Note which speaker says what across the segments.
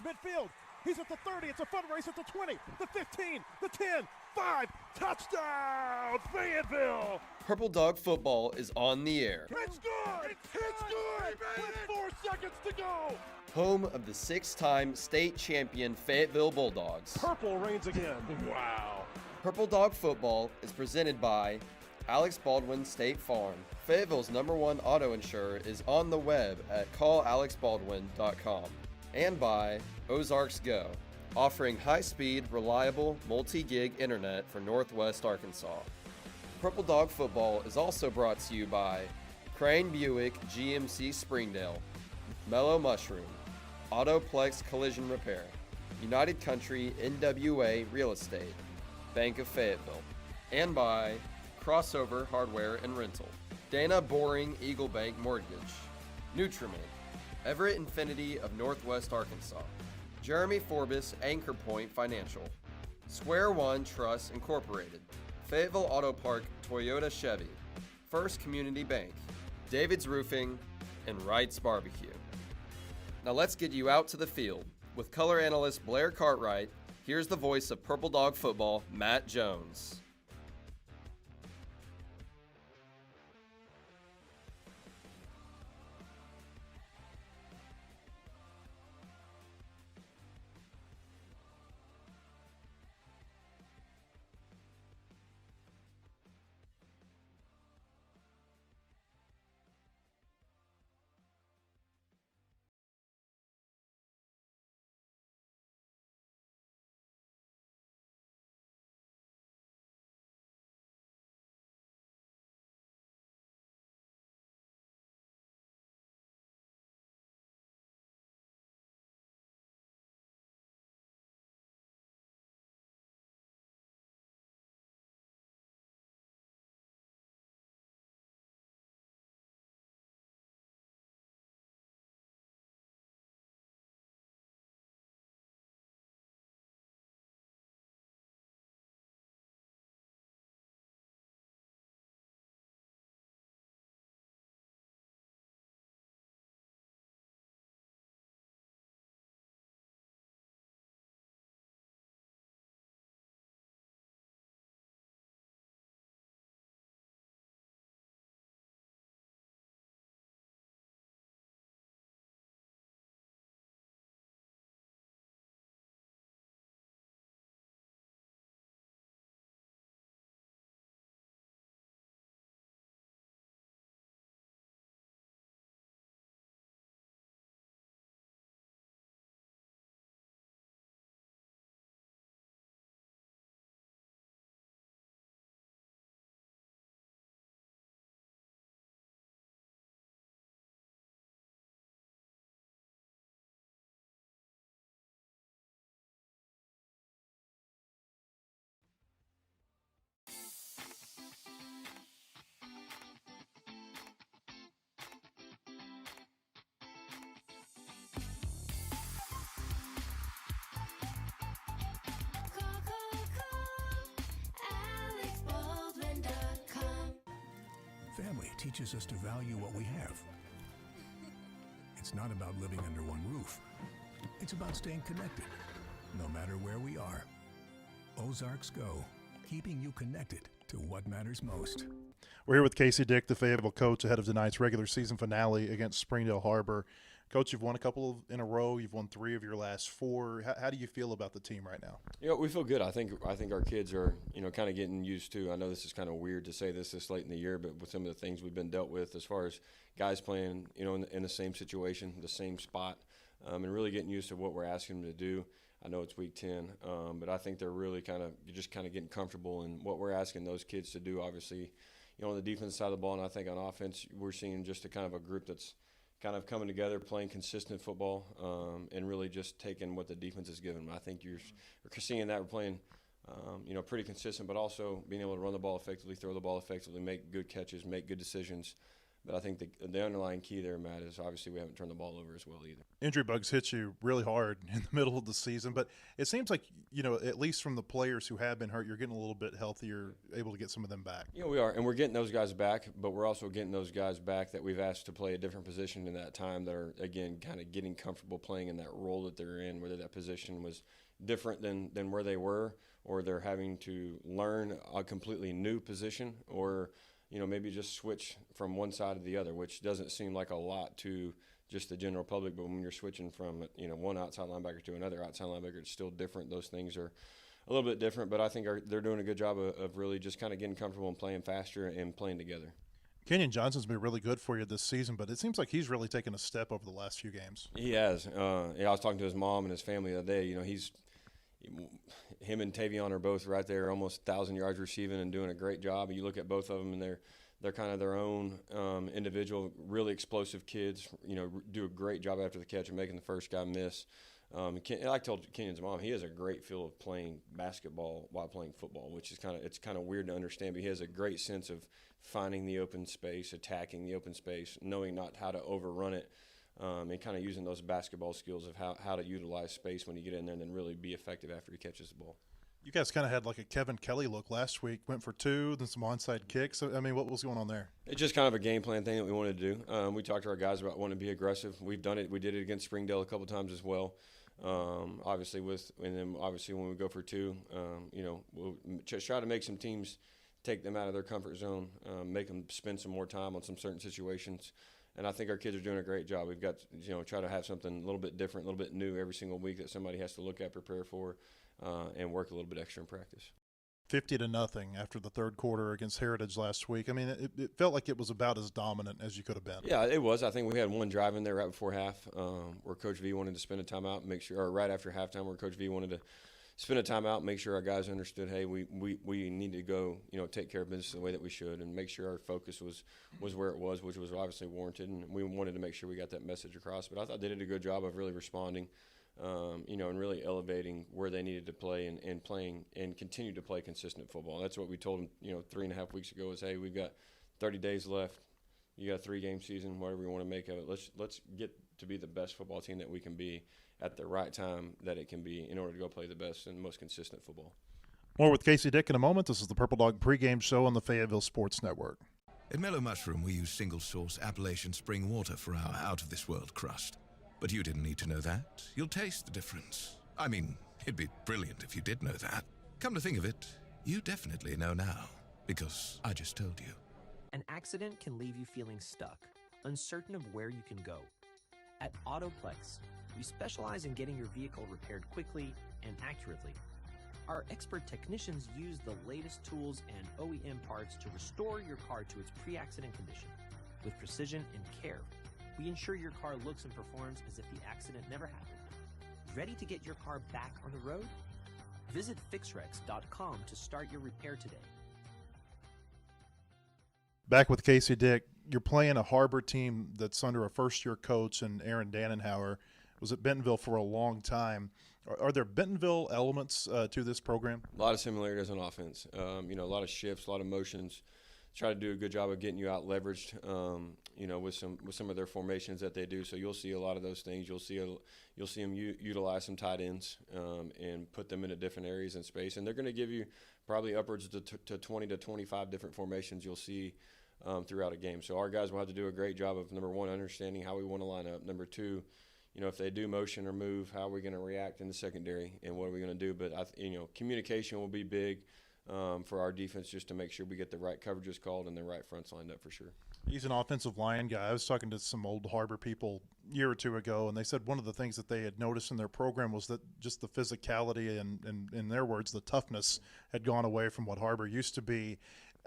Speaker 1: midfield. He's at the 30. It's a fun race at the 20, the 15, the 10, 5. Touchdown, Fayetteville!
Speaker 2: Purple Dog Football is on the air.
Speaker 1: It's good! It's good! With 4 seconds to go!
Speaker 2: Home of the 6-time state champion Fayetteville Bulldogs.
Speaker 1: Purple reigns again. Wow.
Speaker 2: Purple Dog Football is presented by Alex Baldwin State Farm. Fayetteville's #1 auto insurer is on the web at callalexbaldwin.com. And by Ozarks Go, offering high-speed, reliable, multi-gig internet for Northwest Arkansas. Purple Dog Football is also brought to you by Crane Buick GMC Springdale, Mellow Mushroom, Autoplex Collision Repair, United Country NWA Real Estate, Bank of Fayetteville, and by Crossover Hardware and Rental, Dana Boring Eagle Bank Mortgage, Nutriment, Everett Infinity of Northwest Arkansas, Jeremy Forbes Anchor Point Financial, Square One Trust Incorporated, Fayetteville Auto Park Toyota Chevy, First Community Bank, David's Roofing, and Wright's Barbecue. Now let's get you out to the field. With color analyst Blair Cartwright, here's the voice of Purple Dog Football, Matt Jones.
Speaker 3: Family teaches us to value what we have. It's not about living under one roof. It's about staying connected, no matter where we are. Ozarks Go, keeping you connected to what matters most.
Speaker 4: We're here with Casey Dick, the Fayetteville coach, ahead of tonight's regular season finale against Springdale Har-Ber. Coach, you've won a couple in a row. You've won 3 of your last 4. How do you feel about the team right now?
Speaker 5: We feel good. I think our kids are, kind of getting used to. I know this is kind of weird to say this late in the year, but with some of the things we've been dealt with as far as guys playing, in the same situation, the same spot, and really getting used to what we're asking them to do. I know it's week 10, but I think they're really you're just kind of getting comfortable in what we're asking those kids to do. Obviously, on the defense side of the ball, and I think on offense, we're seeing just a kind of a group that's kind of coming together, playing consistent football, and really just taking what the defense is giving them. I think you're seeing that we're playing, pretty consistent, but also being able to run the ball effectively, throw the ball effectively, make good catches, make good decisions, But I think the underlying key there, Matt, is obviously we haven't turned the ball over as well either.
Speaker 4: Injury bugs hit you really hard in the middle of the season, but it seems like, at least from the players who have been hurt, you're getting a little bit healthier, able to get some of them back.
Speaker 5: Yeah, we are, and we're getting those guys back, but we're also getting those guys back that we've asked to play a different position in that time that are, again, kind of getting comfortable playing in that role that they're in, whether that position was different than where they were, or they're having to learn a completely new position, or maybe just switch from one side to the other, which doesn't seem like a lot to just the general public. But when you're switching from, one outside linebacker to another outside linebacker, it's still different. Those things are a little bit different, but I think they're doing a good job of really just kind of getting comfortable and playing faster and playing together.
Speaker 4: Kenyon Johnson's been really good for you this season, but it seems like he's really taken a step over the last few games.
Speaker 5: He has. I was talking to his mom and his family the other day. Him and Tavion are both right there, almost 1,000 yards receiving and doing a great job. You look at both of them, and they're kind of their own individual, really explosive kids. Do a great job after the catch and making the first guy miss. And I told Kenyon's mom, he has a great feel of playing basketball while playing football, which is kind of weird to understand. But he has a great sense of finding the open space, attacking the open space, knowing not how to overrun it. And kind of using those basketball skills of how to utilize space when you get in there and then really be effective after he catches the ball.
Speaker 4: You guys kind of had like a Kevin Kelly look last week, went for 2, then some onside kicks. I mean, what was going on there?
Speaker 5: It's just kind of a game plan thing that we wanted to do. We talked to our guys about wanting to be aggressive. We've done it. We did it against Springdale a couple times as well. Obviously when we go for 2, we'll just try to make some teams take them out of their comfort zone, make them spend some more time on some certain situations. And I think our kids are doing a great job. We've got, try to have something a little bit different, a little bit new every single week that somebody has to look at, prepare for, and work a little bit extra in practice.
Speaker 4: 50-0 after the third quarter against Heritage last week. I mean, it felt like it was about as dominant as you could have been.
Speaker 5: Yeah, it was. I think we had one drive in there right before half where Coach V wanted to spend a timeout, or right after halftime where Coach V wanted to spend a timeout, make sure our guys understood, hey, we need to go, take care of business the way that we should, and make sure our focus was where it was, which was obviously warranted, and we wanted to make sure we got that message across. But I thought they did a good job of really responding, and really elevating where they needed to play and playing and continue to play consistent football. And that's what we told them, 3.5 weeks ago is, hey, we've got 30 days left. You got a 3-game season, whatever you want to make of it. Let's get to be the best football team that we can be at the right time that it can be in order to go play the best and most consistent football.
Speaker 4: More with Casey Dick in a moment. This is the Purple Dog pregame show on the Fayetteville Sports Network.
Speaker 3: At Mellow Mushroom, we use single-source Appalachian spring water for our out-of-this-world crust. But you didn't need to know that. You'll taste the difference. I mean, it'd be brilliant if you did know that. Come to think of it, you definitely know now, because I just told you.
Speaker 6: An accident can leave you feeling stuck, uncertain of where you can go. At Autoplex, we specialize in getting your vehicle repaired quickly and accurately. Our expert technicians use the latest tools and OEM parts to restore your car to its pre-accident condition. With precision and care, we ensure your car looks and performs as if the accident never happened. Ready to get your car back on the road? Visit fixrex.com to start your repair today.
Speaker 4: Back with Casey Dick. You're playing a Har-Ber team that's under a first-year coach and Aaron Dannenhauer. Was at Bentonville for a long time. Are there Bentonville elements to this program?
Speaker 5: A lot of similarities on offense. A lot of shifts, a lot of motions. Try to do a good job of getting you out leveraged, with some of their formations that they do. So you'll see a lot of those things. You'll see them utilize some tight ends and put them into different areas in space. And they're going to give you probably upwards to 20 to 25 different formations you'll see throughout a game. So our guys will have to do a great job of, number one, understanding how we want to line up. Number two, if they do motion or move, how are we going to react in the secondary and what are we going to do? But, communication will be big for our defense just to make sure we get the right coverages called and the right fronts lined up for sure.
Speaker 4: He's an offensive line guy. I was talking to some old Har-Ber people a year or two ago, and they said one of the things that they had noticed in their program was that just the physicality and in their words, the toughness had gone away from what Har-Ber used to be.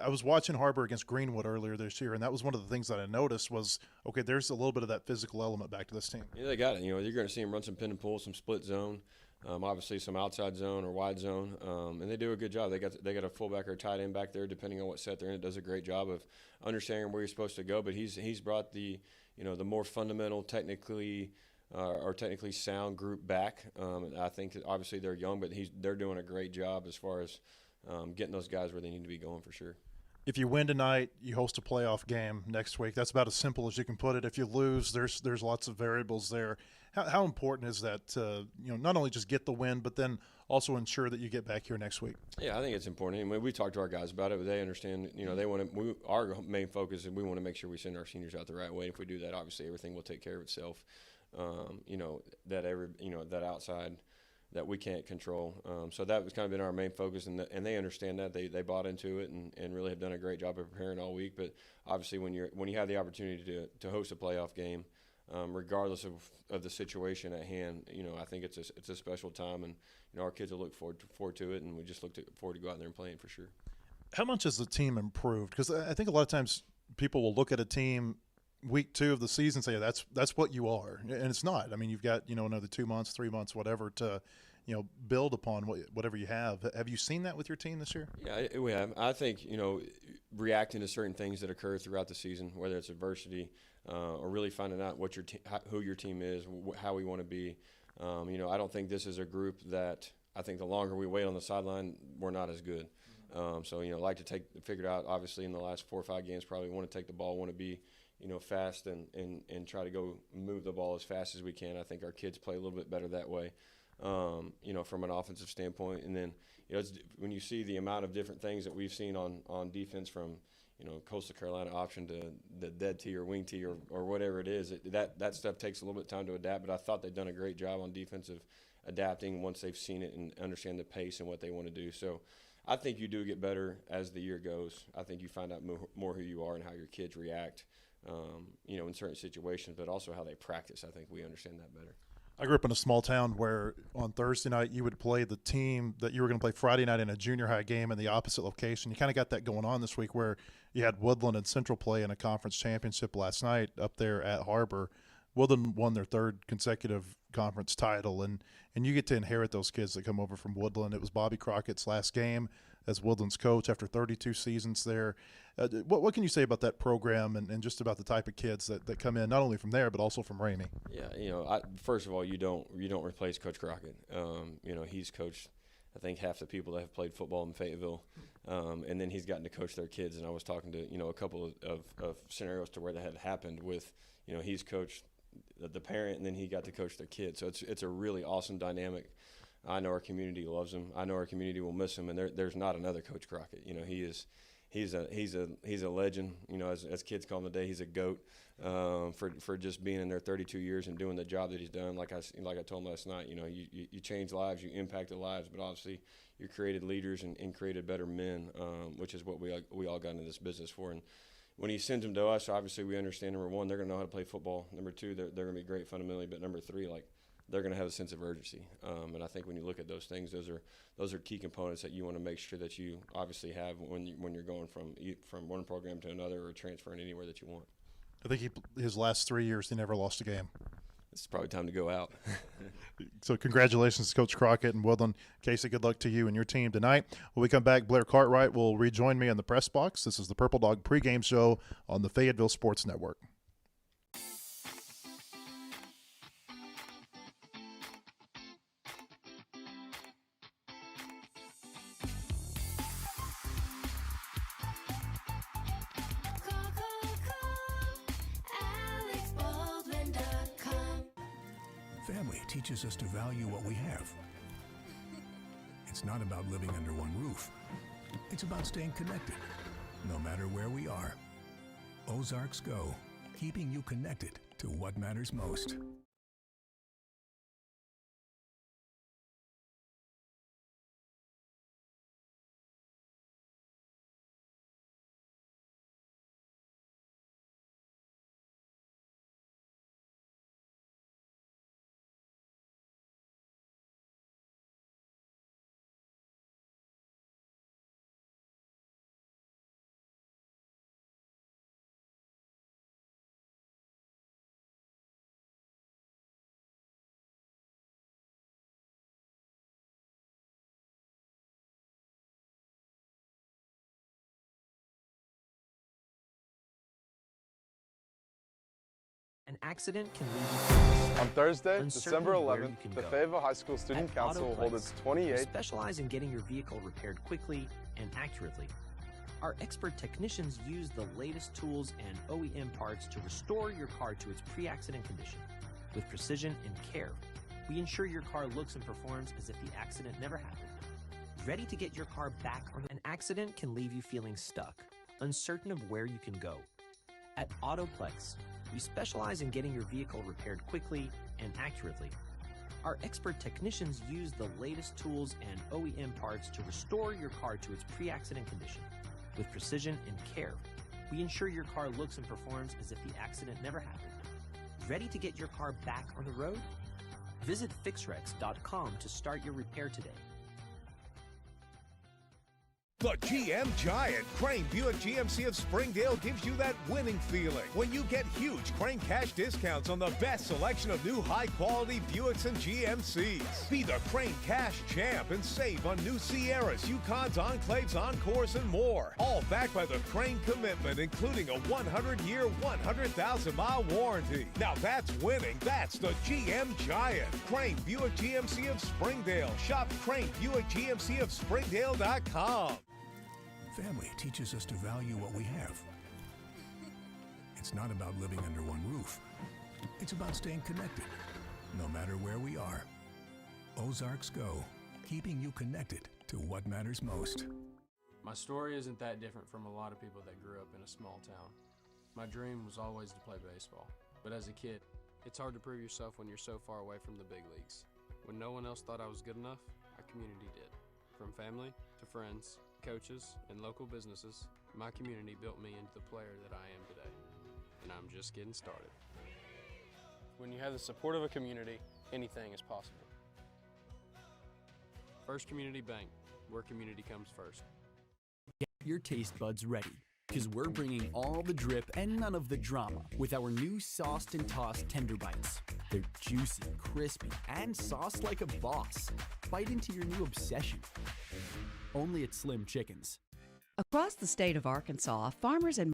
Speaker 4: I was watching Har-Ber against Greenwood earlier this year, and that was one of the things that I noticed was, okay, there's a little bit of that physical element back to this team.
Speaker 5: Yeah, they got it. You're going to see them run some pin and pull, some split zone, obviously some outside zone or wide zone, and they do a good job. They got a fullback or tight end back there, depending on what set they're in. It does a great job of understanding where you're supposed to go. But he's brought the the more fundamental, technically sound group back. I think that obviously they're young, but they're doing a great job as far as getting those guys where they need to be going for sure.
Speaker 4: if you win tonight, you host a playoff game next week. That's about as simple as you can put it. If you lose, there's lots of variables there. How important is that to not only just get the win, but then also ensure that you get back here next week?
Speaker 5: Yeah, I think it's important. I mean, we talked to our guys about it, but they understand. They want to. Our main focus is we want to make sure we send our seniors out the right way. If we do that, obviously everything will take care of itself. That outside that we can't control. So that was kind of been our main focus, and they understand that. They bought into it and really have done a great job of preparing all week. But obviously, when you have the opportunity to host a playoff game, regardless of the situation at hand, I think it's a special time, and our kids will look forward to it, and we just look forward to go out there and playing for sure.
Speaker 4: How much has the team improved? Because I think a lot of times people will look at a team week 2 of the season say that's what you are, and it's not. I mean, you've got another 2 months, 3 months, whatever to build upon whatever you have. Have you seen that with your team this year?
Speaker 5: Yeah, we have. I think reacting to certain things that occur throughout the season, whether it's adversity or really finding out what who your team is, how we want to be. I don't think this is a group that I think the longer we wait on the sideline, we're not as good. Like to figure it out. Obviously, in the last 4 or 5 games, probably want to take the ball, want to be fast and try to go move the ball as fast as we can. I think our kids play a little bit better that way, from an offensive standpoint. And then, it's, when you see the amount of different things that we've seen on defense from, Coastal Carolina option to the dead tee or wing tee or whatever it is, that stuff takes a little bit of time to adapt. But I thought they've done a great job on defensive adapting once they've seen it and understand the pace and what they want to do. So I think you do get better as the year goes. I think you find out more who you are and how your kids react. In certain situations, but also how they practice. I think we understand that better.
Speaker 4: I grew up in a small town where on Thursday night you would play the team that you were going to play Friday night in a junior high game in the opposite location. You kind of got that going on this week where you had Woodland and Central play in a conference championship last night up there at Har-Ber. Woodland won their 3rd consecutive conference title, and you get to inherit those kids that come over from Woodland. It was Bobby Crockett's last game as Woodland's coach after 32 seasons there. What can you say about that program and just about the type of kids that come in, not only from there but also from Ramey?
Speaker 5: Yeah, first of all, you don't replace Coach Crockett. He's coached, I think, half the people that have played football in Fayetteville, and then he's gotten to coach their kids. And I was talking to a couple of scenarios to where that had happened with he's coached the parent, and then he got to coach their kids. So it's a really awesome dynamic. I know our community loves him. I know our community will miss him. And there's not another Coach Crockett. He's a legend. As kids call him today, he's a GOAT for just being in there 32 years and doing the job that he's done. Like I told him last night, you change lives, you impacted lives, but obviously you created leaders and created better men, which is what we all got into this business for. And when he sends them to us, obviously we understand, number one, they're going to know how to play football. Number two, they're going to be great fundamentally. But number three, they're going to have a sense of urgency. And I think when you look at those things, those are key components that you want to make sure that you obviously have when you're going from one program to another or transferring anywhere that you want.
Speaker 4: I think his last 3 years, he never lost a game.
Speaker 5: It's probably time to go out.
Speaker 4: So congratulations to Coach Crockett and Woodland. Casey, good luck to you and your team tonight. When we come back, Blair Cartwright will rejoin me in the press box. This is the Purple Dog pregame show on the Fayetteville Sports Network.
Speaker 3: Family teaches us to value what we have. It's not about living under one roof. It's about staying connected, no matter where we are. Ozarks Go, keeping you connected to what matters most.
Speaker 6: An accident can leave you
Speaker 7: On Thursday,
Speaker 6: uncertain
Speaker 7: December
Speaker 6: of where
Speaker 7: 11th,
Speaker 6: you can
Speaker 7: the
Speaker 6: go.
Speaker 7: Fayetteville High School Student
Speaker 6: At
Speaker 7: Council will hold
Speaker 6: Autoplex,
Speaker 7: its
Speaker 6: we
Speaker 7: 28th
Speaker 6: specialize in getting your vehicle repaired quickly and accurately. Our expert technicians use the latest tools and OEM parts to restore your car to its pre-accident condition. With precision and care, we ensure your car looks and performs as if the accident never happened. Ready to get your car back on the... An accident can leave you feeling stuck, uncertain of where you can go. At Autoplex, we specialize in getting your vehicle repaired quickly and accurately. Our expert technicians use the latest tools and OEM parts to restore your car to its pre-accident condition. With precision and care, we ensure your car looks and performs as if the accident never happened. Ready to get your car back on the road? Visit fixrex.com to start your repair today.
Speaker 7: The GM Giant, Crane Buick GMC of Springdale, gives you that winning feeling when you get huge Crane cash discounts on the best selection of new high-quality Buicks and GMCs. Be the Crane cash champ and save on new Sierras, Yukons, Enclaves, Encores, and more. All backed by the Crane commitment, including a 100-year, 100,000-mile warranty. Now that's winning. That's the GM Giant. Crane Buick GMC of Springdale. Shop Crane Buick GMC of Springdale.com.
Speaker 3: Family teaches us to value what we have. It's not about living under one roof. It's about staying connected, no matter where we are. Ozarks Go, keeping you connected to what matters most.
Speaker 8: My story isn't that different from a lot of people that grew up in a small town. My dream was always to play baseball, but as a kid, it's hard to prove yourself when you're so far away from the big leagues. When no one else thought I was good enough, our community did. From family to friends, coaches, and local businesses, my community built me into the player that I am today, and I'm just getting started. When you have the support of a community, anything is possible. First Community Bank, where community comes first.
Speaker 9: Get your taste buds ready, because we're bringing all the drip and none of the drama with our new sauced and tossed Tender Bites. They're juicy, crispy, and sauced like a boss. Bite into your new obsession. Only at Slim Chickens.
Speaker 10: Across the state of Arkansas, farmers and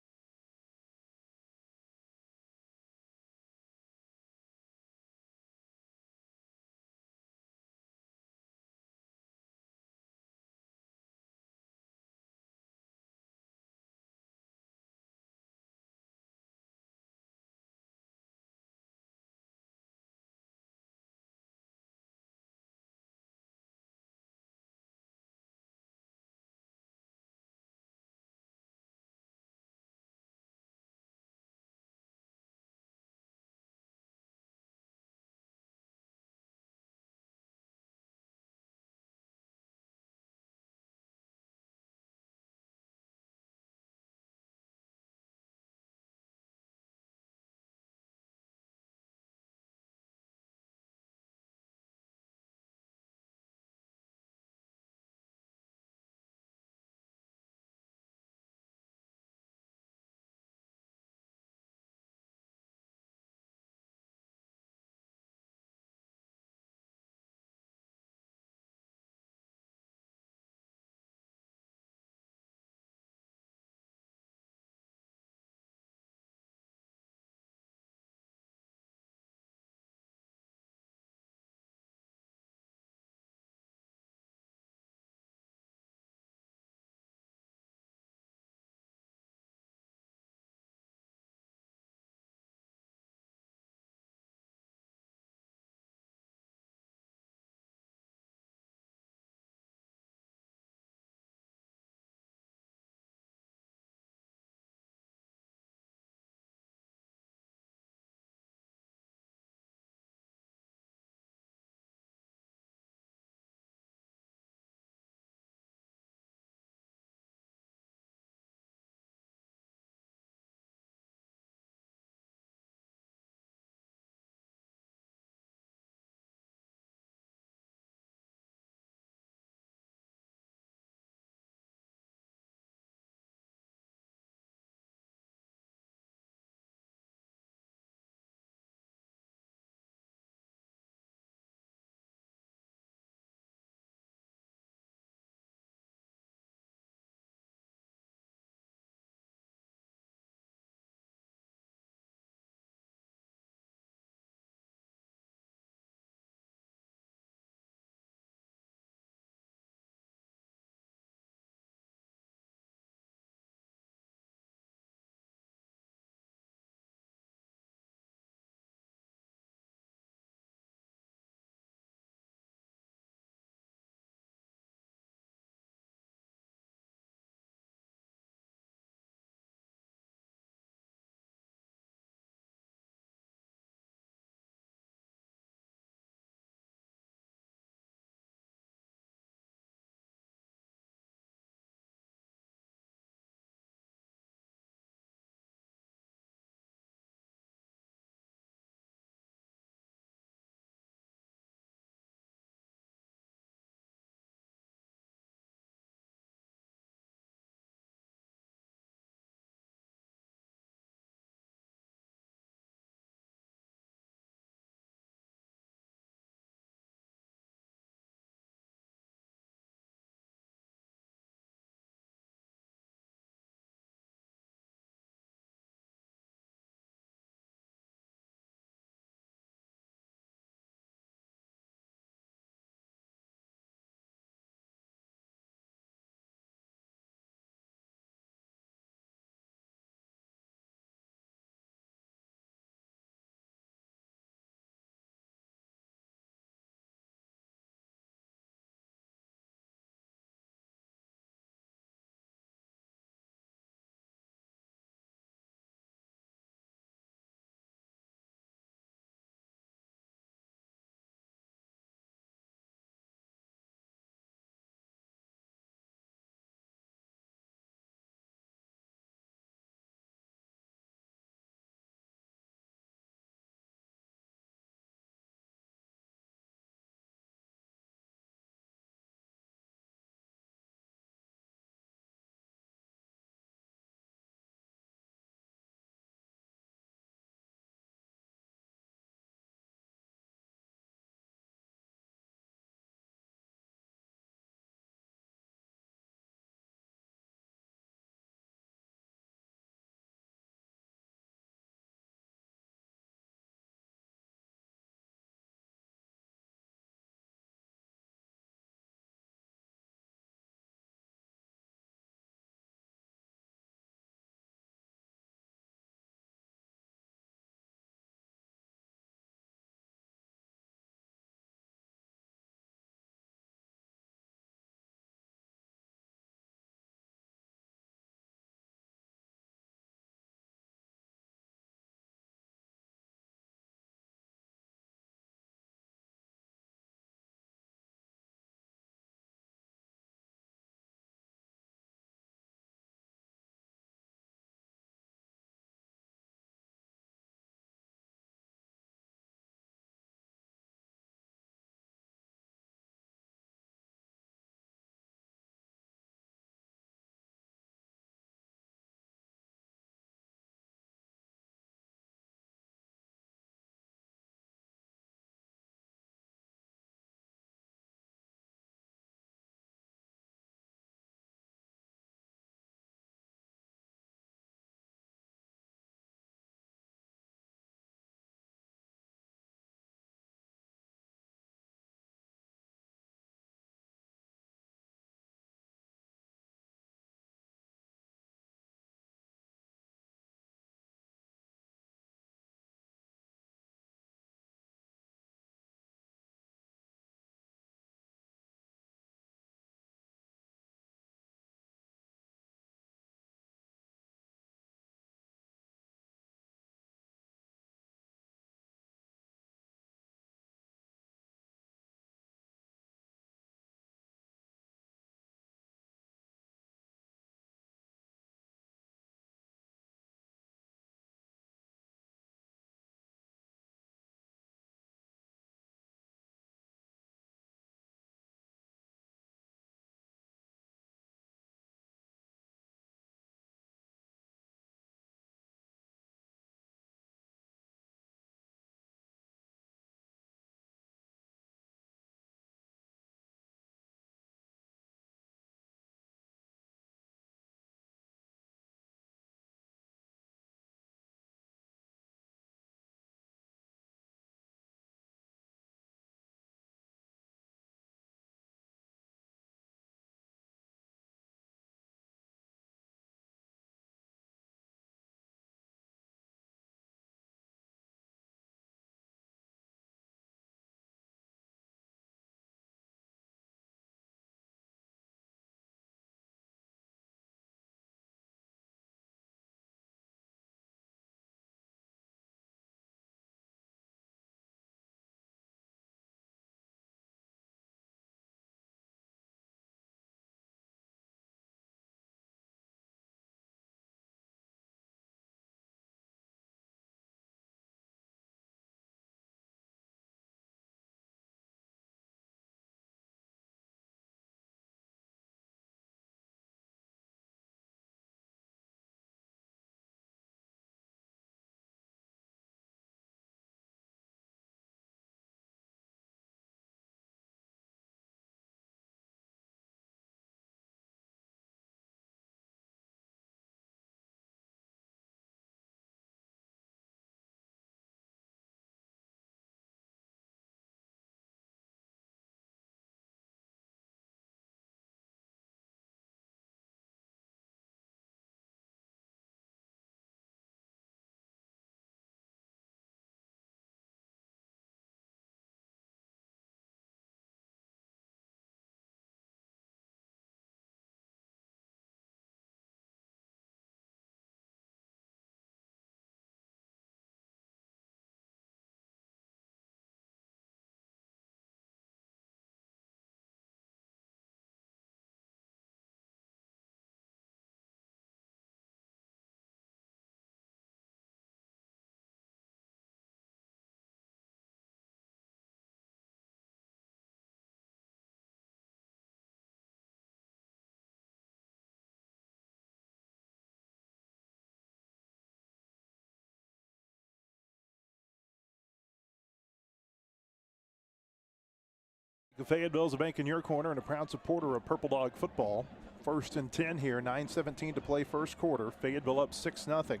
Speaker 1: Fayetteville is a bank in your corner and a proud supporter of Purple Dog football. 1st and 10 here, 9:17 to play first quarter. Fayetteville up 6-0. If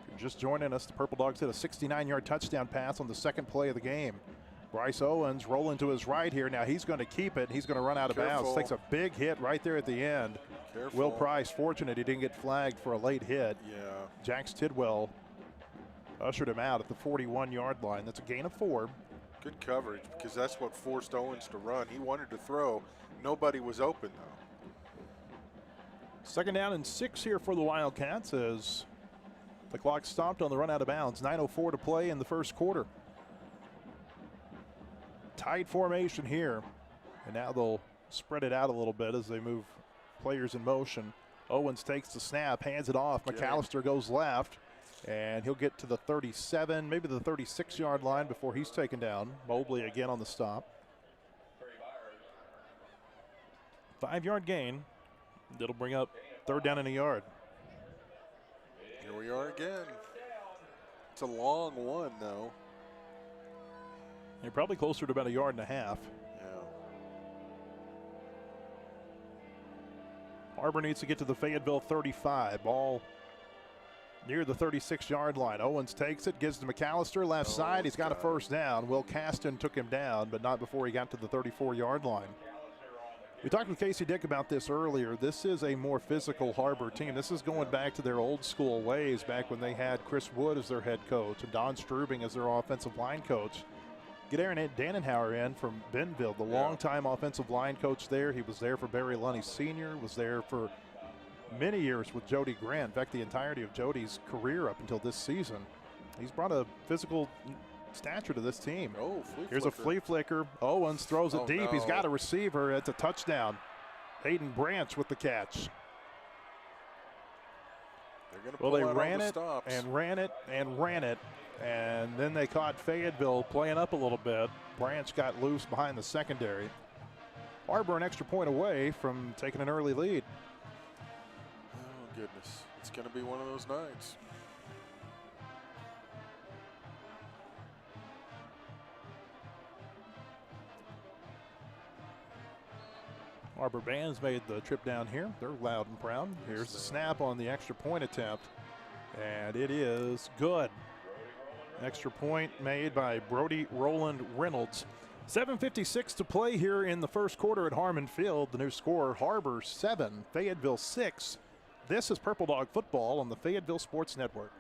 Speaker 1: you're just joining us, the Purple Dogs hit a 69-yard touchdown pass on the second play of the game. Bryce Owens rolling to his right here. Now he's going to keep it. He's going to run out of bounds. Takes a big hit right there at the end.
Speaker 11: Careful.
Speaker 1: Will Price, fortunate he didn't get flagged for a late hit.
Speaker 11: Yeah.
Speaker 1: Jax Tidwell ushered him out at the 41-yard line. That's a gain of 4.
Speaker 11: Good coverage, because that's what forced Owens to run. He wanted to throw. Nobody was open, though.
Speaker 1: 2nd down and 6 here for the Wildcats as the clock stopped on the run out of bounds. 9:04 to play in the first quarter. Tight formation here, and now they'll spread it out a little bit as they move players in motion. Owens takes the snap, hands it off. McAllister goes left, and he'll get to the 37, maybe the 36-yard line before he's taken down. Mobley again on the stop. 5-yard gain. That'll bring up 3rd down and a yard.
Speaker 11: Here we are again. It's a long one, though.
Speaker 1: You're probably closer to about 1.5 yards.
Speaker 11: Yeah.
Speaker 1: Har-Ber needs to get to the Fayetteville 35. Ball near the 36-yard line. Owens takes it, gives to McAllister, left side. He's got a 1st down. Will Caston took him down, but not before he got to the 34-yard line. We talked with Casey Dick about this earlier. This is a more physical Har-Ber team. This is going back to their old school ways, back when they had Chris Wood as their head coach and Don Strubing as their offensive line coach. Get Aaron Dannenhauer in from Bentonville, the longtime offensive line coach there. He was there for Barry Lunny Sr., was there for many years with Jody Grant. In fact, the entirety of Jody's career up until this season. He's brought a physical stature to this team.
Speaker 11: Oh,
Speaker 1: here's a flea flicker. Owens throws it deep. No. He's got a receiver. It's a touchdown. Hayden Branch with the catch.
Speaker 11: They're going to pull out
Speaker 1: ran
Speaker 11: all the
Speaker 1: it
Speaker 11: stops.
Speaker 1: and ran it and ran it. And then they caught Fayetteville playing up a little bit. Branch got loose behind the secondary. Har-Ber an extra point away from taking an early lead.
Speaker 11: Oh, goodness. It's going to be one of those nights.
Speaker 1: Har-Ber band's made the trip down here. They're loud and proud. Here's the snap on the extra point attempt. And it is good. Extra point made by Brody Roland Reynolds. 7:56 to play here in the first quarter at Harmon Field. The new score, Har-Ber 7, Fayetteville 6. This is Purple Dog football on the Fayetteville Sports Network.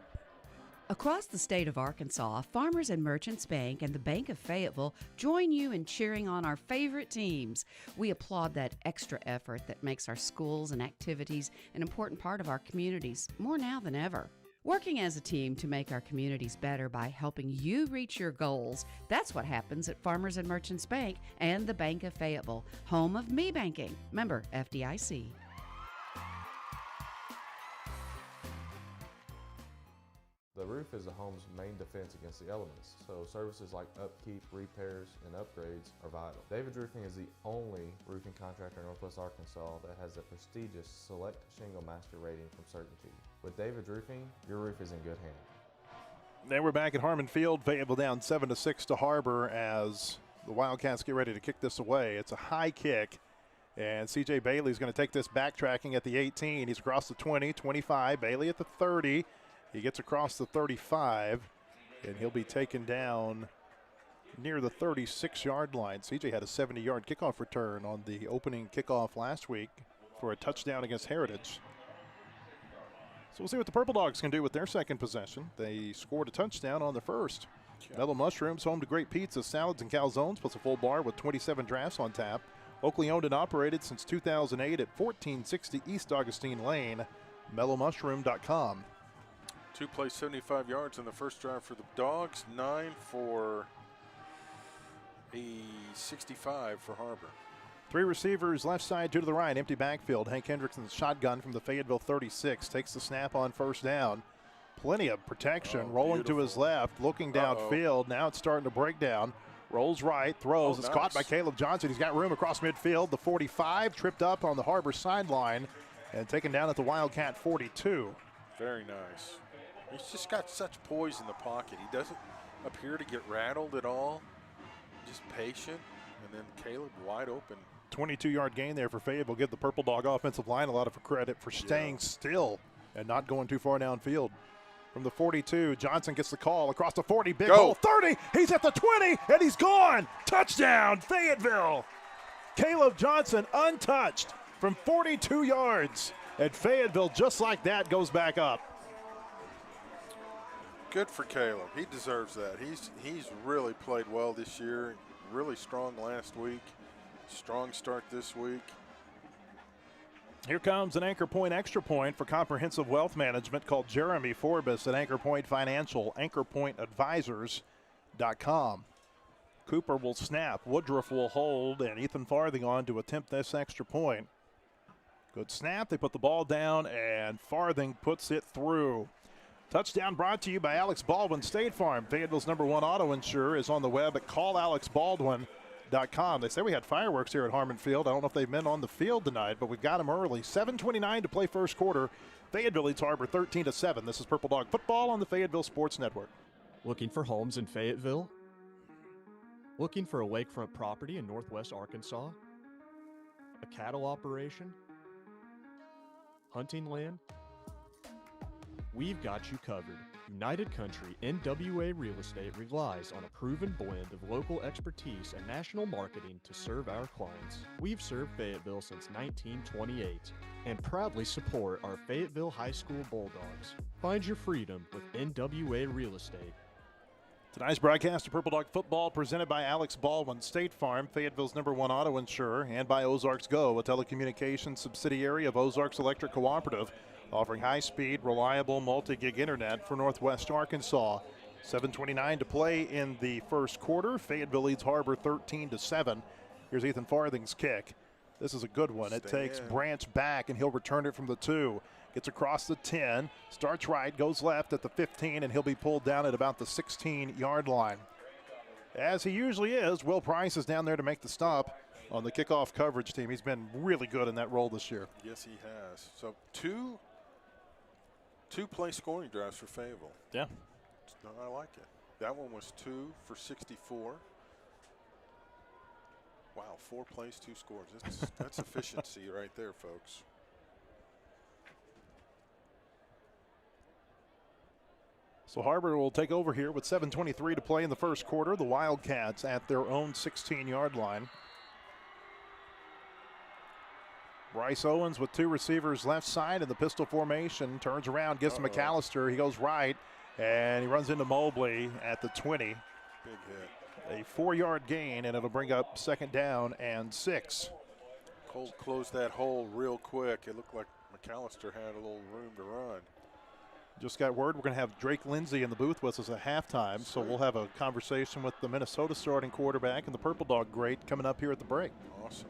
Speaker 10: Across the state of Arkansas, Farmers and Merchants Bank and the Bank of Fayetteville join you in cheering on our favorite teams. We applaud that extra effort that makes our schools and activities an important part of our communities, more now than ever. Working as a team to make our communities better by helping you reach your goals, that's what happens at Farmers and Merchants Bank and the Bank of Fayetteville, home of me banking. Member FDIC.
Speaker 12: The roof is a home's main defense against the elements, so services like upkeep, repairs, and upgrades are vital. David's Roofing is the only roofing contractor in Northwest Arkansas that has the prestigious Select Shingle Master rating from Certainty. With David's Roofing, your roof is in good hands.
Speaker 1: Then we're back at Harmon Field. Fayetteville down 7-6 to Har-Ber as the Wildcats get ready to kick this away. It's a high kick, and C.J. Bailey's going to take this backtracking at the 18. He's across the 20, 25. Bailey at the 30. He gets across the 35, and he'll be taken down near the 36-yard line. CJ had a 70-yard kickoff return on the opening kickoff last week for a touchdown against Heritage. So we'll see what the Purple Dogs can do with their second possession. They scored a touchdown on the first. Mellow Mushrooms, home to great pizza, salads, and calzones, plus a full bar with 27 drafts on tap. Locally owned and operated since 2008 at 1460 East Augustine Lane. MellowMushroom.com.
Speaker 11: 2 plays, 75 yards in the first drive for the Dogs, 9 for a 65 for Har-Ber.
Speaker 1: 3 receivers left side, 2 to the right, empty backfield. Hank Hendrickson's shotgun from the Fayetteville 36 takes the snap on first down. Plenty of protection, rolling to his left, looking downfield. Now it's starting to break down. Rolls right, throws. It's caught by Caleb Johnson. He's got room across midfield. The 45 tripped up on the Har-Ber sideline and taken down at the Wildcat 42.
Speaker 11: Very nice. He's just got such poise in the pocket. He doesn't appear to get rattled at all. Just patient. And then Caleb wide open.
Speaker 1: 22-yard gain there for Fayetteville. Give the Purple Dog offensive line a lot of credit for staying still and not going too far downfield. From the 42, Johnson gets the call across the 40, big hole, 30, he's at the 20, and he's gone. Touchdown, Fayetteville. Caleb Johnson untouched from 42 yards, and Fayetteville, just like that, goes back up.
Speaker 11: Good for Caleb. He deserves that. He's really played well this year. Really strong last week. Strong start this week.
Speaker 1: Here comes an Anchor Point extra point for comprehensive wealth management called Jeremy Forbes at Anchor Point Financial, anchorpointadvisors.com. Cooper will snap, Woodruff will hold, and Ethan Farthing on to attempt this extra point. Good snap, they put the ball down, and Farthing puts it through. Touchdown brought to you by Alex Baldwin State Farm. Fayetteville's #1 auto insurer is on the web at callalexbaldwin.com. They say we had fireworks here at Harmon Field. I don't know if they've been on the field tonight, but we've got them early. 7:29 to play first quarter. Fayetteville leads Har-Ber 13-7. This is Purple Dog Football on the Fayetteville Sports Network.
Speaker 13: Looking for homes in Fayetteville? Looking for a lakefront property in northwest Arkansas? A cattle operation? Hunting land? We've got you covered. United Country NWA Real Estate relies on a proven blend of local expertise and national marketing to serve our clients. We've served Fayetteville since 1928 and proudly support our Fayetteville High School Bulldogs. Find your freedom with NWA Real Estate.
Speaker 1: Tonight's broadcast of Purple Dog Football presented by Alex Baldwin State Farm, Fayetteville's #1 auto insurer, and by Ozarks Go, a telecommunications subsidiary of Ozarks Electric Cooperative, offering high-speed, reliable, multi-gig internet for northwest Arkansas. 7:29 to play in the first quarter. Fayetteville leads Har-Ber 13-7. Here's Ethan Farthing's kick. This is a good one. It takes Branch back, and he'll return it from the 2. Gets across the 10, starts right, goes left at the 15, and he'll be pulled down at about the 16-yard line. As he usually is, Will Price is down there to make the stop on the kickoff coverage team. He's been really good in that role this year.
Speaker 11: Yes, he has. So two play scoring drives for Fayetteville.
Speaker 1: Yeah.
Speaker 11: I like it. That one was 2 for 64. Wow, 4 plays, 2 scores. That's efficiency right there, folks.
Speaker 1: So Har-Ber will take over here with 7:23 to play in the first quarter. The Wildcats at their own 16-yard line. Bryce Owens with 2 receivers left side in the pistol formation. Turns around, gives to McAllister. He goes right, and he runs into Mobley at the 20.
Speaker 11: Big hit.
Speaker 1: A 4-yard gain, and it'll bring up 2nd down and 6.
Speaker 11: Cole closed that hole real quick. It looked like McAllister had a little room to run.
Speaker 1: Just got word we're going to have Drake Lindsay in the booth with us at halftime, so we'll have a conversation with the Minnesota starting quarterback and the Purple Dog great coming up here at the break.
Speaker 11: Awesome.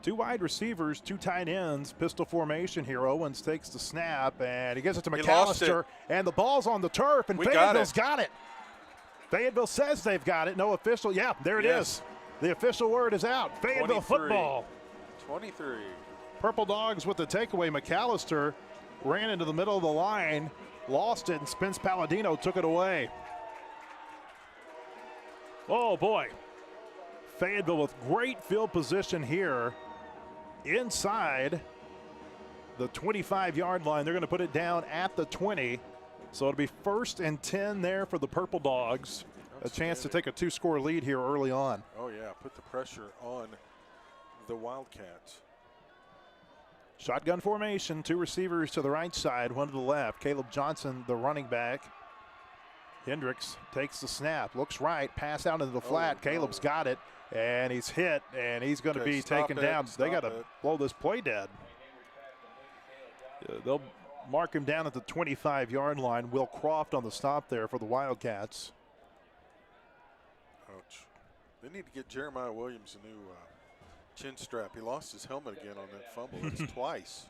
Speaker 1: 2 wide receivers, 2 tight ends, pistol formation here. Owens takes the snap, and he gives it to McAllister, and the ball's on the turf, and Fayetteville's got it. Fayetteville says they've got it. No official. Yeah, there it is. The official word is out. Fayetteville
Speaker 11: 23.
Speaker 1: football.
Speaker 11: 23.
Speaker 1: Purple Dogs with the takeaway. McAllister ran into the middle of the line, lost it, and Spence Palladino took it away. Oh, boy. Fayetteville with great field position here inside the 25-yard line. They're going to put it down at the 20. So it'll be 1st and 10 there for the Purple Dogs. A chance to take a 2-score lead here early on.
Speaker 11: Oh, yeah. Put the pressure on the Wildcats.
Speaker 1: Shotgun formation, 2 receivers to the right side, 1 to the left. Caleb Johnson, the running back. Hendricks takes the snap, looks right, pass out into the flat. Caleb's got it, and he's hit, and he's going to be taken down. They got to blow this play dead. They'll mark him down at the 25-yard line. Will Croft on the stop there for the Wildcats.
Speaker 11: Ouch. They need to get Jeremiah Williams a new chin strap. He lost his helmet again on that fumble. It's twice.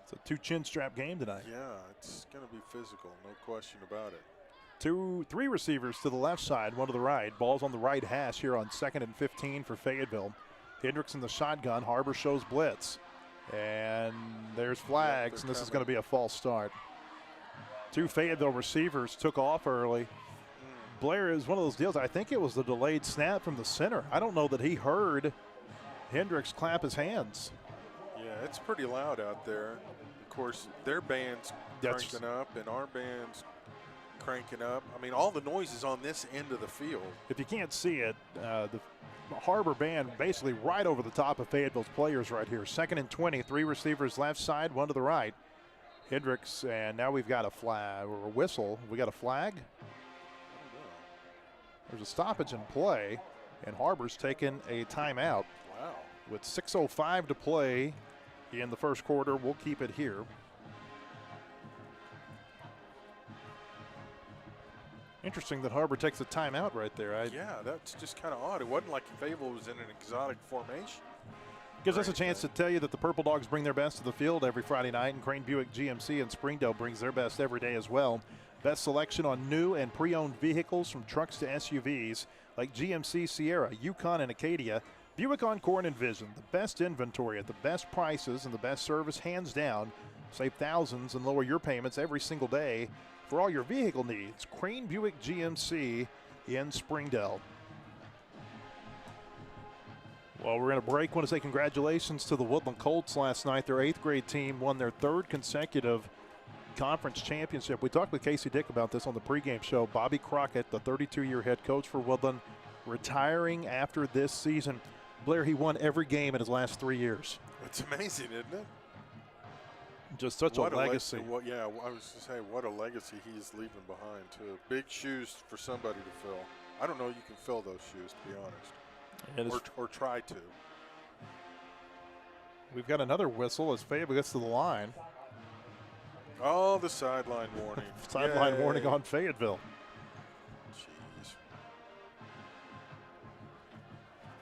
Speaker 1: It's a 2 chin strap game tonight.
Speaker 11: Yeah, it's going to be physical, no question about it.
Speaker 1: 3 receivers to the left side, 1 to the right. Ball's on the right hash here on 2nd and 15 for Fayetteville. Hendricks in the shotgun. Har-Ber shows blitz. And there's flags, and this is going to be a false start. 2 Fayetteville receivers took off early. Blair, is one of those deals. I think it was the delayed snap from the center. I don't know that he heard Hendricks clap his hands.
Speaker 11: Yeah, it's pretty loud out there. Of course, their band's cranking up and our band's cranking up. I mean, all the noise is on this end of the field.
Speaker 1: If you can't see it, the Har-Ber band basically right over the top of Fayetteville's players right here. 2nd and 20, 3 receivers left side, 1 to the right. Hendricks, and now we've got a flag or a whistle. We got a flag? There's a stoppage in play, and Har-Ber's taken a timeout.
Speaker 11: Wow.
Speaker 1: With 6:05 to play in the first quarter, we'll keep it here. Interesting that Har-Ber takes a timeout right there.
Speaker 11: Yeah, that's just kind of odd. It wasn't like Fayetteville was in an exotic formation.
Speaker 1: Gives us a chance to tell you that the Purple Dogs bring their best to the field every Friday night, and Crane Buick GMC in Springdale brings their best every day as well. Best selection on new and pre-owned vehicles from trucks to SUVs like GMC Sierra, Yukon, and Acadia. Buick Encore and Vision, the best inventory at the best prices and the best service hands down. Save thousands and lower your payments every single day for all your vehicle needs. Crane Buick GMC in Springdale. Well, we're going to break. I want to say congratulations to the Woodland Colts last night. Their 8th grade team won their 3rd consecutive conference championship. We talked with Casey Dick about this on the pregame show. Bobby Crockett, the 32-year head coach for Woodland, retiring after this season. Blair, he won every game in his last 3 years.
Speaker 11: It's amazing, isn't it?
Speaker 1: Just such a legacy.
Speaker 11: Yeah, I was going to say, what a legacy he's leaving behind, too. Big shoes for somebody to fill. I don't know you can fill those shoes, to be honest. Or try to.
Speaker 1: We've got another whistle as Fayetteville gets to the line.
Speaker 11: Oh, the sideline warning.
Speaker 1: Sideline warning on Fayetteville.
Speaker 11: Jeez.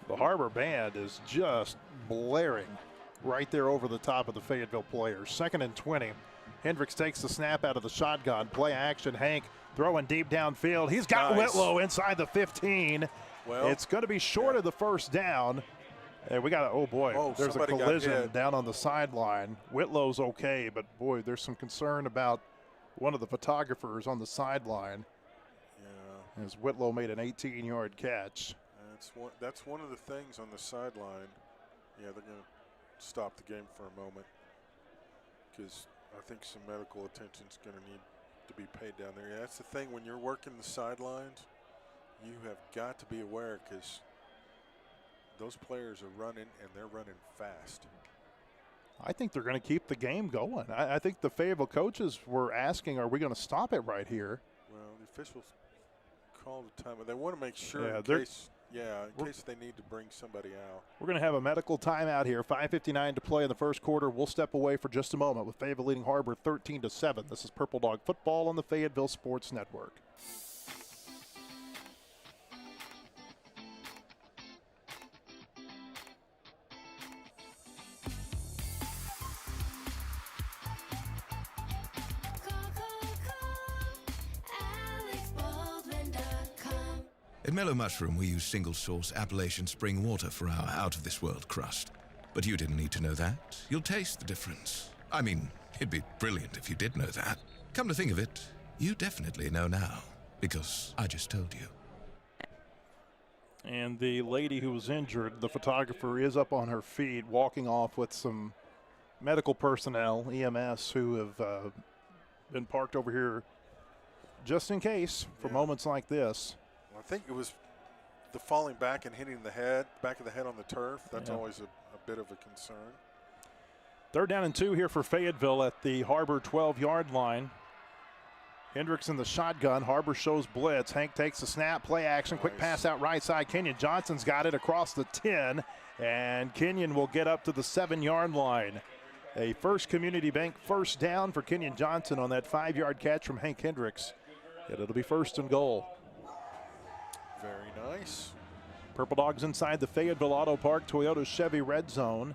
Speaker 1: The Har-Ber band is just blaring right there over the top of the Fayetteville players. 2nd and 20. Hendricks takes the snap out of the shotgun. Play action. Hank throwing deep downfield. He's got Whitlow inside the 15.
Speaker 11: Well,
Speaker 1: it's going to be short of the first down. And we got, there's a collision down on the sideline. Whitlow's okay, but boy, there's some concern about one of the photographers on the sideline.
Speaker 11: Yeah.
Speaker 1: As Whitlow made an 18-yard catch.
Speaker 11: That's one of the things on the sideline. Yeah, they're going to stop the game for a moment because I think some medical attention's going to need to be paid down there. Yeah, that's the thing. When you're working the sidelines, you have got to be aware because those players are running, and they're running fast.
Speaker 1: I think they're going to keep the game going. I think the Fayetteville coaches were asking, are we going to stop it right here?
Speaker 11: Well, the officials called a timeout. They want to make sure in case they need to bring somebody out.
Speaker 1: We're going to have a medical timeout here. 5:59 to play in the first quarter. We'll step away for just a moment with Fayetteville leading Har-Ber 13-7. This is Purple Dog Football on the Fayetteville Sports Network.
Speaker 14: At Mellow Mushroom, we use single-source Appalachian spring water for our out-of-this-world crust. But you didn't need to know that. You'll taste the difference. I mean, it'd be brilliant if you did know that. Come to think of it, you definitely know now, because I just told you.
Speaker 1: And the lady who was injured, the photographer, is up on her feet, walking off with some medical personnel, EMS, who have been parked over here just in case for moments like this.
Speaker 11: I think it was the falling back and hitting the back of the head on the turf. That's always a bit of a concern.
Speaker 1: 3rd down and 2 here for Fayetteville at the Har-Ber 12-yard line. Hendricks in the shotgun. Har-Ber shows blitz. Hank takes the snap, play action, quick pass out right side. Kenyon Johnson's got it across the 10, and Kenyon will get up to the 7-yard line. A First Community Bank first down for Kenyon Johnson on that 5-yard catch from Hank Hendricks. And it'll be 1st and goal.
Speaker 11: Very nice.
Speaker 1: Purple Dogs inside the Fayetteville Auto Park Toyota Chevy red zone.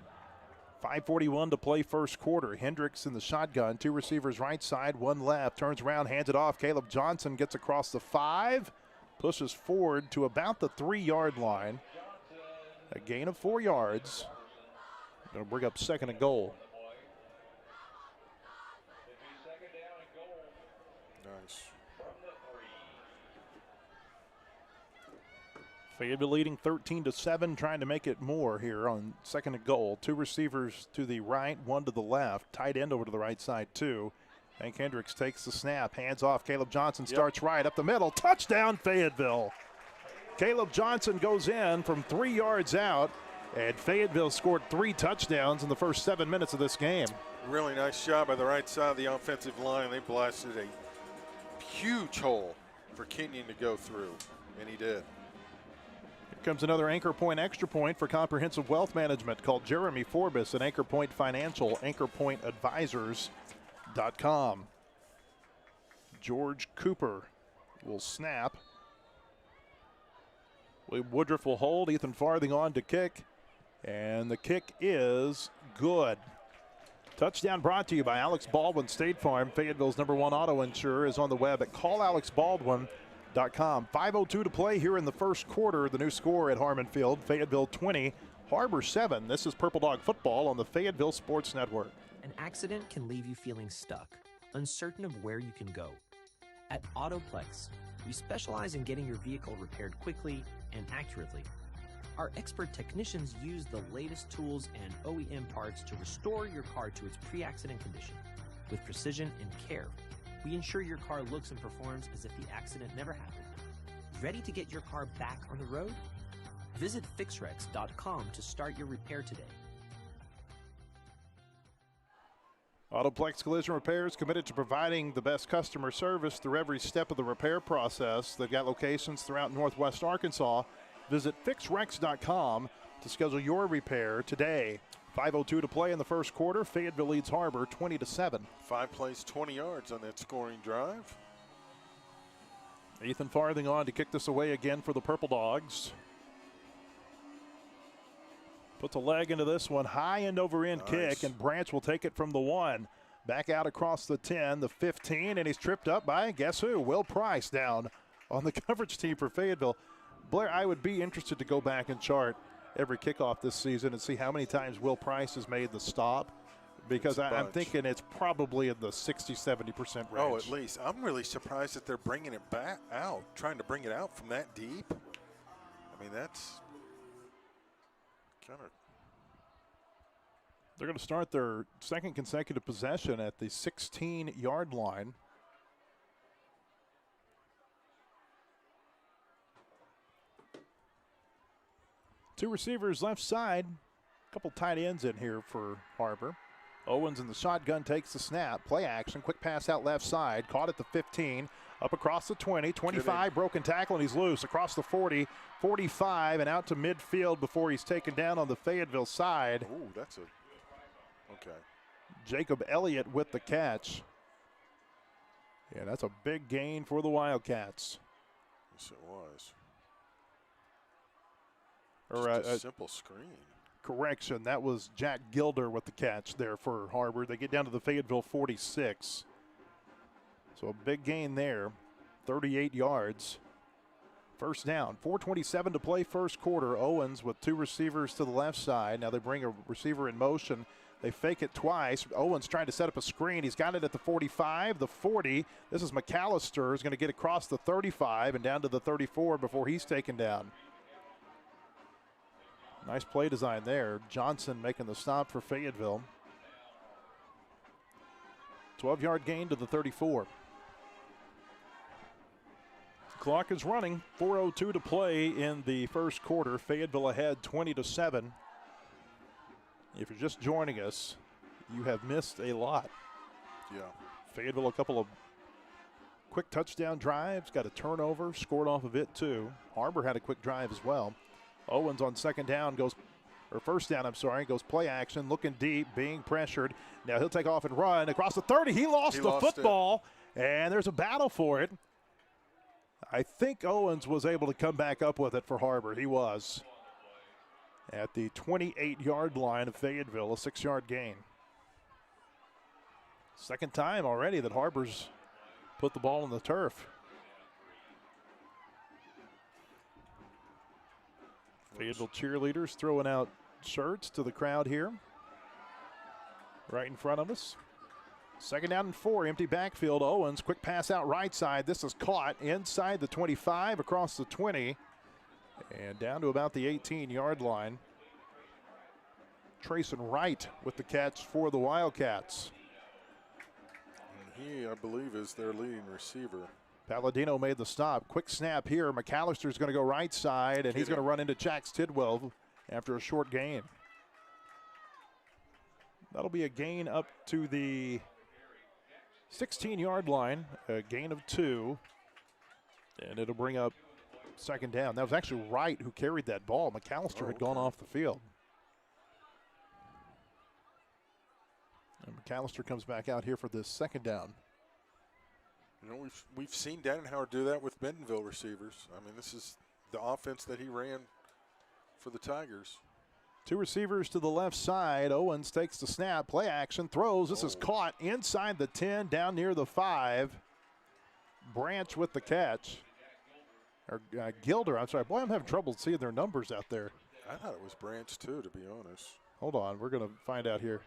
Speaker 1: 5:41 to play first quarter. Hendricks in the shotgun. 2 receivers right side, 1 left. Turns around, hands it off. Caleb Johnson gets across the 5. Pushes forward to about the 3-yard line. A gain of 4 yards. Going to bring up 2nd and goal.
Speaker 11: Nice.
Speaker 1: Fayetteville leading 13-7, trying to make it more here on second and goal. Two receivers to the right, one to the left. Tight end over to the right side, too. Hank Hendricks takes the snap, hands off. Caleb Johnson starts right up the middle. Touchdown, Fayetteville. Caleb Johnson goes in from 3 yards out, and Fayetteville scored 3 touchdowns in the first 7 minutes of this game.
Speaker 11: Really nice job by the right side of the offensive line. They blasted a huge hole for Kenyon to go through, and he did.
Speaker 1: Here comes another Anchor Point Extra Point for Comprehensive Wealth Management. Call Jeremy Forbes at Anchor Point Financial, anchorpointadvisors.com. George Cooper will snap. William Woodruff will hold. Ethan Farthing on to kick. And the kick is good. Touchdown brought to you by Alex Baldwin State Farm. Fayetteville's #1 auto insurer is on the web at callalexbaldwin.com. 5:02 to play here in the first quarter. The new score at Harmon Field, Fayetteville 20, Har-Ber 7. This is Purple Dog Football on the Fayetteville Sports Network.
Speaker 6: An accident can leave you feeling stuck, uncertain of where you can go. At Autoplex, we specialize in getting your vehicle repaired quickly and accurately. Our expert technicians use the latest tools and OEM parts to restore your car to its pre-accident condition. With precision and care, we ensure your car looks and performs as if the accident never happened. Ready to get your car back on the road? Visit fixrex.com to start your repair today.
Speaker 1: Autoplex Collision Repair is committed to providing the best customer service through every step of the repair process. They've got locations throughout Northwest Arkansas. Visit fixrex.com to schedule your repair today. 5:02 to play in the first quarter. Fayetteville leads Har-Ber 20-7.
Speaker 11: 5 plays, 20 yards on that scoring drive.
Speaker 1: Ethan Farthing on to kick this away again for the Purple Dogs. Puts a leg into this one, high end over end kick, and Branch will take it from the 1. Back out across the 10, the 15, and he's tripped up by, guess who? Will Price down on the coverage team for Fayetteville. Blair, I would be interested to go back and chart every kickoff this season and see how many times Will Price has made the stop, because I'm thinking it's probably in the 60-70% range.
Speaker 11: Oh, at least. I'm really surprised that they're bringing it back out, trying to bring it out from that deep. I mean, that's kind of.
Speaker 1: They're going to start their second consecutive possession at the 16-yard line. Two receivers left side. A couple tight ends in here for Har-Ber. Owens in the shotgun takes the snap. Play action. Quick pass out left side. Caught at the 15. Up across the 20. 25. Broken tackle, and he's loose. Across the 40. 45. And out to midfield before he's taken down on the Fayetteville side.
Speaker 11: Ooh, that's a. Okay.
Speaker 1: Jacob Elliott with the catch. Yeah, that's a big gain for the Wildcats.
Speaker 11: Yes, it was.
Speaker 1: Or
Speaker 11: a simple screen.
Speaker 1: Correction, that was Jack Gilder with the catch there for Har-Ber. They get down to the Fayetteville 46. So a big gain there, 38 yards. First down, 4:27 to play first quarter. Owens with two receivers to the left side. Now they bring a receiver in motion. They fake it twice. Owens trying to set up a screen. He's got it at the 45, the 40. This is McAllister who's going to get across the 35 and down to the 34 before he's taken down. Nice play design there. Johnson making the stop for Fayetteville. 12-yard gain to the 34. Clock is running. 4:02 to play in the first quarter. Fayetteville ahead 20-7. If you're just joining us, you have missed a lot.
Speaker 11: Yeah.
Speaker 1: Fayetteville, a couple of quick touchdown drives, got a turnover, scored off of it too. Har-Ber had a quick drive as well. Owens on second down goes, or first down, I'm sorry, goes play action, looking deep, being pressured. Now he'll take off and run across the 30. He lost the football, and there's a battle for it. I think Owens was able to come back up with it for Har-Ber. He was. At the 28-yard line of Fayetteville, a 6-yard gain. Second time already that Har-Ber's put the ball on the turf. Fayetteville cheerleaders throwing out shirts to the crowd here. Right in front of us. Second down and 4, empty backfield. Owens, quick pass out right side. This is caught inside the 25, across the 20. And down to about the 18-yard line. Trayson Wright with the catch for the Wildcats.
Speaker 11: And he, I believe, is their leading receiver.
Speaker 1: Palladino made the stop. Quick snap here. McAllister's going to go right side, and he's going to run into Jax Tidwell after a short gain. That'll be a gain up to the 16-yard line, a gain of 2, and it'll bring up second down. That was actually Wright who carried that ball. McAllister had gone off the field. And McAllister comes back out here for this second down.
Speaker 11: You know, we've seen Dannenhauer do that with Bentonville receivers. I mean, this is the offense that he ran for the Tigers.
Speaker 1: 2 receivers to the left side. Owens takes the snap, play action, throws. This is caught inside the 10, down near the 5. Branch with the catch. Or Gilder, I'm sorry. Boy, I'm having trouble seeing their numbers out there.
Speaker 11: I thought it was Branch, too, to be honest.
Speaker 1: Hold on, we're going to find out here.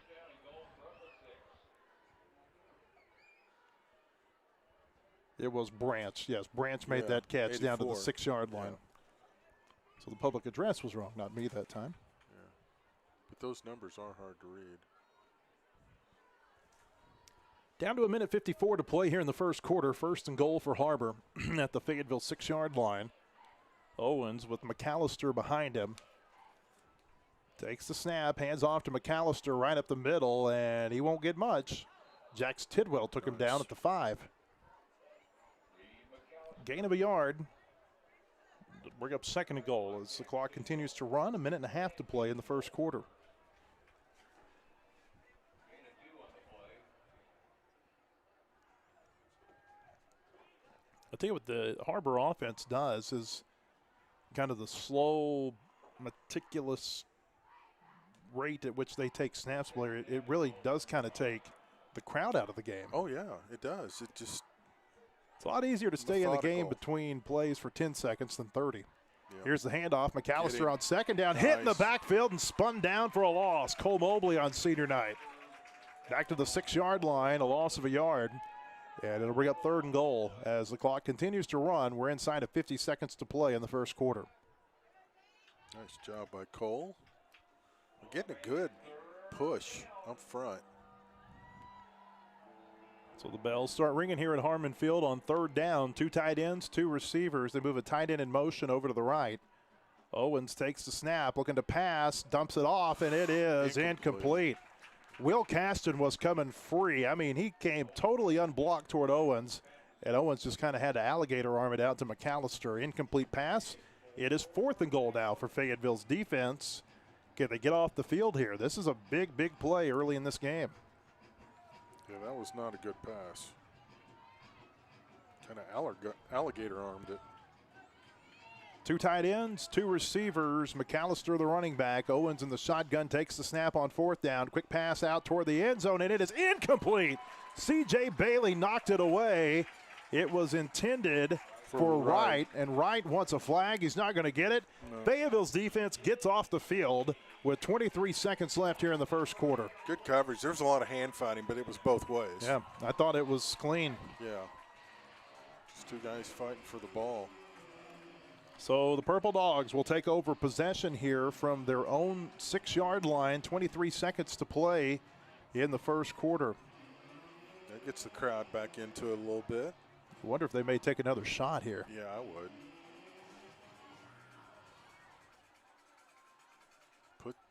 Speaker 1: It was Branch. Yes, Branch made that catch
Speaker 11: 84.
Speaker 1: down to the 6-yard line.
Speaker 11: Yeah.
Speaker 1: So the public address was wrong, not me that time.
Speaker 11: Yeah. But those numbers are hard to read.
Speaker 1: Down to a minute 54 to play here in the first quarter. First and goal for Har-Ber at the Fayetteville 6-yard line. Owens with McAllister behind him. Takes the snap, hands off to McAllister right up the middle, and he won't get much. Jax Tidwell took him down at the 5. Gain of a yard. Bring up second and goal as the clock continues to run. A minute and a half to play in the first quarter. I'll tell you what the Har-Ber offense does is kind of the slow, meticulous rate at which they take snaps. It really does kind of take the crowd out of the game.
Speaker 11: Oh, yeah, it does. It's
Speaker 1: a lot easier to stay in the game between plays for 10 seconds than 30.
Speaker 11: Yep.
Speaker 1: Here's the handoff. McAllister on second down, hit in the backfield and spun down for a loss. Cole Mobley on senior night. Back to the 6-yard line, a loss of a yard. And it'll bring up third and goal as the clock continues to run. We're inside of 50 seconds to play in the first quarter.
Speaker 11: Nice job by Cole. Getting a good push up front.
Speaker 1: So the bells start ringing here at Harmon Field on third down. 2 tight ends, 2 receivers. They move a tight end in motion over to the right. Owens takes the snap, looking to pass, dumps it off, and it is incomplete. Will Caston was coming free. I mean, he came totally unblocked toward Owens, and Owens just kind of had to alligator arm it out to McAllister. Incomplete pass. It is fourth and goal now for Fayetteville's defense. Can they get off the field here? This is a big, big play early in this game.
Speaker 11: Yeah, that was not a good pass. Kind of alligator armed it.
Speaker 1: 2 tight ends, 2 receivers. McAllister, the running back. Owens in the shotgun takes the snap on fourth down. Quick pass out toward the end zone, and it is incomplete. C.J. Bailey knocked it away. It was intended for Wright, and Wright wants a flag. He's not going to get it. No. Fayetteville's defense gets off the field with 23 seconds left here in the first quarter.
Speaker 11: Good coverage. There was a lot of hand fighting, but it was both ways.
Speaker 1: Yeah, I thought it was clean.
Speaker 11: Yeah. Just 2 guys fighting for the ball.
Speaker 1: So the Purple Dogs will take over possession here from their own 6-yard line. 23 seconds to play in the first quarter.
Speaker 11: That gets the crowd back into it a little bit.
Speaker 1: I wonder if they may take another shot here.
Speaker 11: Yeah, I would.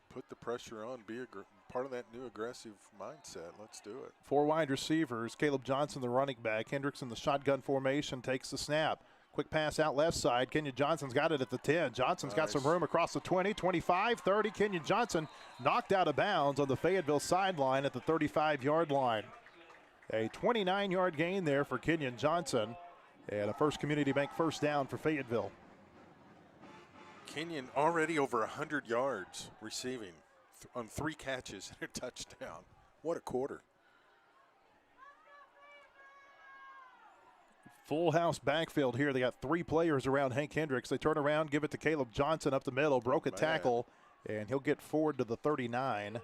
Speaker 11: Put the pressure on. Be part of that new aggressive mindset. Let's do it.
Speaker 1: 4 wide receivers. Caleb Johnson, the running back. Hendricks in the shotgun formation takes the snap. Quick pass out left side. Kenyon Johnson's got it at the 10. Johnson's got some room across the 20, 25, 30. Kenyon Johnson knocked out of bounds on the Fayetteville sideline at the 35-yard line. A 29-yard gain there for Kenyon Johnson, and a First Community Bank first down for Fayetteville.
Speaker 11: Kenyon already over 100 yards receiving on 3 catches and a touchdown. What a quarter.
Speaker 1: Full house backfield here. They got 3 players around Hank Hendricks. They turn around, give it to Caleb Johnson up the middle, broke a tackle, and he'll get forward to the 39.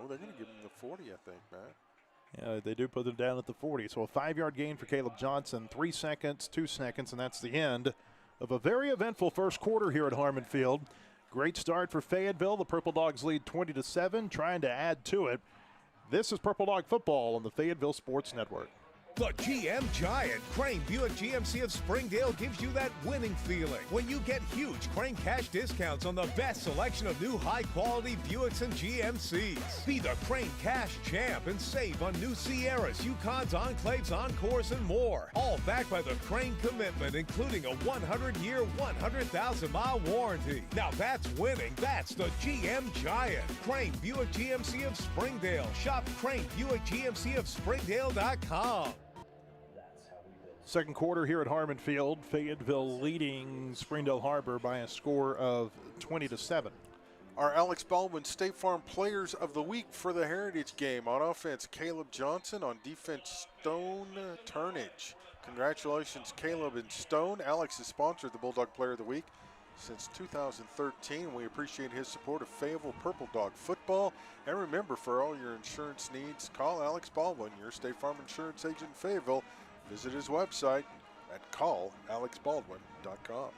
Speaker 11: Oh, they're going to give him the 40, I think, Matt.
Speaker 1: Yeah, they do put them down at the 40. So a 5-yard gain for Caleb Johnson. 3 seconds, 2 seconds, and that's the end. of a very eventful first quarter here at Harmon Field. Great start for Fayetteville. The Purple Dogs lead 20-7, trying to add to it. This is Purple Dog Football on the Fayetteville Sports Network.
Speaker 7: The GM Giant Crane Buick GMC of Springdale gives you that winning feeling when you get huge Crane cash discounts on the best selection of new high-quality Buicks and GMCs. Be the Crane cash champ and save on new Sierras, Yukons, Enclaves, Encores, and more. All backed by the Crane commitment, including a 100-year, 100,000-mile warranty. Now that's winning. That's the GM Giant. Crane Buick GMC of Springdale. Shop Crane Buick GMC of Springdale.com.
Speaker 1: Second quarter here at Harmon Field. Fayetteville leading Springdale Har-Ber by a score of 20-7.
Speaker 11: Our Alex Baldwin State Farm Players of the Week for the Heritage Game. On offense, Caleb Johnson. On defense, Stone Turnage. Congratulations, Caleb and Stone. Alex has sponsored the Bulldog Player of the Week since 2013. We appreciate his support of Fayetteville Purple Dog football. And remember, for all your insurance needs, call Alex Baldwin, your State Farm insurance agent in Fayetteville. Visit his website at callalexbaldwin.com.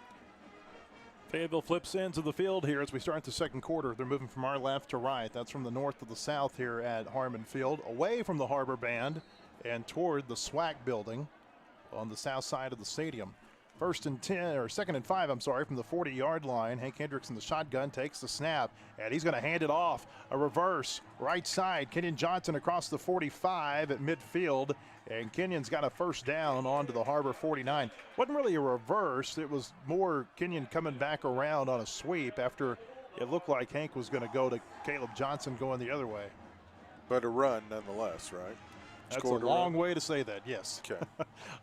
Speaker 1: Fayetteville flips into the field here as we start the second quarter. They're moving from our left to right. That's from the north to the south here at Harmon Field, away from the Har-Ber Band and toward the SWAC building on the south side of the stadium. Second and 5, from the 40-yard line. Hank Hendricks in the shotgun takes the snap, and he's going to hand it off. A reverse, right side. Kenyon Johnson across the 45 at midfield, and Kenyon's got a first down onto the Har-Ber 49. Wasn't really a reverse. It was more Kenyon coming back around on a sweep after it looked like Hank was going to go to Caleb Johnson going the other way.
Speaker 11: But a run nonetheless, right?
Speaker 1: That's a long way to say that, yes.
Speaker 11: Okay.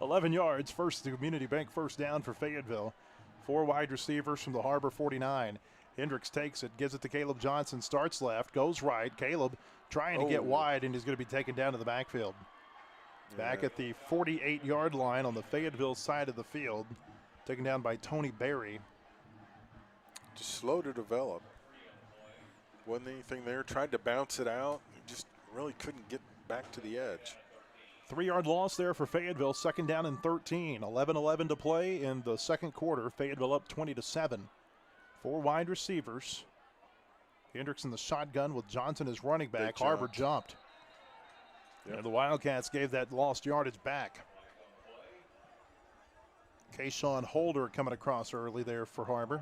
Speaker 1: 11 yards, first Community Bank first down for Fayetteville. 4 wide receivers from the Har-Ber 49. Hendricks takes it, gives it to Caleb Johnson, starts left, goes right. Caleb trying to get wide, and he's going to be taken down to the backfield. Back at the 48-yard line on the Fayetteville side of the field, taken down by Tony Berry.
Speaker 11: Just slow to develop. Wasn't anything there. Tried to bounce it out. Just really couldn't get back to the edge.
Speaker 1: 3-yard loss there for Fayetteville. Second down and 13. 11-11 to play in the second quarter. Fayetteville up 20-7. 4 wide receivers. Hendricks in the shotgun with Johnson as running back. Har-Ber jumped. And the Wildcats gave that lost yardage back. Kayshawn Holder coming across early there for Har-Ber.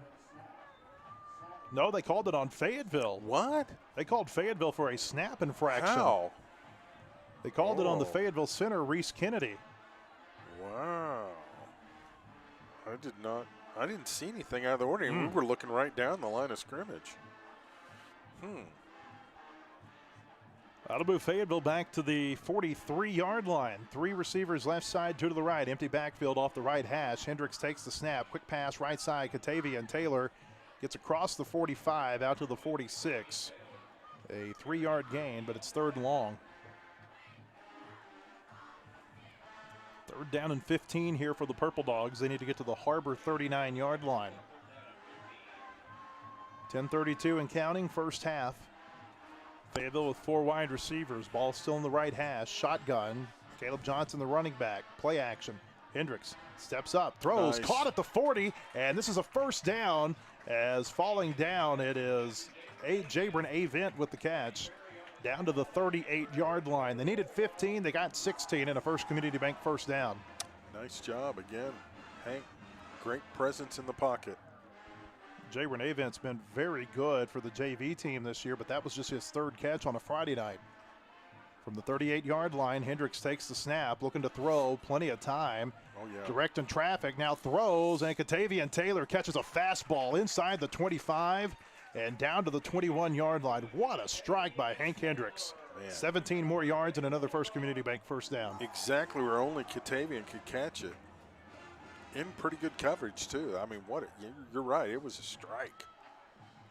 Speaker 1: No, they called it on Fayetteville.
Speaker 11: What?
Speaker 1: They called Fayetteville for a snap infraction.
Speaker 11: How?
Speaker 1: They called it on the Fayetteville center, Reese Kennedy.
Speaker 11: Wow. I didn't see anything out of the ordinary. We were looking right down the line of scrimmage.
Speaker 1: That'll move Fayetteville back to the 43-yard line. 3 receivers left side, 2 to the right. Empty backfield off the right hash. Hendricks takes the snap. Quick pass right side. Katavian Taylor gets across the 45 out to the 46. A 3-yard gain, but it's 3rd and long. 3rd down and 15 here for the Purple Dogs. They need to get to the Har-Ber 39-yard line. 10:32 and counting, first half. Fayetteville with 4 wide receivers. Ball still in the right hash. Shotgun. Caleb Johnson, the running back. Play action. Hendricks steps up, throws, caught at the 40, and this is a first down. As falling down, it is Jabron Avent with the catch. Down to the 38-yard line. They needed 15. They got 16 in a First Community Bank first down.
Speaker 11: Nice job again, Hank. Great presence in the pocket.
Speaker 1: Jabron Avent's been very good for the JV team this year, but that was just his 3rd catch on a Friday night. From the 38-yard line, Hendricks takes the snap, looking to throw, plenty of time. Direct in traffic, now throws, and Katavian Taylor catches a fastball inside the 25 and down to the 21-yard line. What a strike by Hank Hendricks. 17 more yards and another First Community Bank first down.
Speaker 11: Exactly where only Katavian could catch it. In pretty good coverage, too. I mean, you're right. It was a strike.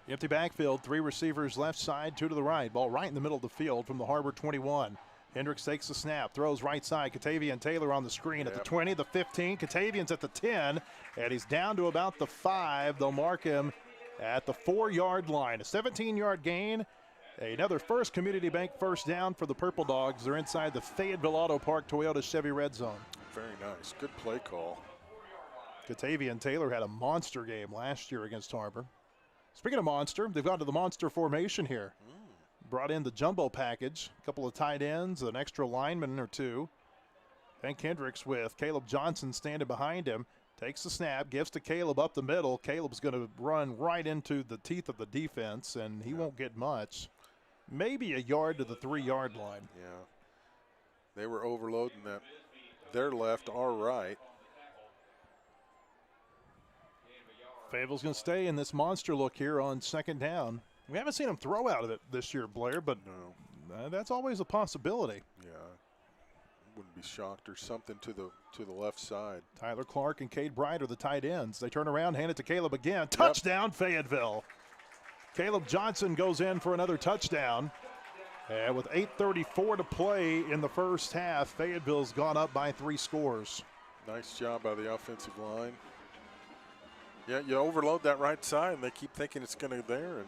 Speaker 1: Empty backfield, 3 receivers left side, 2 to the right. Ball right in the middle of the field from the Har-Ber 21. Hendricks takes the snap, throws right side. Katavian Taylor on the screen at the 20, the 15. Katavian's at the 10, and he's down to about the 5. They'll mark him at the 4-yard line. A 17-yard gain. Another First Community Bank first down for the Purple Dogs. They're inside the Fayetteville Auto Park Toyota Chevy Red Zone.
Speaker 11: Very nice. Good play call.
Speaker 1: Katavian Taylor had a monster game last year against Har-Ber. Speaking of monster, they've gone to the monster formation here. Brought in the jumbo package, a couple of tight ends, an extra lineman or two. Hank Hendricks with Caleb Johnson standing behind him. Takes the snap, gives to Caleb up the middle. Caleb's going to run right into the teeth of the defense, and he won't get much. Maybe a yard to the 3-yard line.
Speaker 11: Yeah. They were overloading that. Their left, our right.
Speaker 1: Fayetteville's going to stay in this monster look here on second down. We haven't seen him throw out of it this year, Blair, but that's always a possibility.
Speaker 11: Yeah. Wouldn't be shocked, or something to the left side.
Speaker 1: Tyler Clark and Cade Bright are the tight ends. They turn around, hand it to Caleb again. Touchdown, Fayetteville. Caleb Johnson goes in for another touchdown. And with 8:34 to play in the first half, Fayetteville's gone up by 3 scores.
Speaker 11: Nice job by the offensive line. Yeah, you overload that right side, and they keep thinking it's going to there, and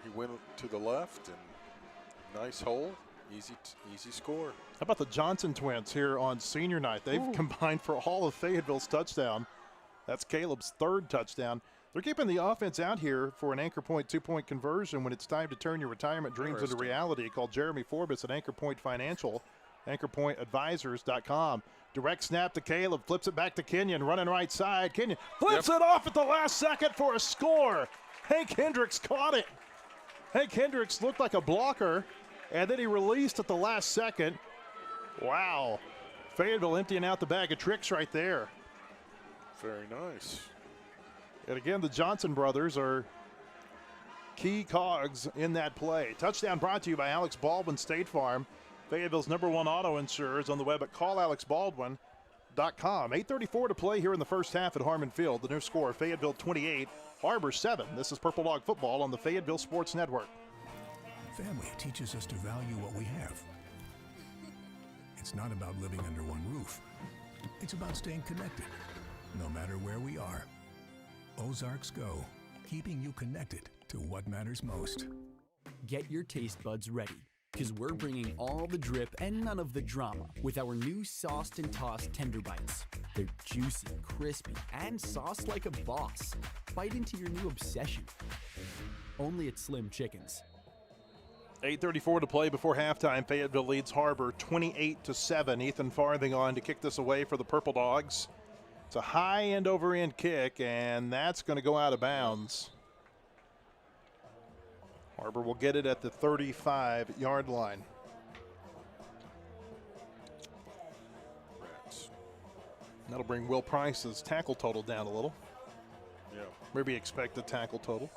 Speaker 11: he went to the left, and nice hole. Easy score.
Speaker 1: How about the Johnson twins here on senior night? They've combined for all of Fayetteville's touchdown. That's Caleb's 3rd touchdown. They're keeping the offense out here for an anchor point 2-point conversion when it's time to turn your retirement dreams into reality. Call Jeremy Forbes at Anchor Point Financial, anchorpointadvisors.com. Direct snap to Caleb, flips it back to Kenyon, running right side. Kenyon flips it off at the last second for a score. Hank Hendricks caught it. Hank Hendricks looked like a blocker, and then he released at the last second. Wow. Fayetteville emptying out the bag of tricks right there.
Speaker 11: Very nice.
Speaker 1: And again, the Johnson brothers are key cogs in that play. Touchdown brought to you by Alex Baldwin State Farm. Fayetteville's #1 auto insurers on the web at callalexbaldwin.com. 8:34 to play here in the first half at Harmon Field. The new score, Fayetteville 28, Har-Ber 7. This is Purple Dog Football on the Fayetteville Sports Network.
Speaker 3: Family teaches us to value what we have. It's not about living under one roof. It's about staying connected, no matter where we are. Ozarks Go, keeping you connected to what matters most.
Speaker 9: Get your taste buds ready, because we're bringing all the drip and none of the drama with our new sauced and tossed tender bites. They're juicy, crispy, and sauced like a boss. Bite into your new obsession. Only at Slim Chickens.
Speaker 1: 8:34 to play before halftime. Fayetteville leads Har-Ber 28-7. Ethan Farthing on to kick this away for the Purple Dogs. It's a high end over end kick, and that's going to go out of bounds. Har-Ber will get it at the 35-yard line. That'll bring Will Price's tackle total down a little.
Speaker 11: Yeah.
Speaker 1: Maybe expected tackle total.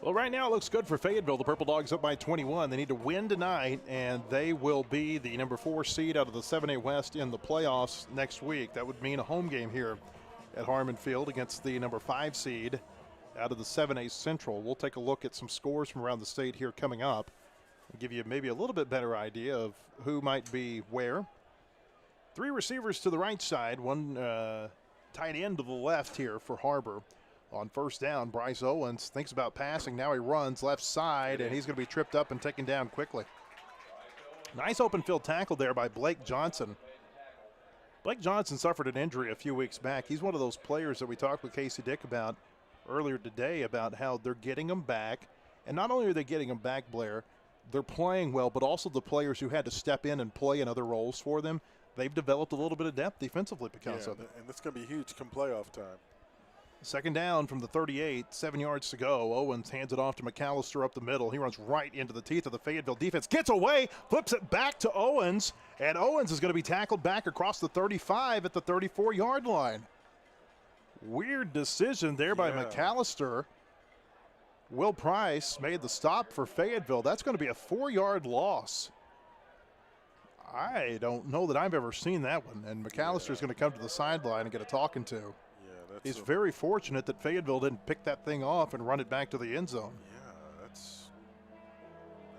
Speaker 1: Well, right now it looks good for Fayetteville. The Purple Dogs up by 21. They need to win tonight, and they will be the #4 seed out of the 7A West in the playoffs next week. That would mean a home game here at Harmon Field against the #5 seed out of the 7A Central. We'll take a look at some scores from around the state here coming up and give you maybe a little bit better idea of who might be where. 3 receivers to the right side, 1 tight end to the left here for Har-Ber. On first down, Bryce Owens thinks about passing. Now he runs left side, and he's going to be tripped up and taken down quickly. Nice open field tackle there by Blake Johnson. Blake Johnson suffered an injury a few weeks back. He's one of those players that we talked with Casey Dick about earlier today about how they're getting him back. And not only are they getting him back, Blair, they're playing well, but also the players who had to step in and play in other roles for them, they've developed a little bit of depth defensively because of it.
Speaker 11: And that's going to be huge come playoff time.
Speaker 1: Second down from the 38, 7 yards to go. Owens hands it off to McAllister up the middle. He runs right into the teeth of the Fayetteville defense. Gets away, flips it back to Owens, and Owens is going to be tackled back across the 35 at the 34-yard line. Weird decision there by McAllister. Will Price made the stop for Fayetteville. That's going to be a 4-yard loss. I don't know that I've ever seen that one, and McAllister's going to come to the sideline and get a talking to. He's very fortunate that Fayetteville didn't pick that thing off and run it back to the end zone.
Speaker 11: Yeah,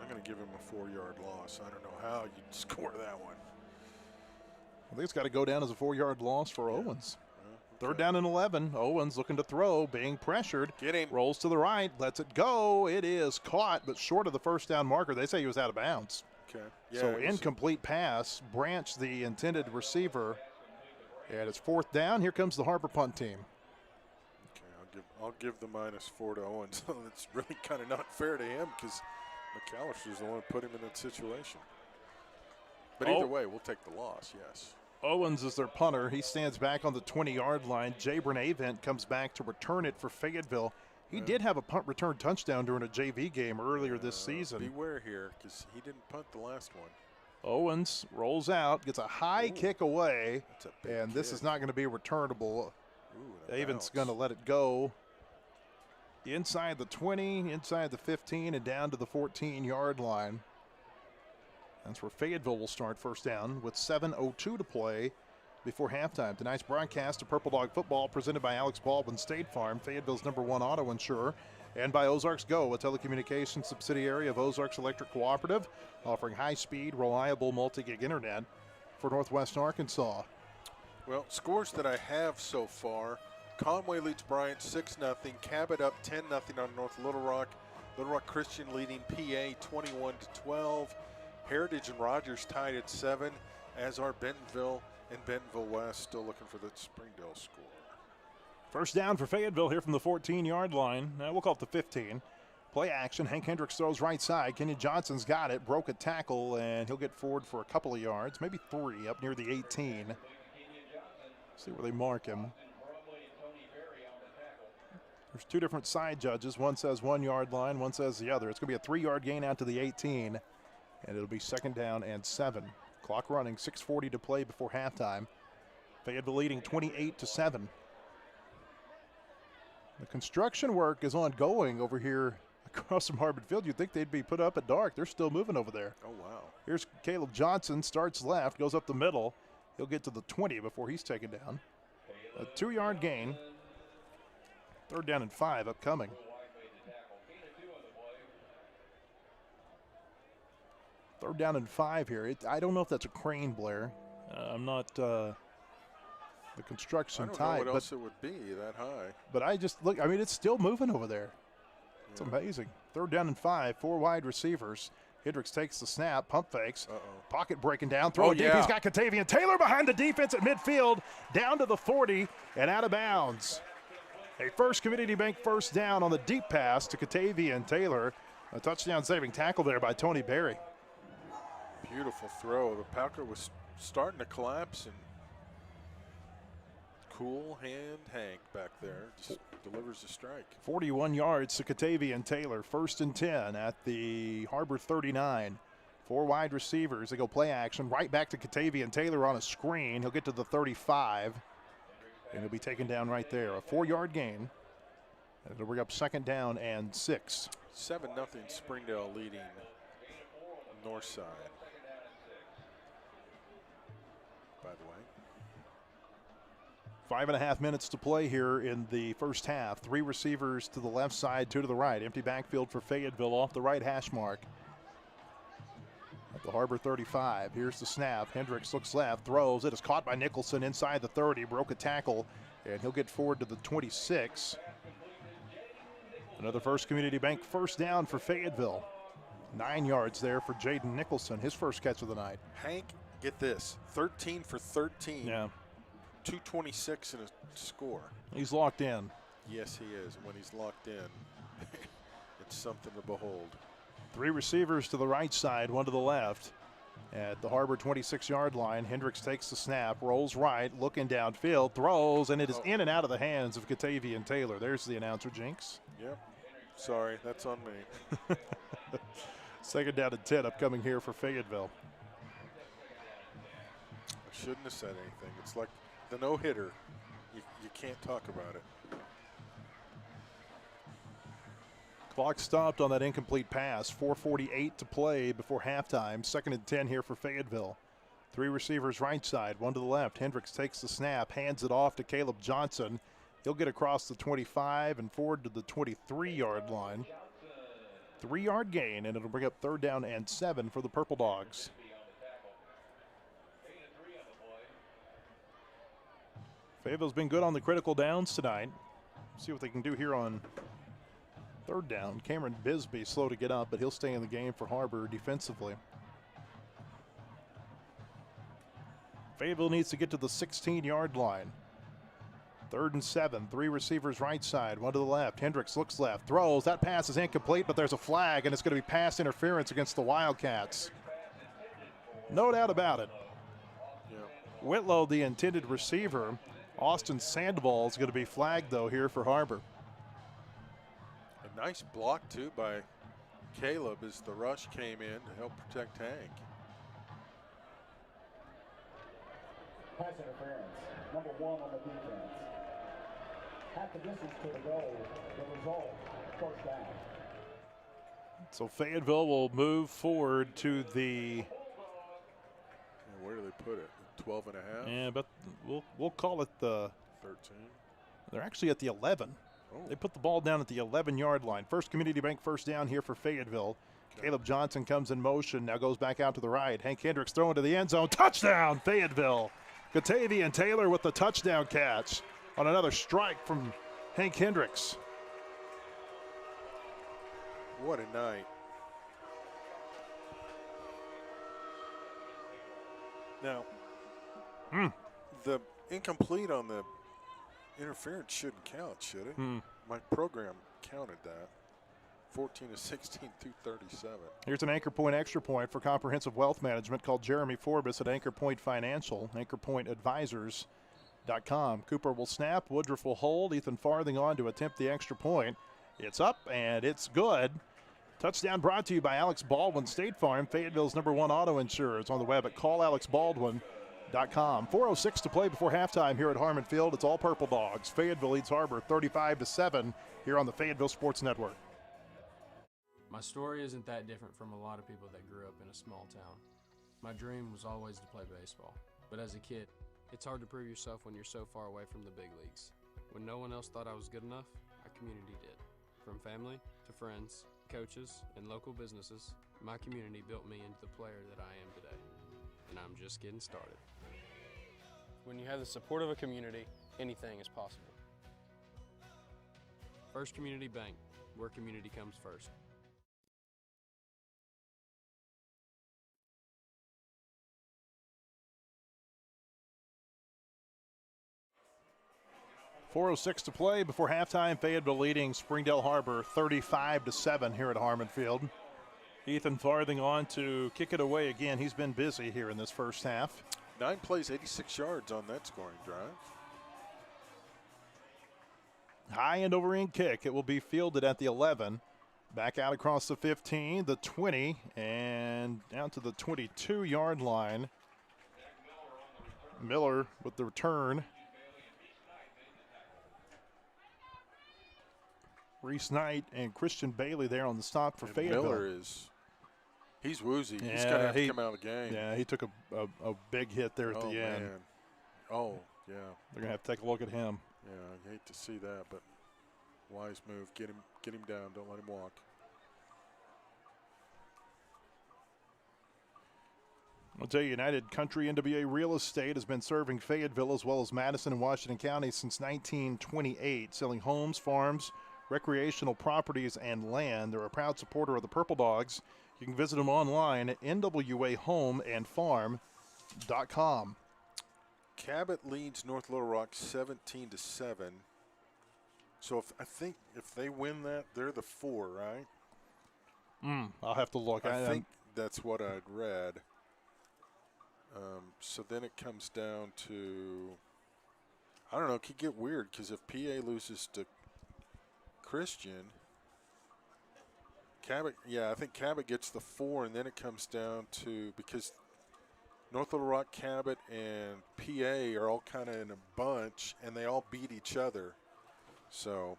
Speaker 11: I'm going to give him a 4-yard loss. I don't know how you'd score that one.
Speaker 1: I think it's got to go down as a 4-yard loss for Owens. Third down and 11. Owens looking to throw, being pressured.
Speaker 11: Get him.
Speaker 1: Rolls to the right, lets it go. It is caught, but short of the first down marker. They say he was out of bounds.
Speaker 11: Okay.
Speaker 1: So incomplete pass. Branch, the intended receiver, And it's 4th down. Here comes the Har-Ber punt team.
Speaker 11: Okay, I'll give the -4 to Owens. So it's really kind of not fair to him because McAllister's the one who put him in that situation. But either way, we'll take the loss, yes.
Speaker 1: Owens is their punter. He stands back on the 20-yard line. Jabron Avent comes back to return it for Fayetteville. He did have a punt return touchdown during a JV game earlier this season.
Speaker 11: Beware here because he didn't punt the last one.
Speaker 1: Owens rolls out, gets a high kick away, and this
Speaker 11: kick.
Speaker 1: is not going to be returnable.
Speaker 11: Ooh,
Speaker 1: Avent's going to let it go inside the 20, inside the 15, and down to the 14-yard line. That's where Fayetteville will start first down with 7:02 to play before halftime. Tonight's broadcast of Purple Dog Football presented by Alex Baldwin State Farm, Fayetteville's #1 auto insurer, and by Ozarks Go, a telecommunications subsidiary of Ozarks Electric Cooperative, offering high-speed, reliable multi-gig internet for Northwest Arkansas.
Speaker 11: Well, scores that I have so far. Conway leads Bryant 6-0. Cabot up 10-0 on North Little Rock. Little Rock Christian leading PA 21-12. Heritage and Rogers tied at 7, as are Bentonville and Bentonville West, still looking for the Springdale score.
Speaker 1: First down for Fayetteville here from the 14-yard line. We'll call it the 15. Play action. Hank Hendricks throws right side. Kenyon Johnson's got it. Broke a tackle, and he'll get forward for a couple of yards, maybe 3 up near the 18. See where they mark him. There's 2 different side judges. One says 1 yard line, one says the other. It's going to be a 3-yard gain out to the 18, and it'll be 2nd down and 7. Clock running, 6:40 to play before halftime. Fayetteville leading 28-7. The construction work is ongoing over here across from Har-Ber Field. You'd think they'd be put up at dark. They're still moving over there.
Speaker 11: Oh, wow.
Speaker 1: Here's Caleb Johnson, starts left, goes up the middle. He'll get to the 20 before he's taken down. A 2-yard gain. 3rd down and 5 upcoming. Third down and 5 here. I don't know if that's a crane, Blair. I'm not the construction type.
Speaker 11: I don't know what else it would be that high.
Speaker 1: But I just look, I mean, it's still moving over there. It's amazing. 3rd down and 5, 4 wide receivers. Hendricks takes the snap, pump fakes, pocket breaking down, throw deep. He's got Katavian Taylor behind the defense at midfield, down to the 40 and out of bounds. A First Community Bank first down on the deep pass to Katavian Taylor. A touchdown saving tackle there by Tony Berry.
Speaker 11: Beautiful throw. The pocket was starting to collapse, and cool hand Hank back there just delivers a strike.
Speaker 1: 41 yards to Katavian Taylor. 1st and 10 at the Har-Ber 39. 4 wide receivers. They go play action. Right back to Katavian Taylor on a screen. He'll get to the 35. And he'll be taken down right there. A 4-yard gain. And it'll bring up 2nd down and 6.
Speaker 11: 7-0 Springdale leading north side. By the way.
Speaker 1: 5.5 minutes to play here in the first half. 3 receivers to the left side, 2 to the right. Empty backfield for Fayetteville off the right hash mark. At the Har-Ber 35, here's the snap. Hendricks looks left, throws. It is caught by Nicholson inside the 30. Broke a tackle, and he'll get forward to the 26. Another First Community Bank first down for Fayetteville. 9 yards there for Jaden Nicholson, his first catch of the night.
Speaker 11: Hank, get this, 13 for 13.
Speaker 1: Yeah.
Speaker 11: 226 in a score.
Speaker 1: He's locked in.
Speaker 11: Yes, he is. When he's locked in, it's something to behold.
Speaker 1: 3 receivers to the right side, 1 to the left. At the Har-Ber 26-yard line, Hendricks takes the snap, rolls right, looking downfield, throws, and it is in and out of the hands of Katavian Taylor. There's the announcer jinx.
Speaker 11: Yep. Sorry, that's on me.
Speaker 1: 2nd down and 10 upcoming here for Fayetteville.
Speaker 11: I shouldn't have said anything. It's like the no-hitter. You can't talk about it.
Speaker 1: Clock stopped on that incomplete pass. 4:48 to play before halftime. 2nd and 10 here for Fayetteville. 3 receivers right side, 1 to the left. Hendricks takes the snap, hands it off to Caleb Johnson. He'll get across the 25 and forward to the 23-yard line. 3-yard gain, and it'll bring up 3rd down and 7 for the Purple Dogs. Fayetteville's been good on the critical downs tonight. See what they can do here on 3rd down. Cameron Bisbee slow to get up, but he'll stay in the game for Har-Ber defensively. Fayetteville needs to get to the 16-yard line. 3rd and 7, 3 receivers right side, 1 to the left. Hendricks looks left, throws. That pass is incomplete, but there's a flag, and it's going to be pass interference against the Wildcats. No doubt about it.
Speaker 11: Yeah.
Speaker 1: Whitlow, the intended receiver. Austin Sandoval is going to be flagged, though, here for Har-Ber.
Speaker 11: A nice block, too, by Caleb as the rush came in to help protect Hank.
Speaker 15: Pass interference, number 1 on the defense. Half the distance to the goal, the result, first down.
Speaker 1: So Fayetteville will move forward to the...
Speaker 11: Where do they put it? 12 and a half?
Speaker 1: Yeah, but we'll call it the...
Speaker 11: 13.
Speaker 1: They're actually at the 11.
Speaker 11: Oh.
Speaker 1: They put the ball down at the 11-yard line. First Community Bank first down here for Fayetteville. Okay. Caleb Johnson comes in motion, now goes back out to the right. Hank Hendricks throwing to the end zone. Touchdown, Fayetteville! Gatavian Taylor with the touchdown catch on another strike from Hank Hendricks.
Speaker 11: What a night. Now, the incomplete on the interference shouldn't count, should it? My program counted that. 14 to 16, 237.
Speaker 1: Here's an Anchor Point extra point for comprehensive wealth management. Called Jeremy Forbes at Anchor Point Financial, anchorpointadvisors.com. Cooper will snap, Woodruff will hold, Ethan Farthing on to attempt the extra point. It's up and it's good. Touchdown brought to you by Alex Baldwin State Farm, Fayetteville's #1 auto insurer. It's on the web at callalexbaldwin.com. 4:06 to play before halftime here at Harmon Field. It's all Purple Dogs. Fayetteville leads Har-Ber 35-7 here on the Fayetteville Sports Network.
Speaker 8: My story isn't that different from a lot of people that grew up in a small town. My dream was always to play baseball, but as a kid, it's hard to prove yourself when you're so far away from the big leagues. When no one else thought I was good enough, our community did. From family to friends, coaches, and local businesses, my community built me into the player that I am today, and I'm just getting started. When you have the support of a community, anything is possible. First Community Bank, where community comes first.
Speaker 1: 4:06 to play before halftime. Fayetteville leading Springdale Har-Ber 35-7 here at Harmon Field. Ethan Farthing on to kick it away again. He's been busy here in this first half.
Speaker 11: 9 plays, 86 yards on that scoring drive.
Speaker 1: High end over end kick. It will be fielded at the 11. Back out across the 15, the 20, and down to the 22-yard line. Miller with the return. Reese Knight and Christian Bailey there on the stop for Fayetteville.
Speaker 11: Miller he's woozy. Yeah, he's going to have to come out of the game.
Speaker 1: Yeah, he took a big hit there at the end.
Speaker 11: Man. Oh, yeah.
Speaker 1: They're going to have to take a look at him.
Speaker 11: Yeah, I hate to see that, but wise move. Get him down. Don't let him walk.
Speaker 1: I'll tell you, United Country NWA Real Estate has been serving Fayetteville as well as Madison and Washington counties since 1928, selling homes, farms, recreational properties, and land. They're a proud supporter of the Purple Dogs. You can visit them online at nwahomeandfarm.com.
Speaker 11: Cabot leads North Little Rock 17-7. So I think if they win that, they're the 4, right?
Speaker 1: I'll have to look.
Speaker 11: I think that's what I'd read. So then it comes down to, I don't know, it could get weird because if PA loses to Christian, Cabot, I think Cabot gets the 4, and then it comes down to, because North Little Rock, Cabot, and PA are all kind of in a bunch, and they all beat each other. So,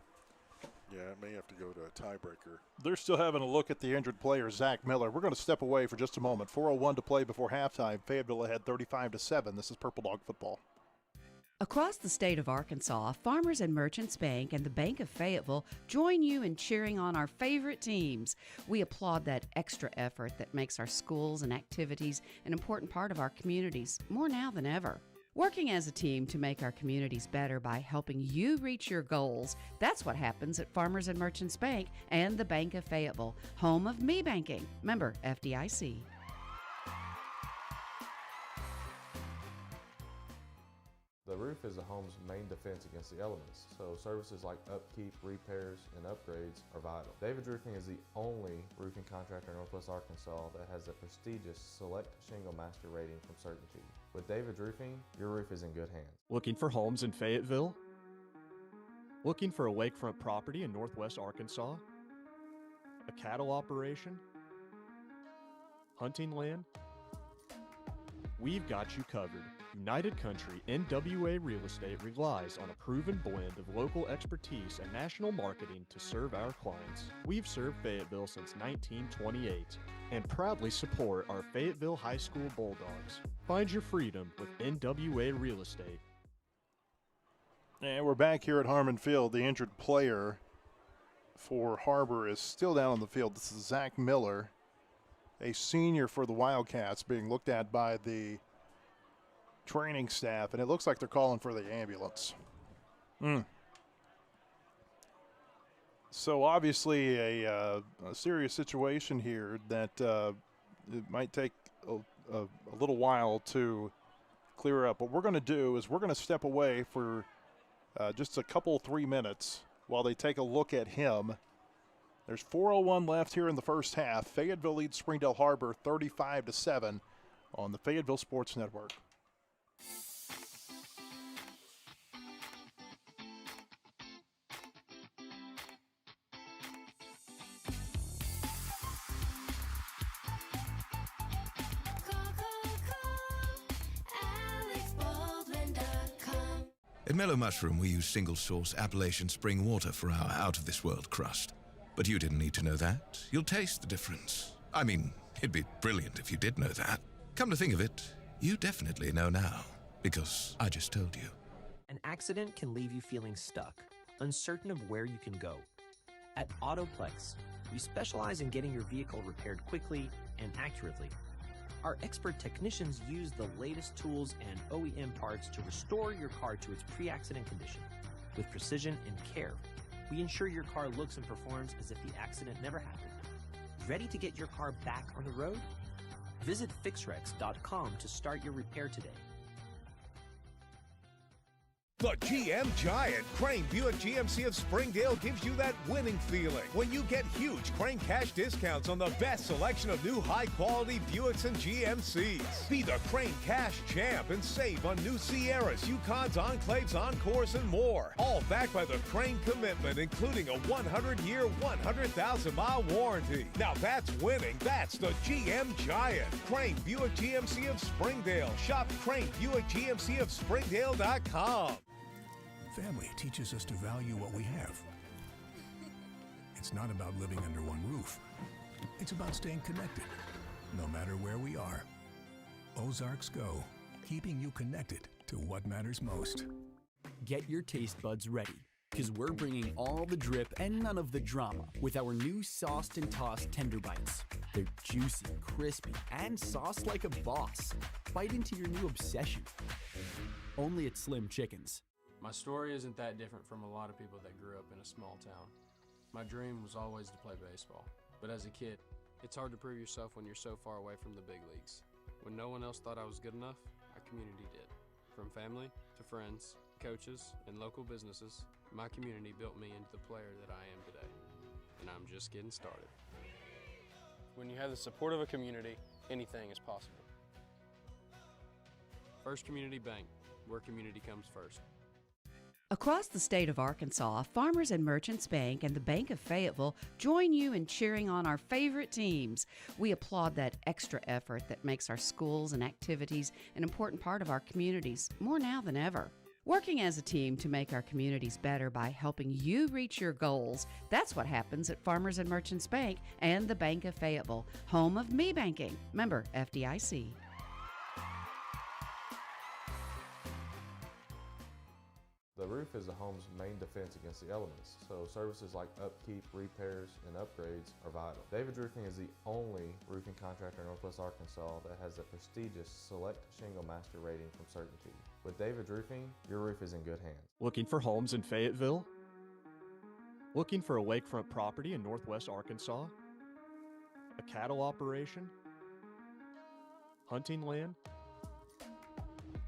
Speaker 11: it may have to go to a tiebreaker.
Speaker 1: They're still having a look at the injured player, Zach Miller. We're going to step away for just a moment. 4:01 to play before halftime. Fayetteville ahead 35-7. This is Purple Dog Football.
Speaker 10: Across the state of Arkansas, Farmers and Merchants Bank and the Bank of Fayetteville join you in cheering on our favorite teams. We applaud that extra effort that makes our schools and activities an important part of our communities, more now than ever. Working as a team to make our communities better by helping you reach your goals, that's what happens at Farmers and Merchants Bank and the Bank of Fayetteville, home of me banking. Member FDIC.
Speaker 12: roof is the home's main defense against the elements, so services like upkeep, repairs, and upgrades are vital. David's Roofing is the only roofing contractor in Northwest Arkansas that has the prestigious Select Shingle Master rating from Certainty. With David's Roofing, your roof is in good hands.
Speaker 13: Looking for homes in Fayetteville? Looking for a lakefront property in Northwest Arkansas? A cattle operation? Hunting land? We've got you covered. United Country NWA Real Estate relies on a proven blend of local expertise and national marketing to serve our clients. We've served Fayetteville since 1928 and proudly support our Fayetteville High School Bulldogs. Find your freedom with NWA Real Estate.
Speaker 1: And we're back here at Harmon Field. The injured player for Har-Ber is still down on the field. This is Zach Miller, a senior for the Wildcats, being looked at by the training staff, and it looks like they're calling for the ambulance. So obviously a serious situation here that it might take a little while to clear up. What we're going to do is we're going to step away for just a couple, 3 minutes while they take a look at him. There's 4:01 left here in the first half. Fayetteville leads Springdale Har-Ber 35-7 on the Fayetteville Sports Network.
Speaker 14: At Mellow Mushroom, we use single-source Appalachian spring water for our out-of-this-world crust. But you didn't need to know that. You'll taste the difference. I mean, it'd be brilliant if you did know that. Come to think of it, you definitely know now, because I just told you.
Speaker 6: An accident can leave you feeling stuck, uncertain of where you can go. At Autoplex, we specialize in getting your vehicle repaired quickly and accurately. Our expert technicians use the latest tools and OEM parts to restore your car to its pre-accident condition. With precision and care, we ensure your car looks and performs as if the accident never happened. Ready to get your car back on the road? Visit fixrex.com to start your repair today.
Speaker 7: The GM Giant Crane Buick GMC of Springdale gives you that winning feeling when you get huge Crane cash discounts on the best selection of new high-quality Buicks and GMCs. Be the Crane cash champ and save on new Sierras, Yukons, Enclaves, Encores, and more. All backed by the Crane commitment, including a 100-year, 100,000-mile warranty. Now that's winning. That's the GM Giant. Crane Buick GMC of Springdale. Shop Crane Buick GMC of Springdale.com.
Speaker 3: Family teaches us to value what we have. It's not about living under one roof. It's about staying connected, no matter where we are. Ozarks Go, keeping you connected to what matters most.
Speaker 9: Get your taste buds ready, because we're bringing all the drip and none of the drama with our new sauced and tossed tender bites. They're juicy, crispy, and sauced like a boss. Bite into your new obsession. Only at Slim Chickens.
Speaker 8: My story isn't that different from a lot of people that grew up in a small town. My dream was always to play baseball, but as a kid, it's hard to prove yourself when you're so far away from the big leagues. When no one else thought I was good enough, our community did. From family to friends, coaches, and local businesses, my community built me into the player that I am today, and I'm just getting started. When you have the support of a community, anything is possible. First Community Bank, where community comes first.
Speaker 10: Across the state of Arkansas, Farmers and Merchants Bank and the Bank of Fayetteville join you in cheering on our favorite teams. We applaud that extra effort that makes our schools and activities an important part of our communities, more now than ever. Working as a team to make our communities better by helping you reach your goals, that's what happens at Farmers and Merchants Bank and the Bank of Fayetteville, home of me banking. Member FDIC.
Speaker 12: The roof is the home's main defense against the elements, so services like upkeep, repairs, and upgrades are vital. David's Roofing is the only roofing contractor in Northwest Arkansas that has the prestigious Select Shingle Master rating from Certainty. With David's Roofing, your roof is in good hands.
Speaker 13: Looking for homes in Fayetteville? Looking for a lakefront property in Northwest Arkansas? A cattle operation? Hunting land?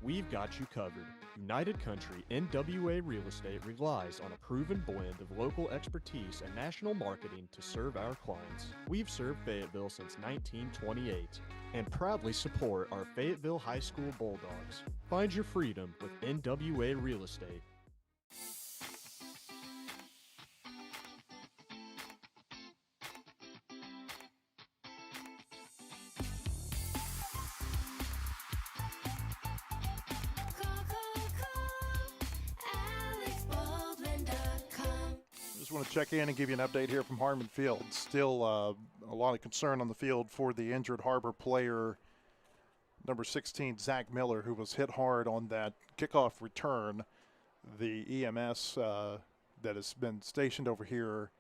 Speaker 13: We've got you covered. United Country NWA Real Estate relies on a proven blend of local expertise and national marketing to serve our clients. We've served Fayetteville since 1928 and proudly support our Fayetteville High School Bulldogs. Find your freedom with NWA Real Estate.
Speaker 1: Just want to check in and give you an update here from Harmon Field. Still a lot of concern on the field for the injured Har-Ber player, number 16, Zach Miller, who was hit hard on that kickoff return. The EMS that has been stationed over here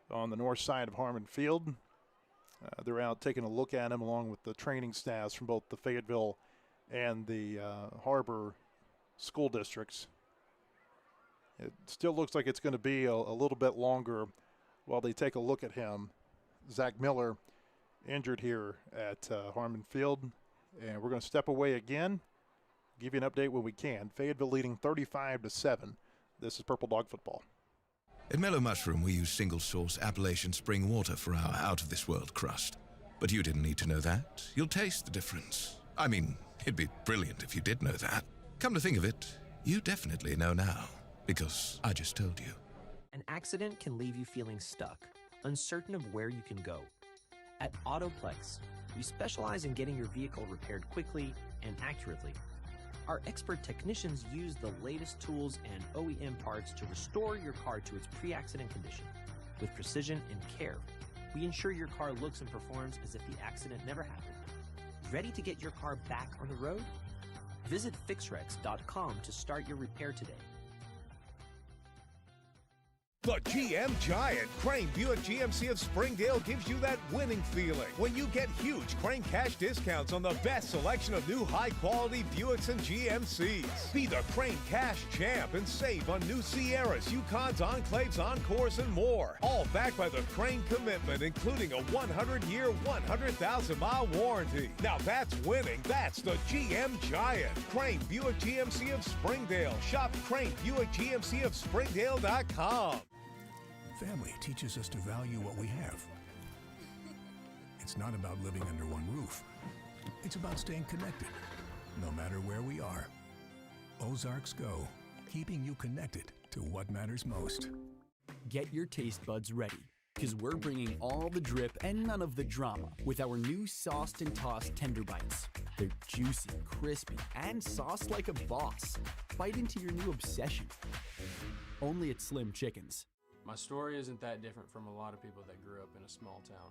Speaker 1: on the north side of Harmon Field, they're out taking a look at him along with the training staffs from both the Fayetteville and the Har-Ber school districts. It still looks like it's going to be a little bit longer while they take a look at him. Zach Miller injured here at Harmon Field. And we're going to step away again, give you an update when we can. Fayetteville leading 35-7. This is Purple Dog Football.
Speaker 14: At Mellow Mushroom, we use single-source Appalachian spring water for our out-of-this-world crust. But you didn't need to know that. You'll taste the difference. I mean, it'd be brilliant if you did know that. Come to think of it, you definitely know now. Because I just told you.
Speaker 6: An accident can leave you feeling stuck, uncertain of where you can go. At Autoplex, we specialize in getting your vehicle repaired quickly and accurately. Our expert technicians use the latest tools and OEM parts to restore your car to its pre-accident condition. With precision and care, we ensure your car looks and performs as if the accident never happened. Ready to get your car back on the road? Visit fixrex.com to start your repair today.
Speaker 7: The GM Giant, Crane Buick GMC of Springdale gives you that winning feeling when you get huge Crane cash discounts on the best selection of new high-quality Buicks and GMCs. Be the Crane cash champ and save on new Sierras, Yukons, Enclaves, Encores, and more. All backed by the Crane commitment, including a 100-year, 100,000-mile warranty. Now that's winning. That's the GM Giant. Crane Buick GMC of Springdale. Shop Crane Buick GMC of Springdale.com.
Speaker 3: Family teaches us to value what we have. It's not about living under one roof. It's about staying connected, no matter where we are. Ozarks Go, keeping you connected to what matters most.
Speaker 9: Get your taste buds ready, because we're bringing all the drip and none of the drama with our new sauced and tossed tender bites. They're juicy, crispy, and sauced like a boss. Bite into your new obsession. Only at Slim Chickens.
Speaker 8: My story isn't that different from a lot of people that grew up in a small town.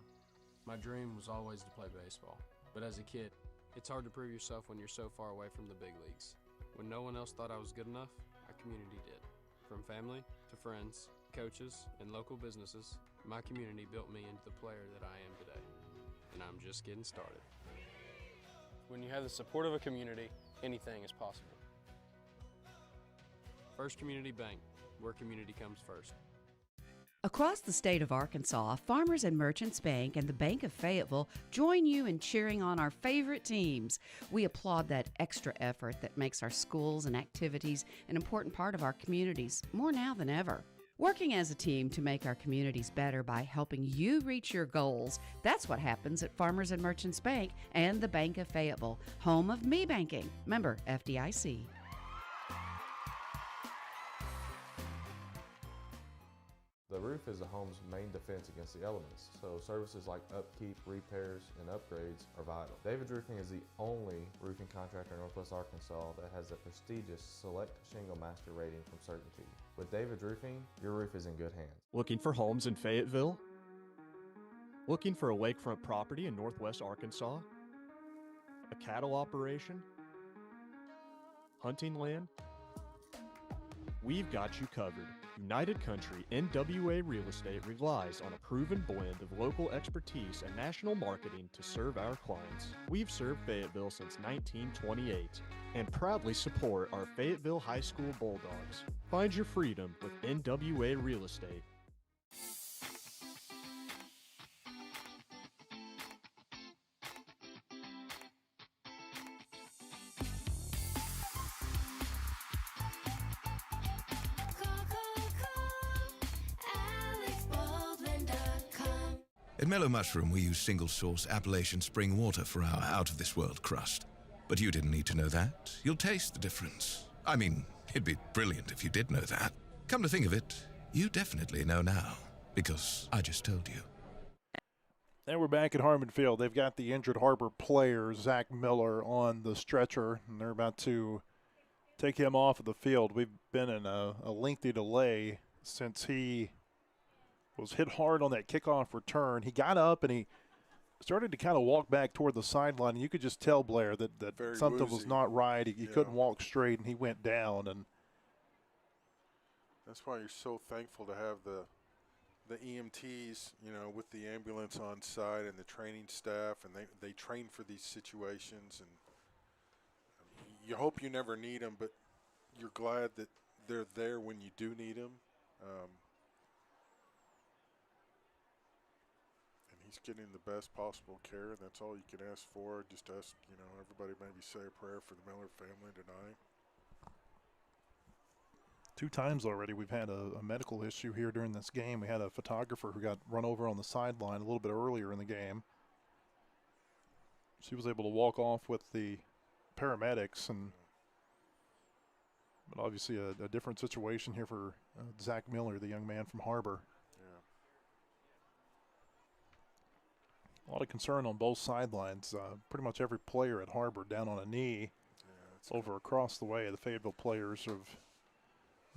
Speaker 8: My dream was always to play baseball, but as a kid, it's hard to prove yourself when you're so far away from the big leagues. When no one else thought I was good enough, our community did. From family to friends, coaches, and local businesses, my community built me into the player that I am today, and I'm just getting started. When you have the support of a community, anything is possible. First Community Bank, where community comes first.
Speaker 10: Across the state of Arkansas, Farmers and Merchants Bank and the Bank of Fayetteville join you in cheering on our favorite teams. We applaud that extra effort that makes our schools and activities an important part of our communities, more now than ever. Working as a team to make our communities better by helping you reach your goals, that's what happens at Farmers and Merchants Bank and the Bank of Fayetteville, home of me banking. Member FDIC.
Speaker 12: The roof is a home's main defense against the elements, so services like upkeep, repairs, and upgrades are vital. David's Roofing is the only roofing contractor in Northwest Arkansas that has the prestigious Select Shingle Master rating from Certainty. With David's Roofing, your roof is in good hands.
Speaker 13: Looking for homes in Fayetteville? Looking for a lakefront property in Northwest Arkansas? A cattle operation? Hunting land? We've got you covered. United Country NWA Real Estate relies on a proven blend of local expertise and national marketing to serve our clients. We've served Fayetteville since 1928 and proudly support our Fayetteville High School Bulldogs. Find your freedom with NWA Real Estate.
Speaker 14: At Mellow Mushroom, we use single-source Appalachian spring water for our out-of-this-world crust. But you didn't need to know that. You'll taste the difference. I mean, it'd be brilliant if you did know that. Come to think of it, you definitely know now, because I just told you.
Speaker 1: And we're back at Harmon Field. They've got the injured Har-Ber player, Zach Miller, on the stretcher, and they're about to take him off of the field. We've been in a lengthy delay since he was hit hard on that kickoff return. He got up and he started to kind of walk back toward the sideline, and you could just tell, Blair, that something was not right. He couldn't walk straight, and he went down. And
Speaker 11: that's why you're so thankful to have the EMTs, you know, with the ambulance on site and the training staff, and they train for these situations. And you hope you never need them, but you're glad that they're there when you do need them. And he's getting the best possible care, and that's all you can ask for. Just ask, you know, everybody maybe say a prayer for the Miller family tonight.
Speaker 1: 2 times already we've had a medical issue here during this game. We had a photographer who got run over on the sideline a little bit earlier in the game. She was able to walk off with the paramedics, but obviously a different situation here for Zach Miller, the young man from Har-Ber. A lot of concern on both sidelines. Pretty much every player at Har-Ber down on a knee. Over across the way, the Fayetteville players have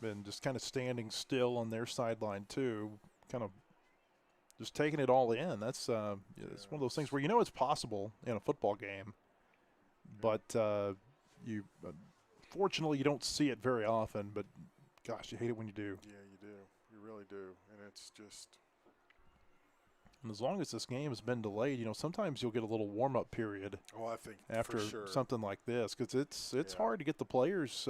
Speaker 1: been just kind of standing still on their sideline too, kind of just taking it all in. That's it's one of those things where you know it's possible in a football game, but you fortunately you don't see it very often. But gosh, you hate it when you do.
Speaker 11: Yeah, you do. You really do. And it's just.
Speaker 1: And as long as this game has been delayed, you know, sometimes you'll get a little warm-up period.
Speaker 11: Oh, I think
Speaker 1: after
Speaker 11: for sure.
Speaker 1: something like this, because it's hard to get the players.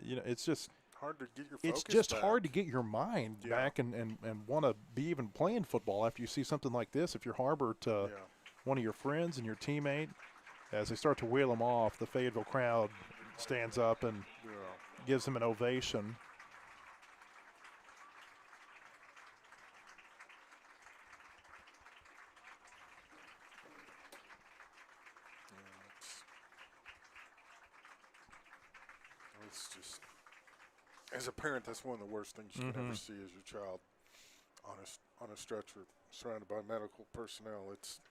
Speaker 1: You know, it's just
Speaker 11: hard to get your focus
Speaker 1: it's just
Speaker 11: back.
Speaker 1: hard to get your mind back and want to be even playing football after you see something like this. If you're Har-Ber to one of your friends and your teammate, as they start to wheel them off, the Fayetteville crowd stands up and gives them an ovation.
Speaker 11: It's just, as a parent, that's one of the worst things you can ever see as your child on a stretcher, surrounded by medical personnel. It's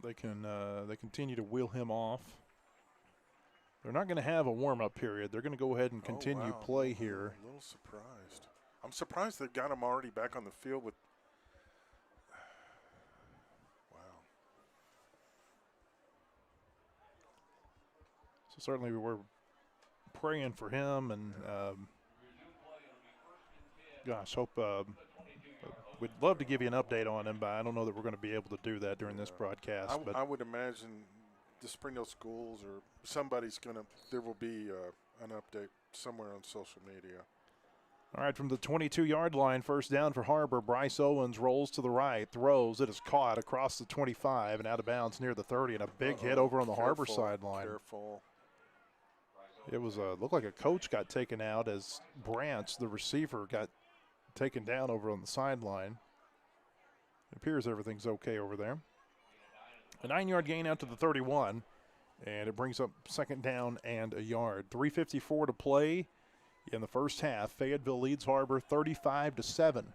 Speaker 1: They continue to wheel him off. They're not going to have a warm-up period. They're going to go ahead and continue play here.
Speaker 11: A little surprised. I'm surprised they've got him already back on the field with.
Speaker 1: So certainly we were praying for him, and gosh, hope we'd love to give you an update on him, but I don't know that we're going to be able to do that during this broadcast.
Speaker 11: I would imagine the Springdale schools or somebody's going to. There will be an update somewhere on social media.
Speaker 1: All right, from the 22-yard line, first down for Har-Ber. Bryce Owens rolls to the right, throws. It is caught across the 25 and out of bounds near the 30, and a big hit over on the Har-Ber sideline.
Speaker 11: Careful.
Speaker 1: It was looked like a coach got taken out as Branch, the receiver, got taken down over on the sideline. It appears everything's okay over there. A 9-yard gain out to the 31, and it brings up second down and a yard. 3:54 to play in the first half. Fayetteville leads Har-Ber 35-7.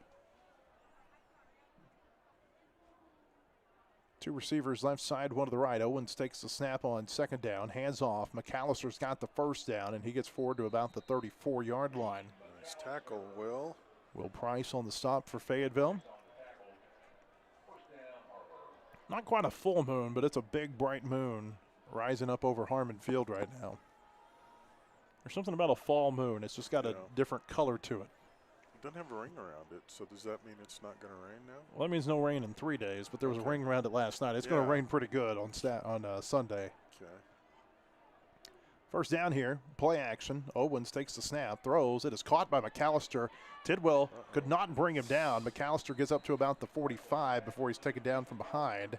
Speaker 1: Two receivers left side, one to the right. Owens takes the snap on second down, hands off. McAllister's got the first down, and he gets forward to about the 34-yard line.
Speaker 11: Nice tackle, Will.
Speaker 1: Will Price on the stop for Fayetteville. Not quite a full moon, but it's a big, bright moon rising up over Harmon Field right now. There's something about a fall moon. It's just got a different color to it.
Speaker 11: It doesn't have a ring around it, so does that mean it's not going to rain now?
Speaker 1: Well, that means no rain in 3 days, but there was a ring around it last night. It's going to rain pretty good on Sunday.
Speaker 11: Okay.
Speaker 1: First down here, play action. Owens takes the snap, throws. It is caught by McAllister. Tidwell could not bring him down. McAllister gets up to about the 45 before he's taken down from behind.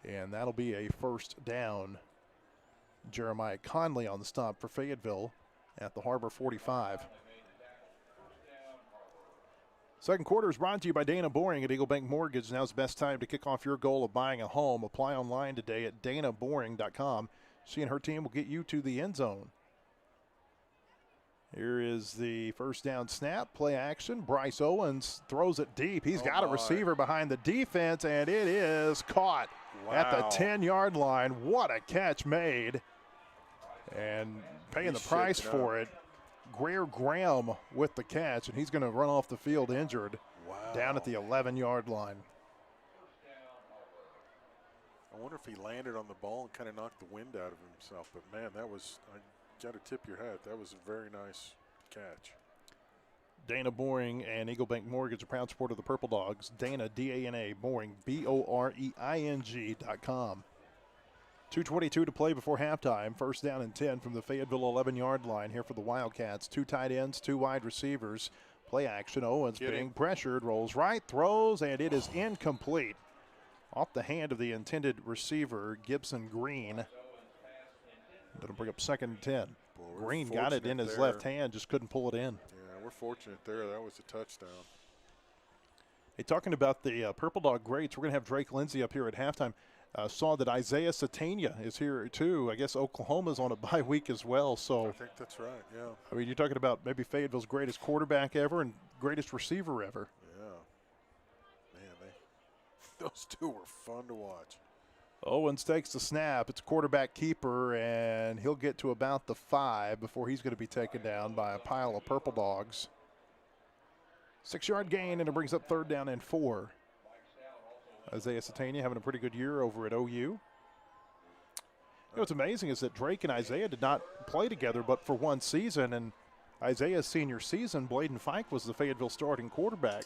Speaker 1: And that'll be a first down. Jeremiah Conley on the stop for Fayetteville. at the Har-Ber 45. Second quarter is brought to you by Dana Boring at Eagle Bank Mortgage. Now's the best time to kick off your goal of buying a home. Apply online today at danaboring.com. She and her team will get you to the end zone. Here is the first down snap, play action. Bryce Owens throws it deep. He's got a receiver behind the defense, and it is caught at the 10-yard line. What a catch made. And paying the price for it, Greer Graham with the catch, and he's going to run off the field injured down at the 11-yard line.
Speaker 11: I wonder if he landed on the ball and kind of knocked the wind out of himself. But, man, that was – I got to tip your hat. That was a very nice catch.
Speaker 1: Dana Boring and Eagle Bank Mortgage, a proud supporter of the Purple Dogs. Dana, D-A-N-A, Boring, B-O-R-E-I-N-G.com. 2:22 to play before halftime. First down and 10 from the Fayetteville 11-yard line here for the Wildcats. 2 tight ends, 2 wide receivers. Play action. Owens being pressured, rolls right, throws, and it is incomplete. Off the hand of the intended receiver, Gibson Green. That'll bring up second and 10.
Speaker 11: Boy,
Speaker 1: Green got it in his left hand, just couldn't pull it in.
Speaker 11: Yeah, we're fortunate there. That was a touchdown.
Speaker 1: Hey, talking about the Purple Dog greats, we're going to have Drake Lindsay up here at halftime. Saw that Isaiah Satania is here too. I guess Oklahoma's on a bye week as well. So
Speaker 11: I think that's right, yeah.
Speaker 1: I mean, you're talking about maybe Fayetteville's greatest quarterback ever and greatest receiver ever.
Speaker 11: Yeah. Man, those two were fun to watch.
Speaker 1: Owens takes the snap. It's quarterback keeper, and he'll get to about the 5 before he's going to be taken down by a pile of Purple Dogs. 6-yard gain, and it brings up third down and 4. Isaiah Satania having a pretty good year over at OU. You know what's amazing is that Drake and Isaiah did not play together but for one season, and Isaiah's senior season, Bladen Fike was the Fayetteville starting quarterback.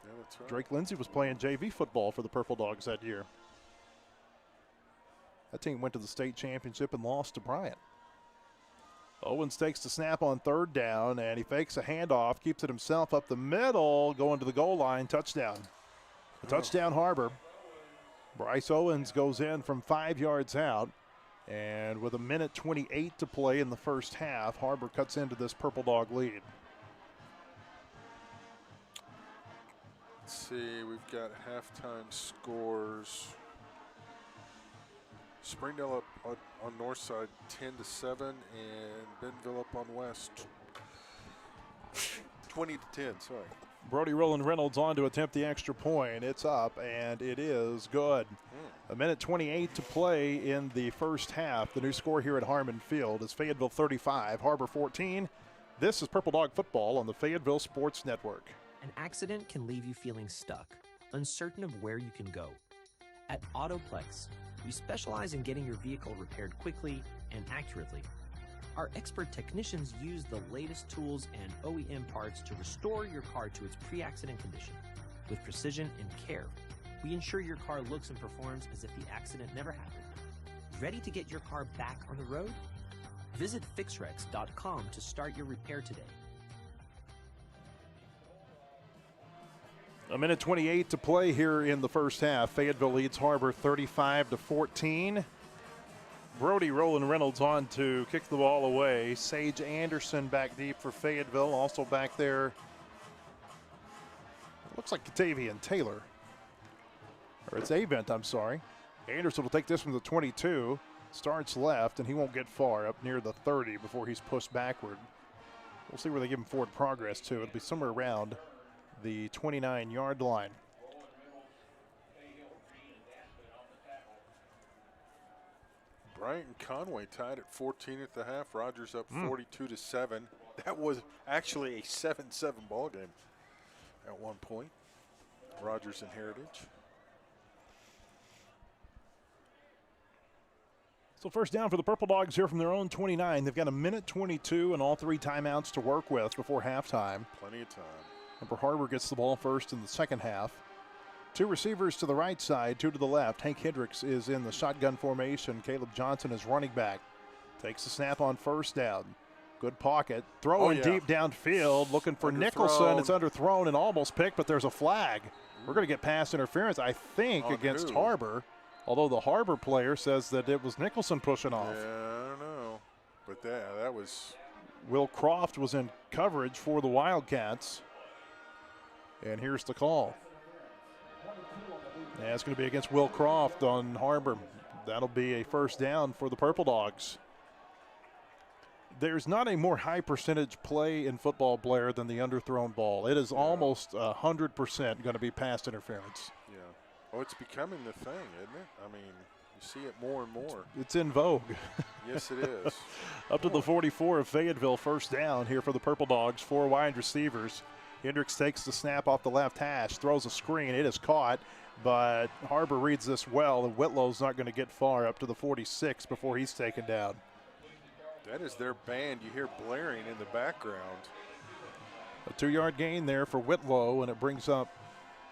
Speaker 11: Yeah, that's right.
Speaker 1: Drake Lindsay was playing JV football for the Purple Dogs that year. That team went to the state championship and lost to Bryant. Owens takes the snap on third down, and he fakes a handoff, keeps it himself up the middle, going to the goal line, touchdown. A touchdown Har-Ber. Bryce Owens goes in from 5 yards out, and with 1:28 to play in the first half, Har-Ber cuts into this Purple Dog lead.
Speaker 11: Let's see, we've got halftime scores. Springdale up on north side 10-7, and Bentonville up on west 20-10, sorry.
Speaker 1: Brody Roland Reynolds on to attempt the extra point. It's up, and it is good. 1:28 to play in the first half. The new score here at Harmon Field is Fayetteville 35, Har-Ber 14. This is Purple Dog Football on the Fayetteville Sports Network.
Speaker 6: An accident can leave you feeling stuck, uncertain of where you can go. At Autoplex, we specialize in getting your vehicle repaired quickly and accurately. Our expert technicians use the latest tools and OEM parts to restore your car to its pre-accident condition. With precision and care, we ensure your car looks and performs as if the accident never happened. Ready to get your car back on the road? Visit fixrex.com to start your repair today.
Speaker 1: 1:28 to play here in the first half. Fayetteville leads Har-Ber 35-14. Brody Roland Reynolds on to kick the ball away. Sage Anderson back deep for Fayetteville. Also back there, it looks like Katavian Taylor. Or it's Avent, I'm sorry. Anderson will take this from the 22. Starts left, and he won't get far, up near the 30 before he's pushed backward. We'll see where they give him forward progress to. It'll be somewhere around the 29-yard line.
Speaker 11: Bryant and Conway tied at 14 at the half. Rogers up 42-7. That was actually a 7-7 ball game at one point. Rogers and Heritage.
Speaker 1: So first down for the Purple Dogs here from their own 29. They've got 1:22 and all 3 timeouts to work with before halftime.
Speaker 11: Plenty of time.
Speaker 1: Remember, Har-Ber gets the ball first in the second half. 2 receivers to the right side, 2 to the left. Hank Hendricks is in the shotgun formation. Caleb Johnson is running back. Takes the snap on first down. Good pocket. Throwing deep downfield, looking for Nicholson. It's underthrown and almost picked, but there's a flag. We're going to get pass interference, I think, against Har-Ber. Although the Har-Ber player says that it was Nicholson pushing off.
Speaker 11: Yeah, I don't know. But that was
Speaker 1: Will Croft was in coverage for the Wildcats. And here's the call. Yeah, it's going to be against Will Croft on Har-Ber. That'll be a first down for the Purple Dogs. There's not a more high percentage play in football, Blair, than the underthrown ball. It is almost 100% going to be pass interference.
Speaker 11: Yeah. Oh, it's becoming the thing, isn't it? I mean, you see it more and more.
Speaker 1: It's in vogue.
Speaker 11: Yes, it is.
Speaker 1: Up to the 44 of Fayetteville, first down here for the Purple Dogs. 4 wide receivers. Hendricks takes the snap off the left hash, throws a screen. It is caught, but Har-Ber reads this well, and Whitlow's not going to get far up to the 46 before he's taken down.
Speaker 11: That is their band you hear blaring in the background.
Speaker 1: A 2-yard gain there for Whitlow, and it brings up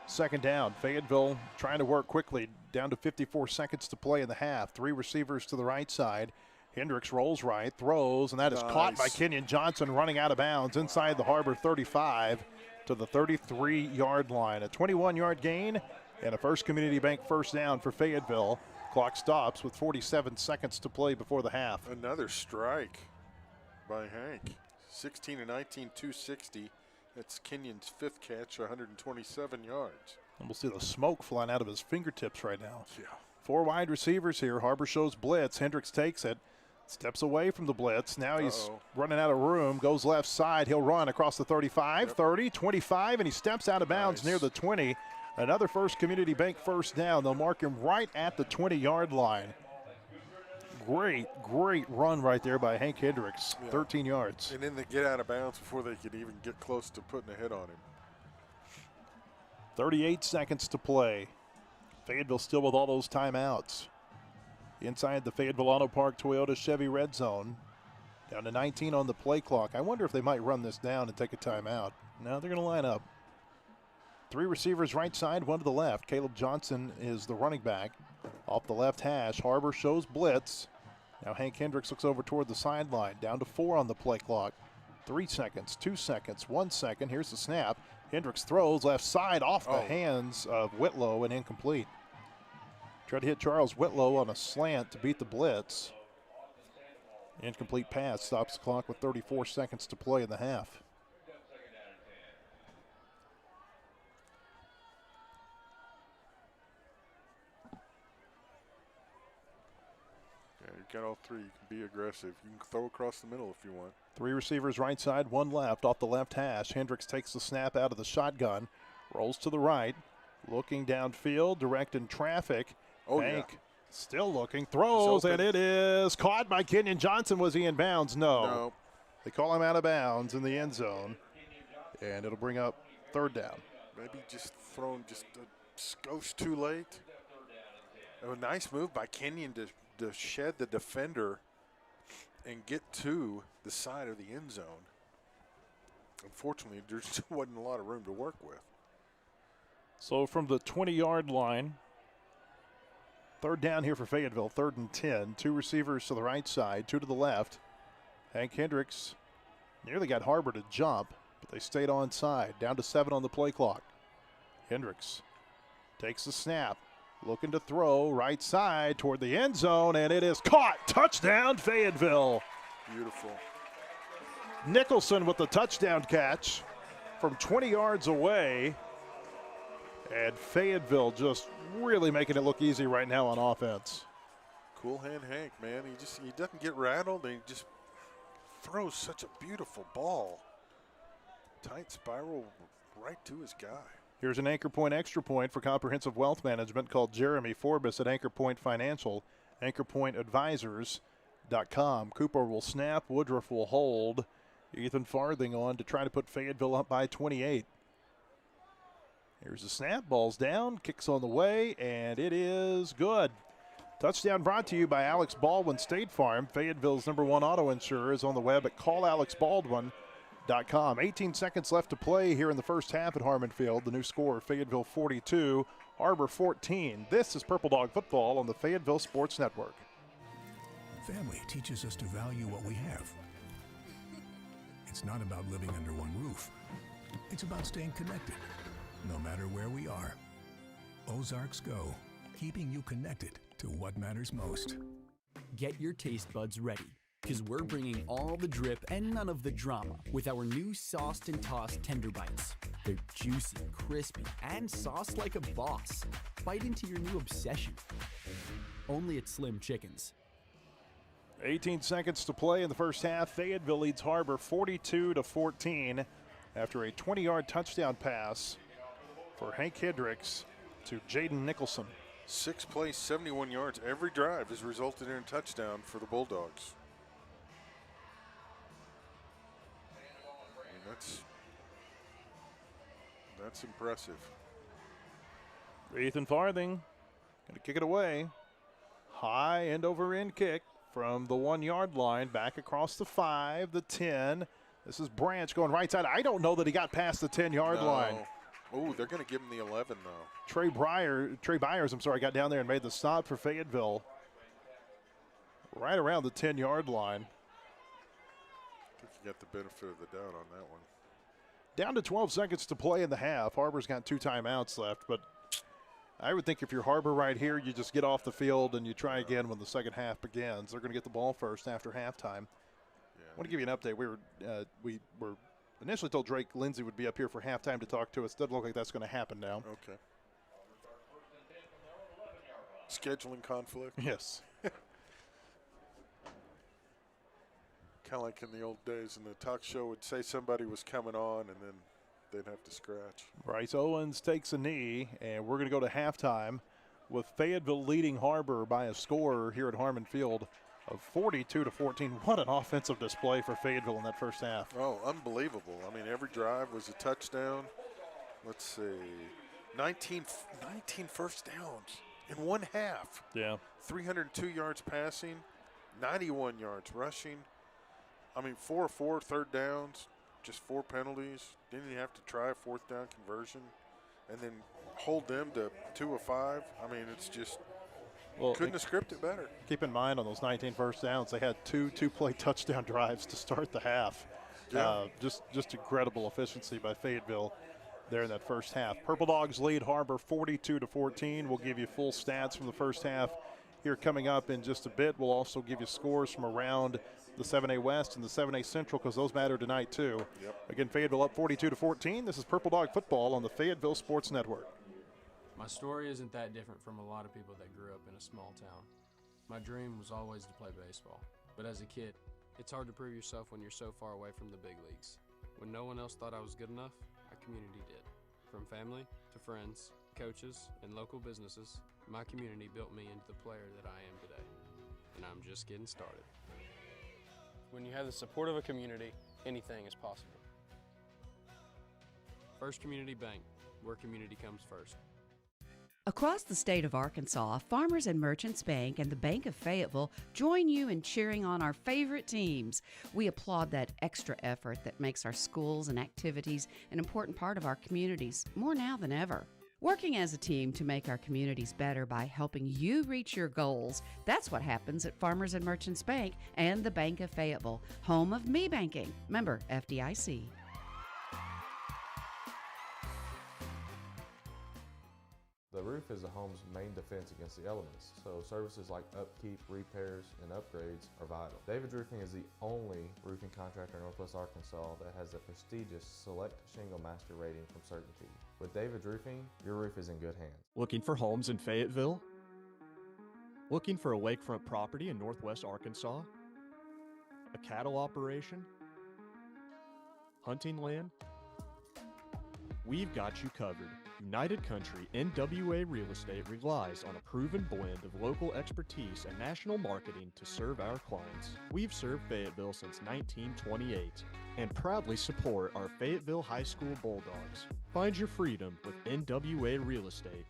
Speaker 1: second down. Fayetteville trying to work quickly, down to 54 seconds to play in the half. 3 receivers to the right side. Hendricks rolls right, throws, and that is caught by Kenyon Johnson running out of bounds inside the Har-Ber 35 to the 33-yard line. A 21-yard gain and a First Community Bank first down for Fayetteville. Clock stops with 47 seconds to play before the half.
Speaker 11: Another strike by Hank. 16 and 19, 260. That's Kenyon's 5th catch, 127 yards.
Speaker 1: And we'll see the smoke flying out of his fingertips right now.
Speaker 11: Yeah.
Speaker 1: 4 wide receivers here. Har-Ber shows blitz. Hendricks takes it. Steps away from the blitz. Now he's running out of room. Goes left side. He'll run across the 35, 30, 25, and he steps out of bounds near the 20. Another First Community Bank first down. They'll mark him right at the 20-yard line. Great run right there by Hank Hendricks, 13 yards.
Speaker 11: And then they get out of bounds before they could even get close to putting a hit on him.
Speaker 1: 38 seconds to play. Fayetteville still with all those timeouts. Inside the Fayetteville Auto Park Toyota Chevy red zone. Down to 19 on the play clock. I wonder if they might run this down and take a timeout. No, they're going to line up. 3 receivers right side, 1 to the left. Caleb Johnson is the running back. Off the left hash, Har-Ber shows blitz. Now Hank Hendricks looks over toward the sideline. Down to 4 on the play clock. 3 seconds, 2 seconds, 1 second. Here's the snap. Hendricks throws left side off the hands of Whitlow and incomplete. Tried to hit Charles Whitlow on a slant to beat the blitz. Incomplete pass stops the clock with 34 seconds to play in the half.
Speaker 11: Yeah, you got all 3. You can be aggressive. You can throw across the middle if you want.
Speaker 1: 3 receivers right side, 1 left. Off the left hash, Hendricks takes the snap out of the shotgun. Rolls to the right. Looking downfield, directing traffic. Hank still looking, throws, and it is caught by Kenyon Johnson. Was he in bounds? No. They call him out of bounds in the end zone, and it'll bring up third down.
Speaker 11: Maybe just thrown just a skosh too late. A nice move by Kenyon to shed the defender and get to the side of the end zone. Unfortunately, there just wasn't a lot of room to work with.
Speaker 1: So from the 20-yard line, third down here for Fayetteville, 3rd and 10. 2 receivers to the right side, 2 to the left. Hank Hendricks nearly got Har-Ber to jump, but they stayed on side. Down to 7 on the play clock. Hendricks takes the snap, looking to throw right side toward the end zone, and it is caught. Touchdown, Fayetteville.
Speaker 11: Beautiful.
Speaker 1: Nicholson with the touchdown catch from 20 yards away. And Fayetteville just really making it look easy right now on offense.
Speaker 11: Cool hand Hank, man. He doesn't get rattled. He just throws such a beautiful ball. Tight spiral right to his guy.
Speaker 1: Here's an Anchor Point extra point for comprehensive wealth management. Called Jeremy Forbes at Anchor Point Financial, anchorpointadvisors.com. Cooper will snap. Woodruff will hold. Ethan Farthing on to try to put Fayetteville up by 28. Here's the snap, ball's down, kicks on the way, and it is good. Touchdown brought to you by Alex Baldwin State Farm. Fayetteville's #1 auto insurer is on the web at callalexbaldwin.com. 18 seconds left to play here in the first half at Harmon Field. The new score, Fayetteville 42, Har-Ber 14. This is Purple Dog Football on the Fayetteville Sports Network.
Speaker 3: Family teaches us to value what we have. It's not about living under one roof. It's about staying connected, no matter where we are. Ozarks Go, keeping you connected to what matters most.
Speaker 9: Get your taste buds ready, because we're bringing all the drip and none of the drama with our new sauced and tossed tender bites. They're juicy, crispy, and sauced like a boss. Bite into your new obsession. Only at Slim Chickens.
Speaker 1: 18 seconds to play in the first half. Fayetteville leads Har-Ber 42-14 after a 20-yard touchdown pass for Hank Hendricks to Jaden Nicholson.
Speaker 11: 6 plays, 71 yards. Every drive has resulted in a touchdown for the Bulldogs. I mean, that's impressive.
Speaker 1: Ethan Farthing going to kick it away. High end over end kick from the 1 yard line, back across the 5, the 10. This is Branch going right side. I don't know that he got past the 10-yard line.
Speaker 11: Oh, they're going to give him the 11 though.
Speaker 1: Trey Byers, got down there and made the stop for Fayetteville. Right around the 10-yard line.
Speaker 11: I think you got the benefit of the doubt on that one.
Speaker 1: Down to 12 seconds to play in the half. Har-Ber's got 2 timeouts left, but I would think if you're Har-Ber right here, you just get off the field and you try again when the second half begins. They're going to get the ball first after halftime. I want to give you an update. We were initially told Drake Lindsay would be up here for halftime to talk to us. Doesn't look like that's going to happen now.
Speaker 11: Okay. Scheduling conflict?
Speaker 1: Yes.
Speaker 11: Kind of like in the old days, and the talk show would say somebody was coming on, and then they'd have to scratch.
Speaker 1: Bryce Owens takes a knee, and we're going to go to halftime with Fayetteville leading Har-Ber by a score here at Harmon Field of 42-14. What an offensive display for Fayetteville in that first half.
Speaker 11: Oh, unbelievable. I mean, every drive was a touchdown. Let's see, 19 first downs in one half.
Speaker 1: Yeah.
Speaker 11: 302 yards passing, 91 yards rushing. I mean, 4 of 4 third downs, just 4 penalties. Didn't even have to try a 4th down conversion, and then hold them to 2 of 5. I mean, it's just couldn't have scripted better.
Speaker 1: Keep in mind on those 19 first downs, they had two-play touchdown drives to start the half.
Speaker 11: Yeah.
Speaker 1: Just incredible efficiency by Fayetteville there in that first half. Purple Dogs lead Har-Ber 42-14. We'll give you full stats from the first half here coming up in just a bit. We'll also give you scores from around the 7A West and the 7A Central because those matter tonight too.
Speaker 11: Yep.
Speaker 1: Again, Fayetteville up 42-14. This is Purple Dog Football on the Fayetteville Sports Network.
Speaker 8: My story isn't that different from a lot of people that grew up in a small town. My dream was always to play baseball, but as a kid, it's hard to prove yourself when you're so far away from the big leagues. When no one else thought I was good enough, our community did. From family to friends, coaches, and local businesses, my community built me into the player that I am today, and I'm just getting started. When you have the support of a community, anything is possible. First Community Bank, where community comes first.
Speaker 10: Across the state of Arkansas, Farmers and Merchants Bank and the Bank of Fayetteville join you in cheering on our favorite teams. We applaud that extra effort that makes our schools and activities an important part of our communities, more now than ever. Working as a team to make our communities better by helping you reach your goals, that's what happens at Farmers and Merchants Bank and the Bank of Fayetteville, home of me banking, member FDIC.
Speaker 12: The roof is a home's main defense against the elements, so services like upkeep, repairs, and upgrades are vital. David's Roofing is the only roofing contractor in Northwest Arkansas that has the prestigious Select Shingle Master rating from CertainTeed. With David's Roofing, your roof is in good hands.
Speaker 13: Looking for homes in Fayetteville? Looking for a lakefront property in Northwest Arkansas? A cattle operation? Hunting land? We've got you covered. United Country NWA Real Estate relies on a proven blend of local expertise and national marketing to serve our clients. We've served Fayetteville since 1928 and proudly support our Fayetteville High School Bulldogs. Find your freedom with NWA Real Estate.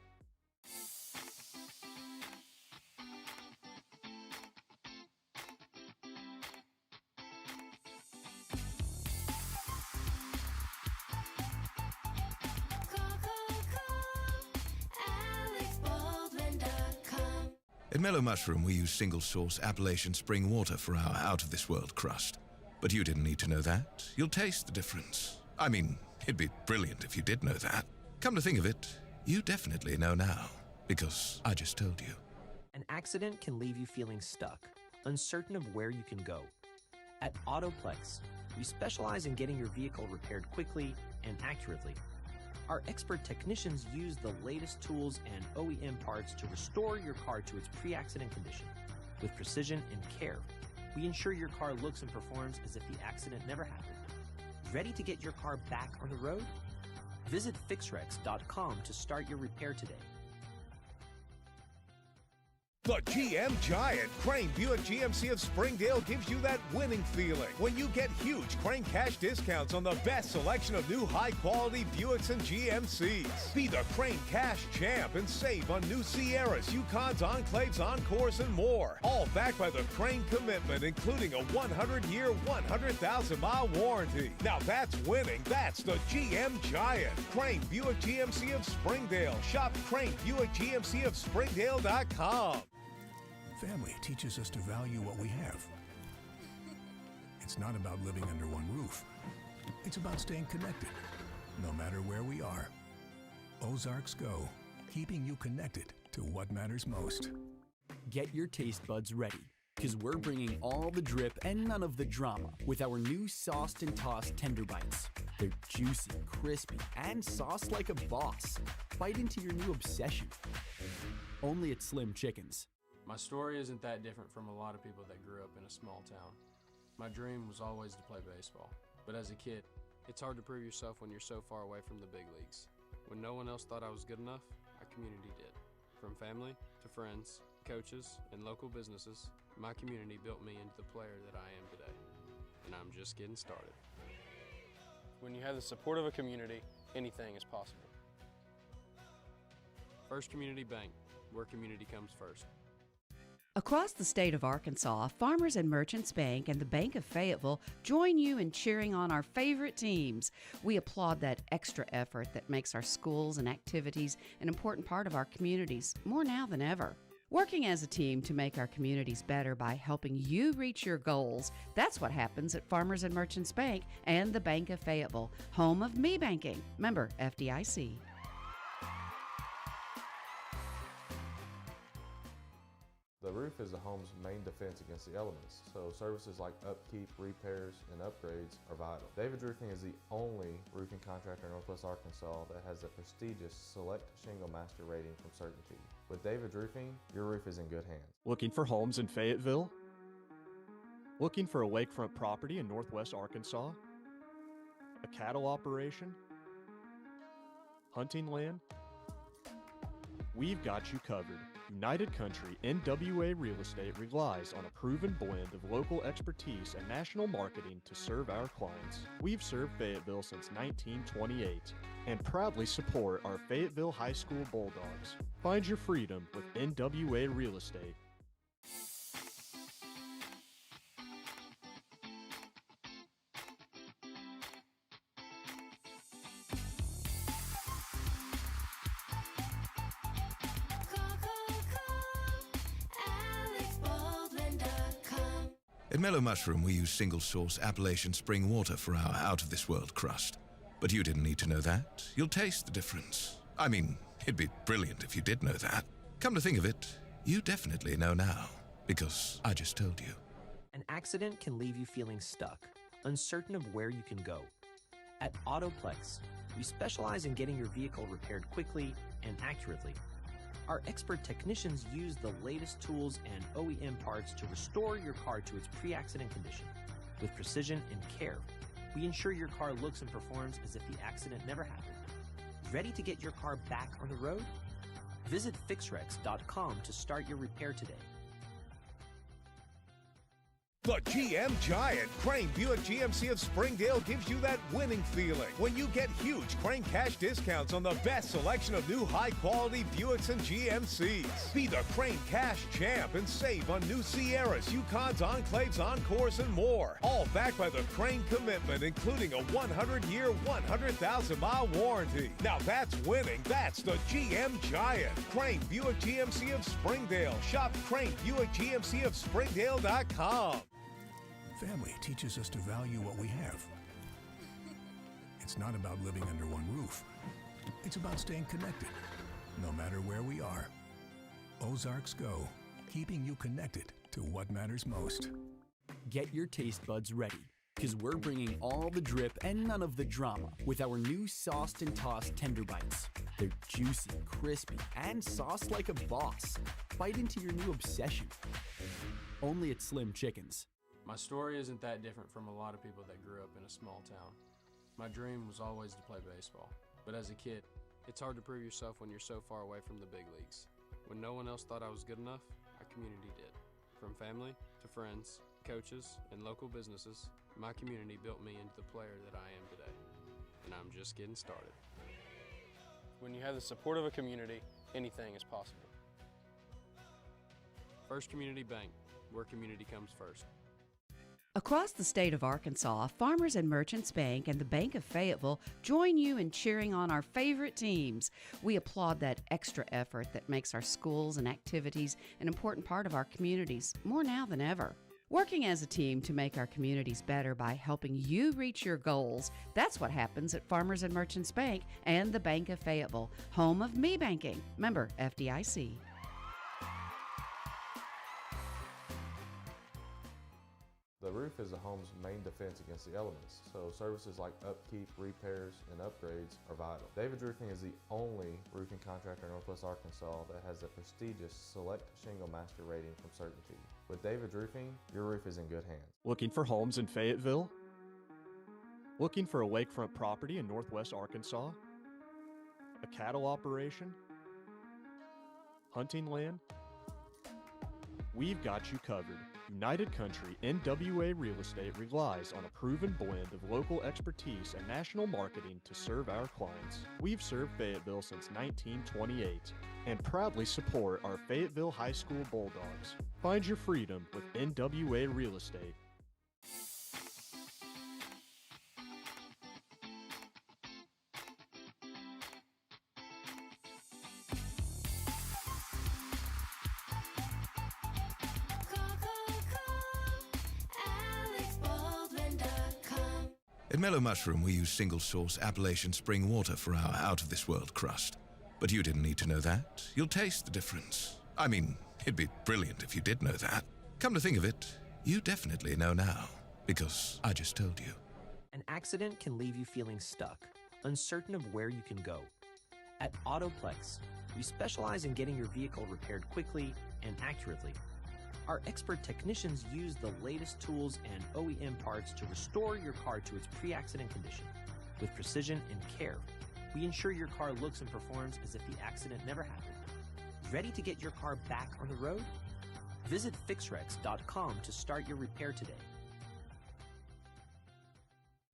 Speaker 14: At Mellow Mushroom, we use single-source Appalachian spring water for our out-of-this-world crust. But you didn't need to know that. You'll taste the difference. I mean, it'd be brilliant if you did know that. Come to think of it, you definitely know now, because I just told you.
Speaker 6: An accident can leave you feeling stuck, uncertain of where you can go. At Autoplex, we specialize in getting your vehicle repaired quickly and accurately. Our expert technicians use the latest tools and OEM parts to restore your car to its pre-accident condition. With precision and care, we ensure your car looks and performs as if the accident never happened. Ready to get your car back on the road? Visit FixRex.com to start your repair today.
Speaker 7: The GM Giant Crane Buick GMC of Springdale gives you that winning feeling when you get huge Crane cash discounts on the best selection of new high-quality Buicks and GMCs. Be the Crane cash champ and save on new Sierras, Yukons, Enclaves, Encores, and more. All backed by the Crane commitment, including a 100-year, 100,000-mile warranty. Now that's winning. That's the GM Giant. Crane Buick GMC of Springdale. Shop Crane Buick GMC of Springdale.com.
Speaker 3: Family teaches us to value what we have. It's not about living under one roof. It's about staying connected, no matter where we are. Ozarks Go, keeping you connected to what matters most.
Speaker 9: Get your taste buds ready, because we're bringing all the drip and none of the drama with our new sauced and tossed tender bites. They're juicy, crispy, and sauced like a boss. Bite into your new obsession. Only at Slim Chickens.
Speaker 8: My story isn't that different from a lot of people that grew up in a small town. My dream was always to play baseball, but as a kid, it's hard to prove yourself when you're so far away from the big leagues. When no one else thought I was good enough, our community did. From family to friends, coaches, and local businesses, my community built me into the player that I am today, and I'm just getting started. When you have the support of a community, anything is possible. First Community Bank, where community comes first.
Speaker 10: Across the state of Arkansas, Farmers and Merchants Bank and the Bank of Fayetteville join you in cheering on our favorite teams. We applaud that extra effort that makes our schools and activities an important part of our communities, more now than ever. Working as a team to make our communities better by helping you reach your goals, that's what happens at Farmers and Merchants Bank and the Bank of Fayetteville, home of me banking. Member FDIC.
Speaker 12: The roof is the home's main defense against the elements, so services like upkeep, repairs, and upgrades are vital. David's Roofing is the only roofing contractor in Northwest Arkansas that has the prestigious Select Shingle Master rating from CertainTeed. With David's Roofing, your roof is in good hands.
Speaker 13: Looking for homes in Fayetteville? Looking for a lakefront property in Northwest Arkansas? A cattle operation? Hunting land? We've got you covered. United Country NWA Real Estate relies on a proven blend of local expertise and national marketing to serve our clients. We've served Fayetteville since 1928 and proudly support our Fayetteville High School Bulldogs. Find your freedom with NWA Real Estate.
Speaker 14: At Mellow Mushroom, we use single-source Appalachian spring water for our out-of-this-world crust. But you didn't need to know that. You'll taste the difference. I mean, it'd be brilliant if you did know that. Come to think of it, you definitely know now, because I just told you.
Speaker 6: An accident can leave you feeling stuck, uncertain of where you can go. At Autoplex, we specialize in getting your vehicle repaired quickly and accurately. Our expert technicians use the latest tools and OEM parts to restore your car to its pre-accident condition. With precision and care, we ensure your car looks and performs as if the accident never happened. Ready to get your car back on the road? Visit FixRex.com to start your repair today.
Speaker 7: The GM Giant Crane Buick GMC of Springdale gives you that winning feeling when you get huge Crane cash discounts on the best selection of new high-quality Buicks and GMCs. Be the Crane cash champ and save on new Sierras, Yukons, Enclaves, Encores, and more. All backed by the Crane commitment, including a 100-year, 100,000-mile warranty. Now that's winning. That's the GM Giant. Crane Buick GMC of Springdale. Shop Crane Buick GMC of Springdale.com.
Speaker 3: Family teaches us to value what we have. It's not about living under one roof. It's about staying connected, no matter where we are. Ozarks Go, keeping you connected to what matters most.
Speaker 9: Get your taste buds ready, because we're bringing all the drip and none of the drama with our new sauced and tossed tender bites. They're juicy, crispy, and sauced like a boss. Bite into your new obsession. Only at Slim Chickens.
Speaker 8: My story isn't that different from a lot of people that grew up in a small town. My dream was always to play baseball, but as a kid, it's hard to prove yourself when you're so far away from the big leagues. When no one else thought I was good enough, our community did. From family to friends, coaches, and local businesses, my community built me into the player that I am today, and I'm just getting started. When you have the support of a community, anything is possible. First Community Bank, where community comes first.
Speaker 10: Across the state of Arkansas, Farmers and Merchants Bank and the Bank of Fayetteville join you in cheering on our favorite teams. We applaud that extra effort that makes our schools and activities an important part of our communities, more now than ever. Working as a team to make our communities better by helping you reach your goals, that's what happens at Farmers and Merchants Bank and the Bank of Fayetteville, home of me banking, member FDIC.
Speaker 12: The roof is a home's main defense against the elements, so services like upkeep, repairs, and upgrades are vital. David's Roofing is the only roofing contractor in Northwest Arkansas that has the prestigious Select Shingle Master rating from Certainty. With David's Roofing, your roof is in good hands.
Speaker 13: Looking for homes in Fayetteville? Looking for a lakefront property in Northwest Arkansas? A cattle operation? Hunting land? We've got you covered. United Country NWA Real Estate relies on a proven blend of local expertise and national marketing to serve our clients. We've served Fayetteville since 1928 and proudly support our Fayetteville High School Bulldogs. Find your freedom with NWA Real Estate.
Speaker 14: At Mellow Mushroom, we use single-source Appalachian spring water for our out-of-this-world crust. But you didn't need to know that. You'll taste the difference. I mean, it'd be brilliant if you did know that. Come to think of it, you definitely know now, because I just told you.
Speaker 6: An accident can leave you feeling stuck, uncertain of where you can go. At Autoplex, we specialize in getting your vehicle repaired quickly and accurately. Our expert technicians use the latest tools and OEM parts to restore your car to its pre-accident condition. With precision and care, we ensure your car looks and performs as if the accident never happened. Ready to get your car back on the road? Visit fixrex.com to start your repair today.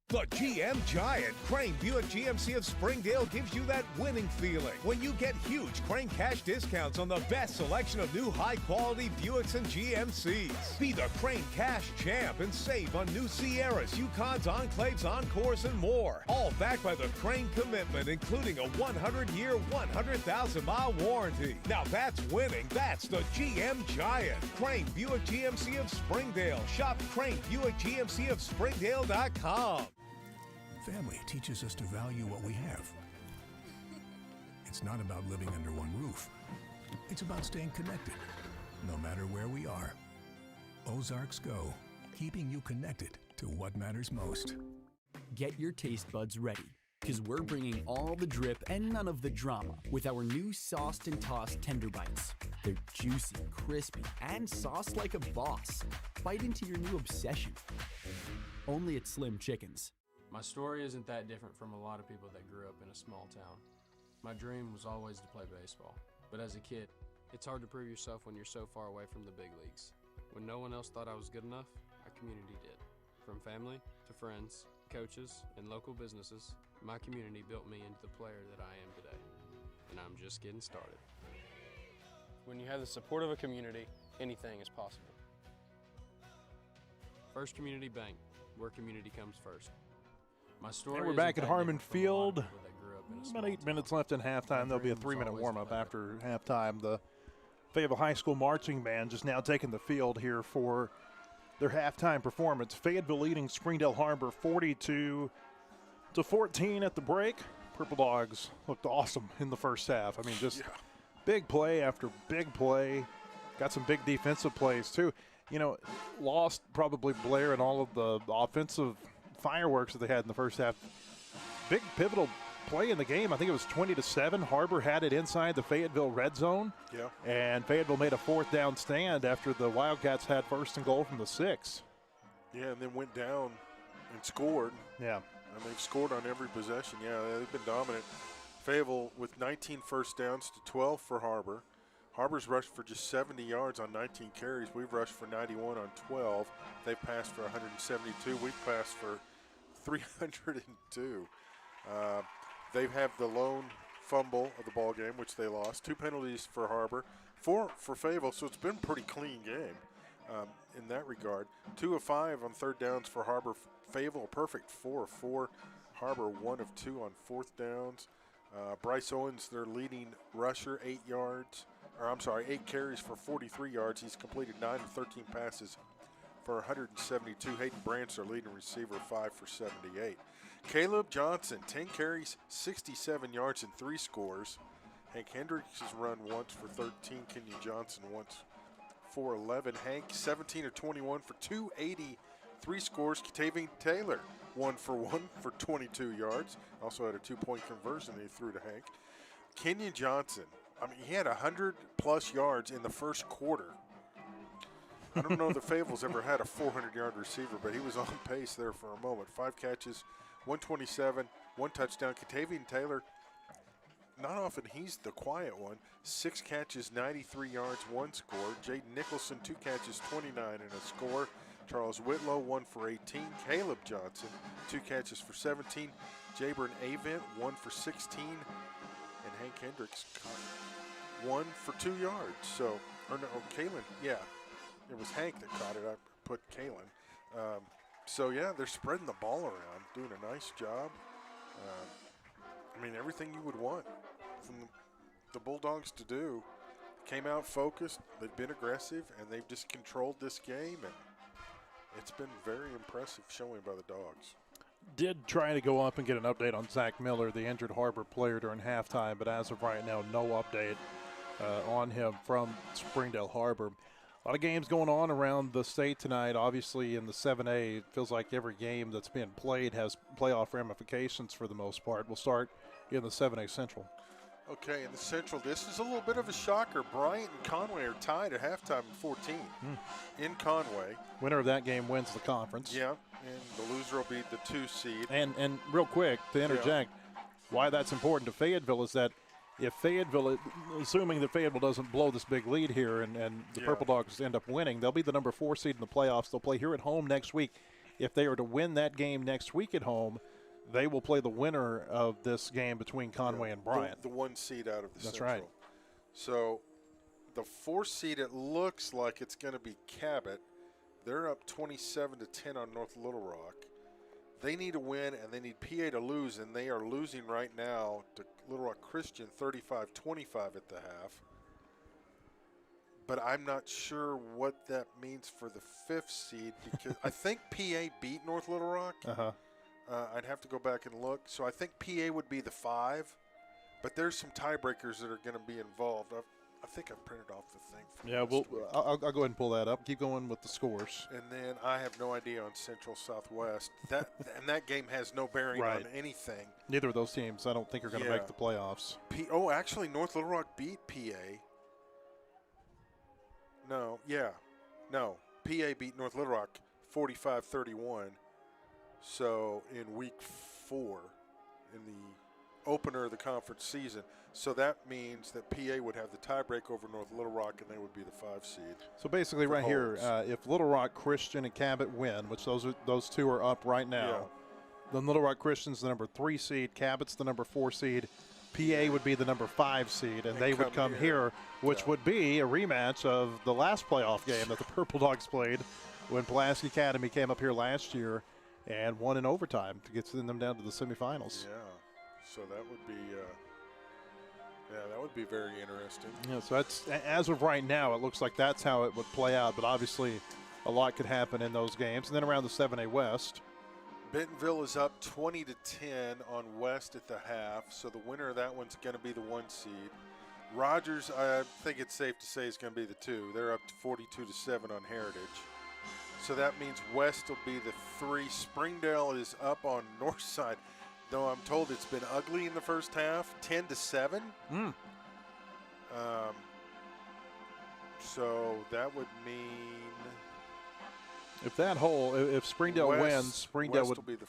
Speaker 7: The GM Giant Crane Buick GMC of Springdale gives you that winning feeling when you get huge Crane cash discounts on the best selection of new high-quality Buicks and GMCs. Be the Crane cash champ and save on new Sierras, Yukons, Enclaves, Encores, and more. All backed by the Crane commitment, including a 100-year, 100,000-mile warranty. Now that's winning. That's the GM Giant. Crane Buick GMC of Springdale. Shop Crane Buick GMC of Springdale.com.
Speaker 3: Family teaches us to value what we have. It's not about living under one roof. It's about staying connected, no matter where we are. Ozarks Go, keeping you connected to what matters most.
Speaker 9: Get your taste buds ready, because we're bringing all the drip and none of the drama with our new sauced and tossed tender bites. They're juicy, crispy, and sauced like a boss. Bite into your new obsession. Only at Slim Chickens.
Speaker 8: My story isn't that different from a lot of people that grew up in a small town. My dream was always to play baseball, but as a kid, it's hard to prove yourself when you're so far away from the big leagues. When no one else thought I was good enough, our community did. From family to friends, coaches, and local businesses, my community built me into the player that I am today, and I'm just getting started. When you have the support of a community, anything is possible. First Community Bank, where community comes first. My story
Speaker 1: and we're back at Harmon Field. About 8 minutes left in halftime. There'll be a 3-minute warm-up after halftime. The Fayetteville High School marching band just now taking the field here for their halftime performance. Fayetteville leading Springdale Har-Ber 42-14 at the break. Purple Dogs looked awesome in the first half. I mean, just big play after big play. Got some big defensive plays, too. you know, lost probably Blair and all of the offensive fireworks that they had in the first half. Big pivotal play in the game. I think it was 20-7. Har-Ber had it inside the Fayetteville red zone.
Speaker 11: Yeah.
Speaker 1: And Fayetteville made a 4th down stand after the Wildcats had 1st and goal from the 6.
Speaker 11: Yeah, and then went down and scored.
Speaker 1: Yeah.
Speaker 11: And they've scored on every possession. Yeah, they've been dominant. Fayetteville with 19 first downs to 12 for Har-Ber. Har-Ber's rushed for just 70 yards on 19 carries. We've rushed for 91 on 12. They've passed for 172. We've passed for 302. They have the lone fumble of the ball game, which they lost. 2 penalties for Har-Ber, 4 for Fayetteville, so it's been a pretty clean game in that regard. 2 of 5 on 3rd downs for Har-Ber. Fayetteville, perfect 4 of 4. Har-Ber 1 of 2 on 4th downs. Bryce Owens, their leading rusher, 8 carries for 43 yards. He's completed 9 of 13 passes for 172. Hayden Branch, their leading receiver, 5 for 78. Caleb Johnson, 10 carries, 67 yards, and 3 scores. Hank Hendricks has run once for 13. Kenyon Johnson once for 11. Hank, 17 of 21 for 280, 3 scores. Katavian Taylor, 1 for 1 for 22 yards. Also had a 2-point conversion that he threw to Hank. Kenyon Johnson, I mean, he had 100-plus yards in the first quarter. I don't know if Fayetteville's ever had a 400-yard receiver, but he was on pace there for a moment. 5 catches, 127, 1 touchdown. Katavian Taylor, not often he's the quiet one. 6 catches, 93 yards, 1 score. Jaden Nicholson, 2 catches, 29 and a score. Charles Whitlow, 1 for 18. Caleb Johnson, 2 catches for 17. Jabern Avent, 1 for 16. And Hank Hendricks caught 1 for 2 yards. So, or no, Kalen, yeah. It was Hank that caught it. I put Kalen. So, yeah, they're spreading the ball around, doing a nice job. I mean, everything you would want from the Bulldogs to do. Came out focused, they've been aggressive, and they've just controlled this game. And it's been very impressive showing by the Dogs.
Speaker 1: Did try to go up and get an update on Zach Miller, the injured Har-Ber player, during halftime, but as of right now, no update on him from Springdale Har-Ber. A lot of games going on around the state tonight. Obviously, in the 7A, it feels like every game that's being played has playoff ramifications for the most part. We'll start in the 7A Central.
Speaker 11: Okay, in the Central, this is a little bit of a shocker. Bryant and Conway are tied at halftime at 14 in Conway.
Speaker 1: Winner of that game wins the conference.
Speaker 11: Yeah, and the loser will be the 2 seed.
Speaker 1: And real quick, to interject, why that's important to Fayetteville is that if Fayetteville, assuming that Fayetteville doesn't blow this big lead here and the Purple Dogs end up winning, they'll be the number 4 seed in the playoffs. They'll play here at home next week. If they are to win that game next week at home, they will play the winner of this game between Conway and Bryant.
Speaker 11: The 1 seed out of the
Speaker 1: That's
Speaker 11: Central.
Speaker 1: right.
Speaker 11: So the 4 seed, it looks like it's going to be Cabot. They're up 27-10 on North Little Rock. They need to win, and they need PA to lose, and they are losing right now to Little Rock Christian 35-25 at the half. But I'm not sure what that means for the 5th seed because I think PA beat North Little Rock. I'd have to go back and look. So I think PA would be the 5, but there's some tiebreakers that are going to be involved. I think I printed off the thing.
Speaker 1: I'll go ahead and pull that up. Keep going with the scores.
Speaker 11: And then I have no idea on Central Southwest. And that game has no bearing on anything.
Speaker 1: Neither of those teams, I don't think, are going to make the playoffs.
Speaker 11: Actually, North Little Rock beat PA. No. PA beat North Little Rock 45-31. So in week 4, in the opener of the conference season. So that means that PA would have the tiebreak over North Little Rock, and they would be the 5 seed.
Speaker 1: So basically right here, if Little Rock Christian and Cabot win, which those 2 are up right now, then Little Rock Christian's the number 3 seed, Cabot's the number 4 seed, PA would be the number 5 seed, and they would come here, which would be a rematch of the last playoff game that the Purple Dogs played when Pulaski Academy came up here last year and won in overtime to get them down to the semifinals.
Speaker 11: Yeah, so that would be that would be very interesting.
Speaker 1: Yeah, so that's, as of right now, it looks like that's how it would play out, but obviously a lot could happen in those games. And then around the 7A West,
Speaker 11: Bentonville is up 20-10 on West at the half, so the winner of that one's going to be the 1 seed. Rogers, I think it's safe to say, is going to be the 2. They're up to 42-7 on Heritage. So that means West will be the 3. Springdale is up on North Side, though I'm told it's been ugly in the first half, 10-7. So that would mean
Speaker 1: if Springdale wins, Springdale
Speaker 11: West will be the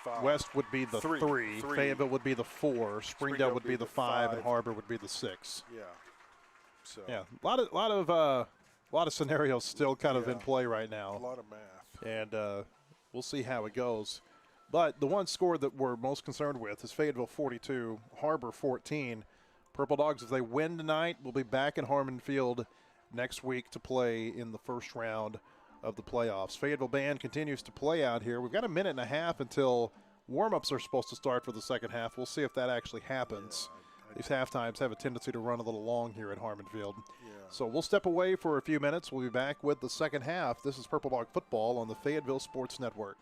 Speaker 11: 5.
Speaker 1: West would be the 3. Fayetteville would be the 4. Springdale would be the 5, and Har-Ber would be the 6.
Speaker 11: Yeah. So
Speaker 1: yeah, a lot of scenarios still kind of in play right now.
Speaker 11: A lot of math.
Speaker 1: And we'll see how it goes. But the one score that we're most concerned with is Fayetteville 42, Har-Ber 14. Purple Dogs, if they win tonight, will be back in Harmon Field next week to play in the first round of the playoffs. Fayetteville band continues to play out here. We've got a minute and a half until warm-ups are supposed to start for the second half. We'll see if that actually happens. These halftimes have a tendency to run a little long here at Harmon Field. So we'll step away for a few minutes. We'll be back with the second half. This is Purple Dog Football on the Fayetteville Sports Network.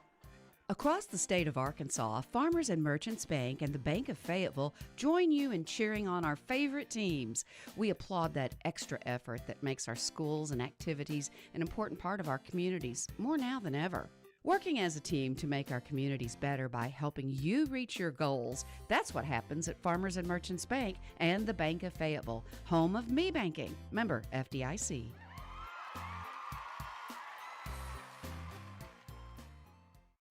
Speaker 10: Across the state of Arkansas, Farmers and Merchants Bank and the Bank of Fayetteville join you in cheering on our favorite teams. We applaud that extra effort that makes our schools and activities an important part of our communities, more now than ever. Working as a team to make our communities better by helping you reach your goals, that's what happens at Farmers and Merchants Bank and the Bank of Fayetteville, home of Me Banking, member FDIC.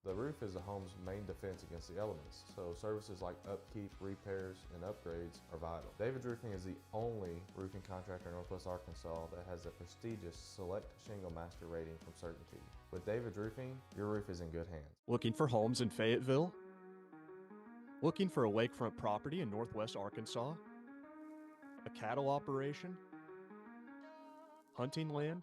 Speaker 12: The roof is a home's main defense against the elements, so services like upkeep, repairs, and upgrades are vital. David's Roofing is the only roofing contractor in Northwest Arkansas that has a prestigious Select Shingle Master rating from Certainty. With David's Roofing, your roof is in good hands.
Speaker 13: Looking for homes in Fayetteville? Looking for a lakefront property in Northwest Arkansas? A cattle operation? Hunting land?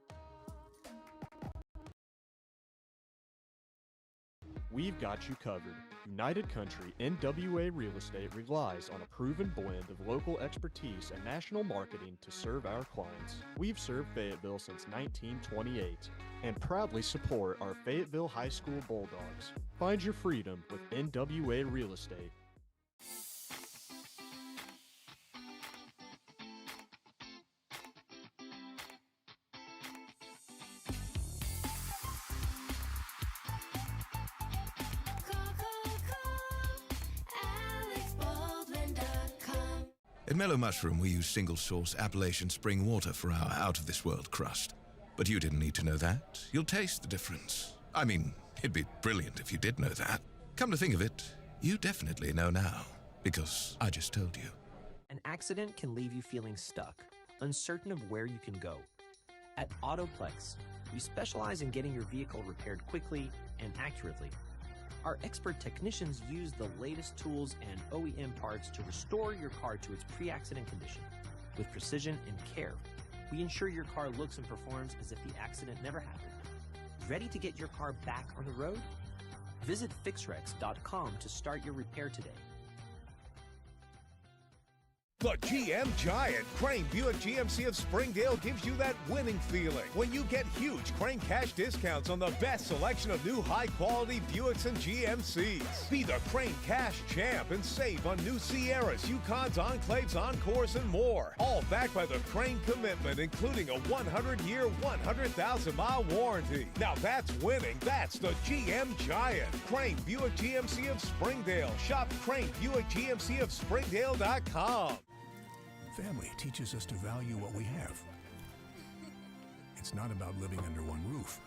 Speaker 13: We've got you covered. United Country NWA Real Estate relies on a proven blend of local expertise and national marketing to serve our clients. We've served Fayetteville since 1928 and proudly support our Fayetteville High School Bulldogs. Find your freedom with NWA Real Estate.
Speaker 14: At Mellow Mushroom, we use single-source Appalachian spring water for our out-of-this-world crust. But you didn't need to know that. You'll taste the difference. I mean, it'd be brilliant if you did know that. Come to think of it, you definitely know now, because I just told you.
Speaker 6: An accident can leave you feeling stuck, uncertain of where you can go. At Autoplex, we specialize in getting your vehicle repaired quickly and accurately. Our expert technicians use the latest tools and OEM parts to restore your car to its pre-accident condition. With precision and care, we ensure your car looks and performs as if the accident never happened. Ready to get your car back on the road? Visit fixrex.com to start your repair today.
Speaker 7: The GM Giant, Crane Buick GMC of Springdale gives you that winning feeling when you get huge Crane cash discounts on the best selection of new high-quality Buicks and GMCs. Be the Crane cash champ and save on new Sierras, Yukons, Enclaves, Encores, and more. All backed by the Crane commitment, including a 100-year, 100,000-mile warranty. Now that's winning. That's the GM Giant. Crane Buick GMC of Springdale. Shop Crane Buick GMC of Springdale.com.
Speaker 3: Family teaches us to value what we have. It's not about living under one roof.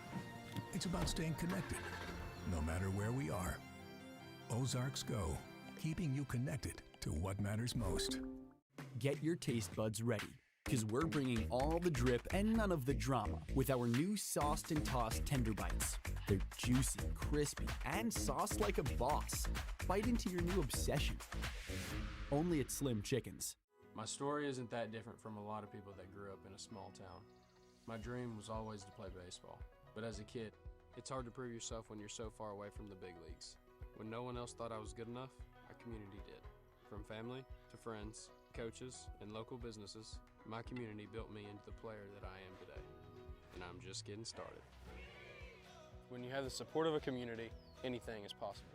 Speaker 3: It's about staying connected, no matter where we are. Ozarks Go, keeping you connected to what matters most.
Speaker 9: Get your taste buds ready, because we're bringing all the drip and none of the drama with our new sauced and tossed tender bites. They're juicy, crispy, and sauced like a boss. Bite into your new obsession. Only at Slim Chickens.
Speaker 8: My story isn't that different from a lot of people that grew up in a small town. My dream was always to play baseball, but as a kid, it's hard to prove yourself when you're so far away from the big leagues. When no one else thought I was good enough, our community did. From family to friends, coaches, and local businesses, my community built me into the player that I am today, and I'm just getting started. When you have the support of a community, anything is possible.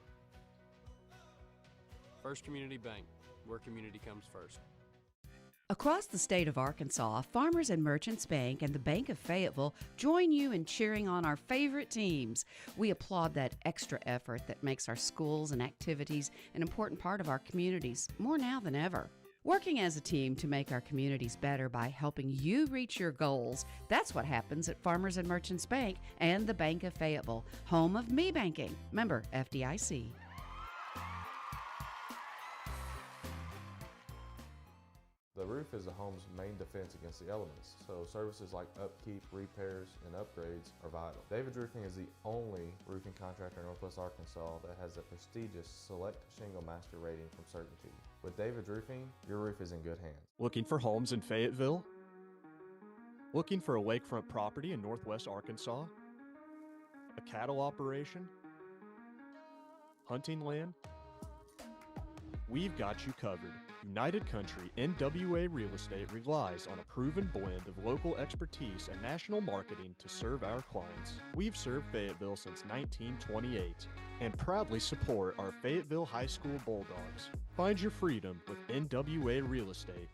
Speaker 8: First Community Bank, where community comes first.
Speaker 10: Across the state of Arkansas, Farmers and Merchants Bank and the Bank of Fayetteville join you in cheering on our favorite teams. We applaud that extra effort that makes our schools and activities an important part of our communities, more now than ever. Working as a team to make our communities better by helping you reach your goals, that's what happens at Farmers and Merchants Bank and the Bank of Fayetteville, home of me banking. Member FDIC.
Speaker 12: The roof is the home's main defense against the elements, so services like upkeep, repairs, and upgrades are vital. David's Roofing is the only roofing contractor in Northwest Arkansas that has a prestigious Select Shingle Master rating from Certainty. With David's Roofing, your roof is in good hands.
Speaker 13: Looking for homes in Fayetteville? Looking for a lakefront property in Northwest Arkansas? A cattle operation? Hunting land? We've got you covered. United Country NWA Real Estate relies on a proven blend of local expertise and national marketing to serve our clients. We've served Fayetteville since 1928 and proudly support our Fayetteville High School Bulldogs. Find your freedom with NWA Real Estate.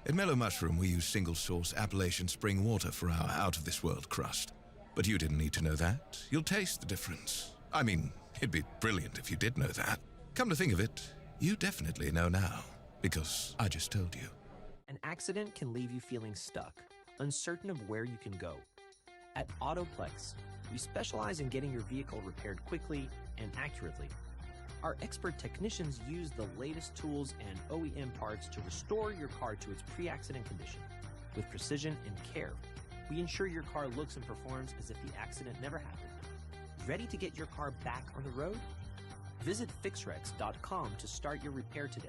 Speaker 14: At Mellow Mushroom, we use single-source Appalachian spring water for our out-of-this-world crust. But you didn't need to know that. You'll taste the difference. I mean, it'd be brilliant if you did know that. Come to think of it, you definitely know now, because I just told you.
Speaker 6: An accident can leave you feeling stuck, uncertain of where you can go. At Autoplex, we specialize in getting your vehicle repaired quickly and accurately. Our expert technicians use the latest tools and OEM parts to restore your car to its pre-accident condition. With precision and care, we ensure your car looks and performs as if the accident never happened. Ready to get your car back on the road? Visit fixrex.com to start your repair today.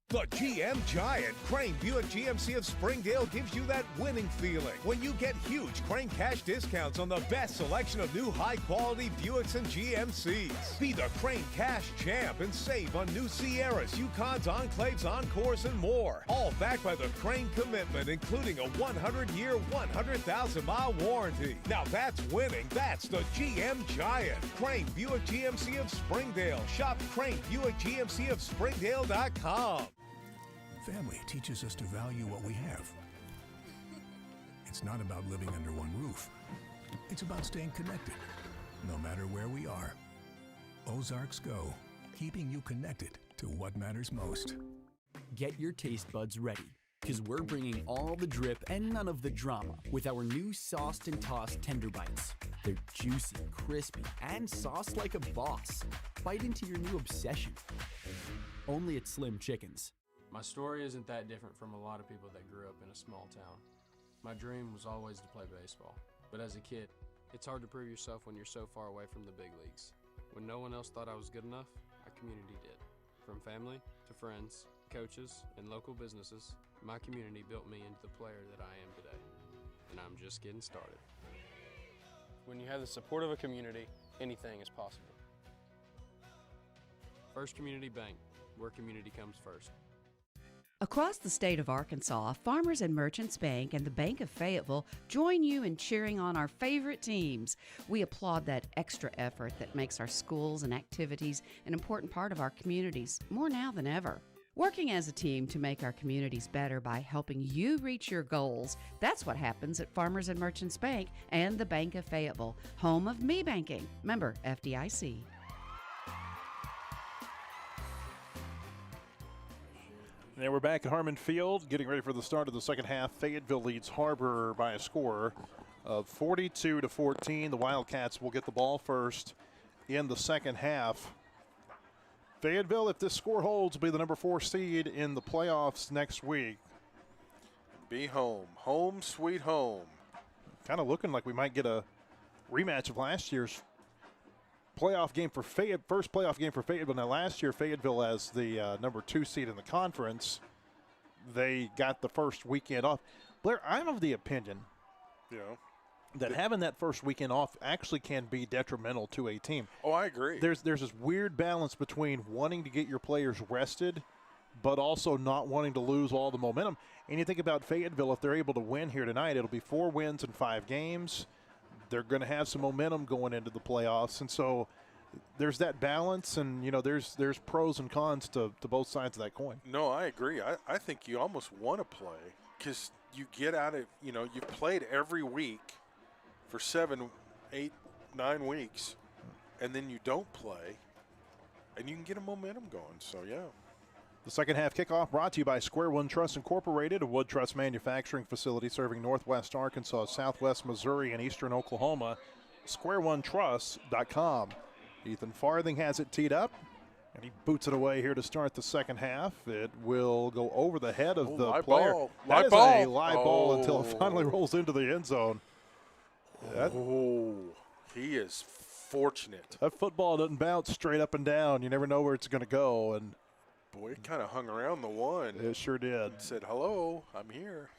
Speaker 7: The GM Giant Crane Buick GMC of Springdale gives you that winning feeling when you get huge Crane cash discounts on the best selection of new high-quality Buicks and GMCs. Be the Crane cash champ and save on new Sierras, Yukons, Enclaves, Encores, and more. All backed by the Crane commitment, including a 100-year, 100,000-mile warranty. Now that's winning. That's the GM Giant. Crane Buick GMC of Springdale. Shop Crane Buick GMC of Springdale.com.
Speaker 3: Family teaches us to value what we have. It's not about living under one roof. It's about staying connected, no matter where we are. Ozarks Go, keeping you connected to what matters most.
Speaker 9: Get your taste buds ready, because we're bringing all the drip and none of the drama with our new sauced and tossed tender bites. They're juicy, crispy, and sauced like a boss. Bite into your new obsession. Only at Slim Chickens.
Speaker 8: My story isn't that different from a lot of people that grew up in a small town. My dream was always to play baseball, but as a kid, it's hard to prove yourself when you're so far away from the big leagues. When no one else thought I was good enough, our community did. From family to friends, coaches, and local businesses, my community built me into the player that I am today, and I'm just getting started. When you have the support of a community, anything is possible. First Community Bank, where community comes first.
Speaker 10: Across the state of Arkansas, Farmers and Merchants Bank and the Bank of Fayetteville join you in cheering on our favorite teams. We applaud that extra effort that makes our schools and activities an important part of our communities, more now than ever. Working as a team to make our communities better by helping you reach your goals, that's what happens at Farmers and Merchants Bank and the Bank of Fayetteville, home of me banking. Member FDIC.
Speaker 1: And we're back at Harmon Field, getting ready for the start of the second half. Fayetteville leads Har-Ber by a score of 42-14. The Wildcats will get the ball first in the second half. Fayetteville, if this score holds, will be the number 4 seed in the playoffs next week.
Speaker 11: Be home. Home sweet home.
Speaker 1: Kind of looking like we might get a rematch of last year's playoff game for first playoff game for Fayetteville. Now, last year, Fayetteville, as the number 2 seed in the conference, they got the first weekend off. Blair, I'm of the opinion that having that first weekend off actually can be detrimental to a team.
Speaker 11: Oh, I agree.
Speaker 1: There's this weird balance between wanting to get your players rested, but also not wanting to lose all the momentum. And you think about Fayetteville, if they're able to win here tonight, it'll be 4 wins in 5 games. They're going to have some momentum going into the playoffs. And so there's that balance, and, you know, there's pros and cons to both sides of that coin.
Speaker 11: No, I agree. I think you almost want to play because you get out of, you know, you've played every week for 7, 8, 9 weeks, and then you don't play, and you can get a momentum going. So, yeah.
Speaker 1: The second half kickoff brought to you by Square One Truss Incorporated, a wood truss manufacturing facility serving northwest Arkansas, southwest Missouri, and eastern Oklahoma. SquareOneTruss.com. Ethan Farthing has it teed up, and he boots it away here to start the second half. It will go over the head of the player.
Speaker 11: Ball.
Speaker 1: That is
Speaker 11: ball.
Speaker 1: a live ball until it finally rolls into the end zone.
Speaker 11: He is fortunate.
Speaker 1: That football doesn't bounce straight up and down. You never know where it's going to go. And
Speaker 11: boy, it kind of hung around the one.
Speaker 1: It sure did.
Speaker 11: It said, hello, I'm here.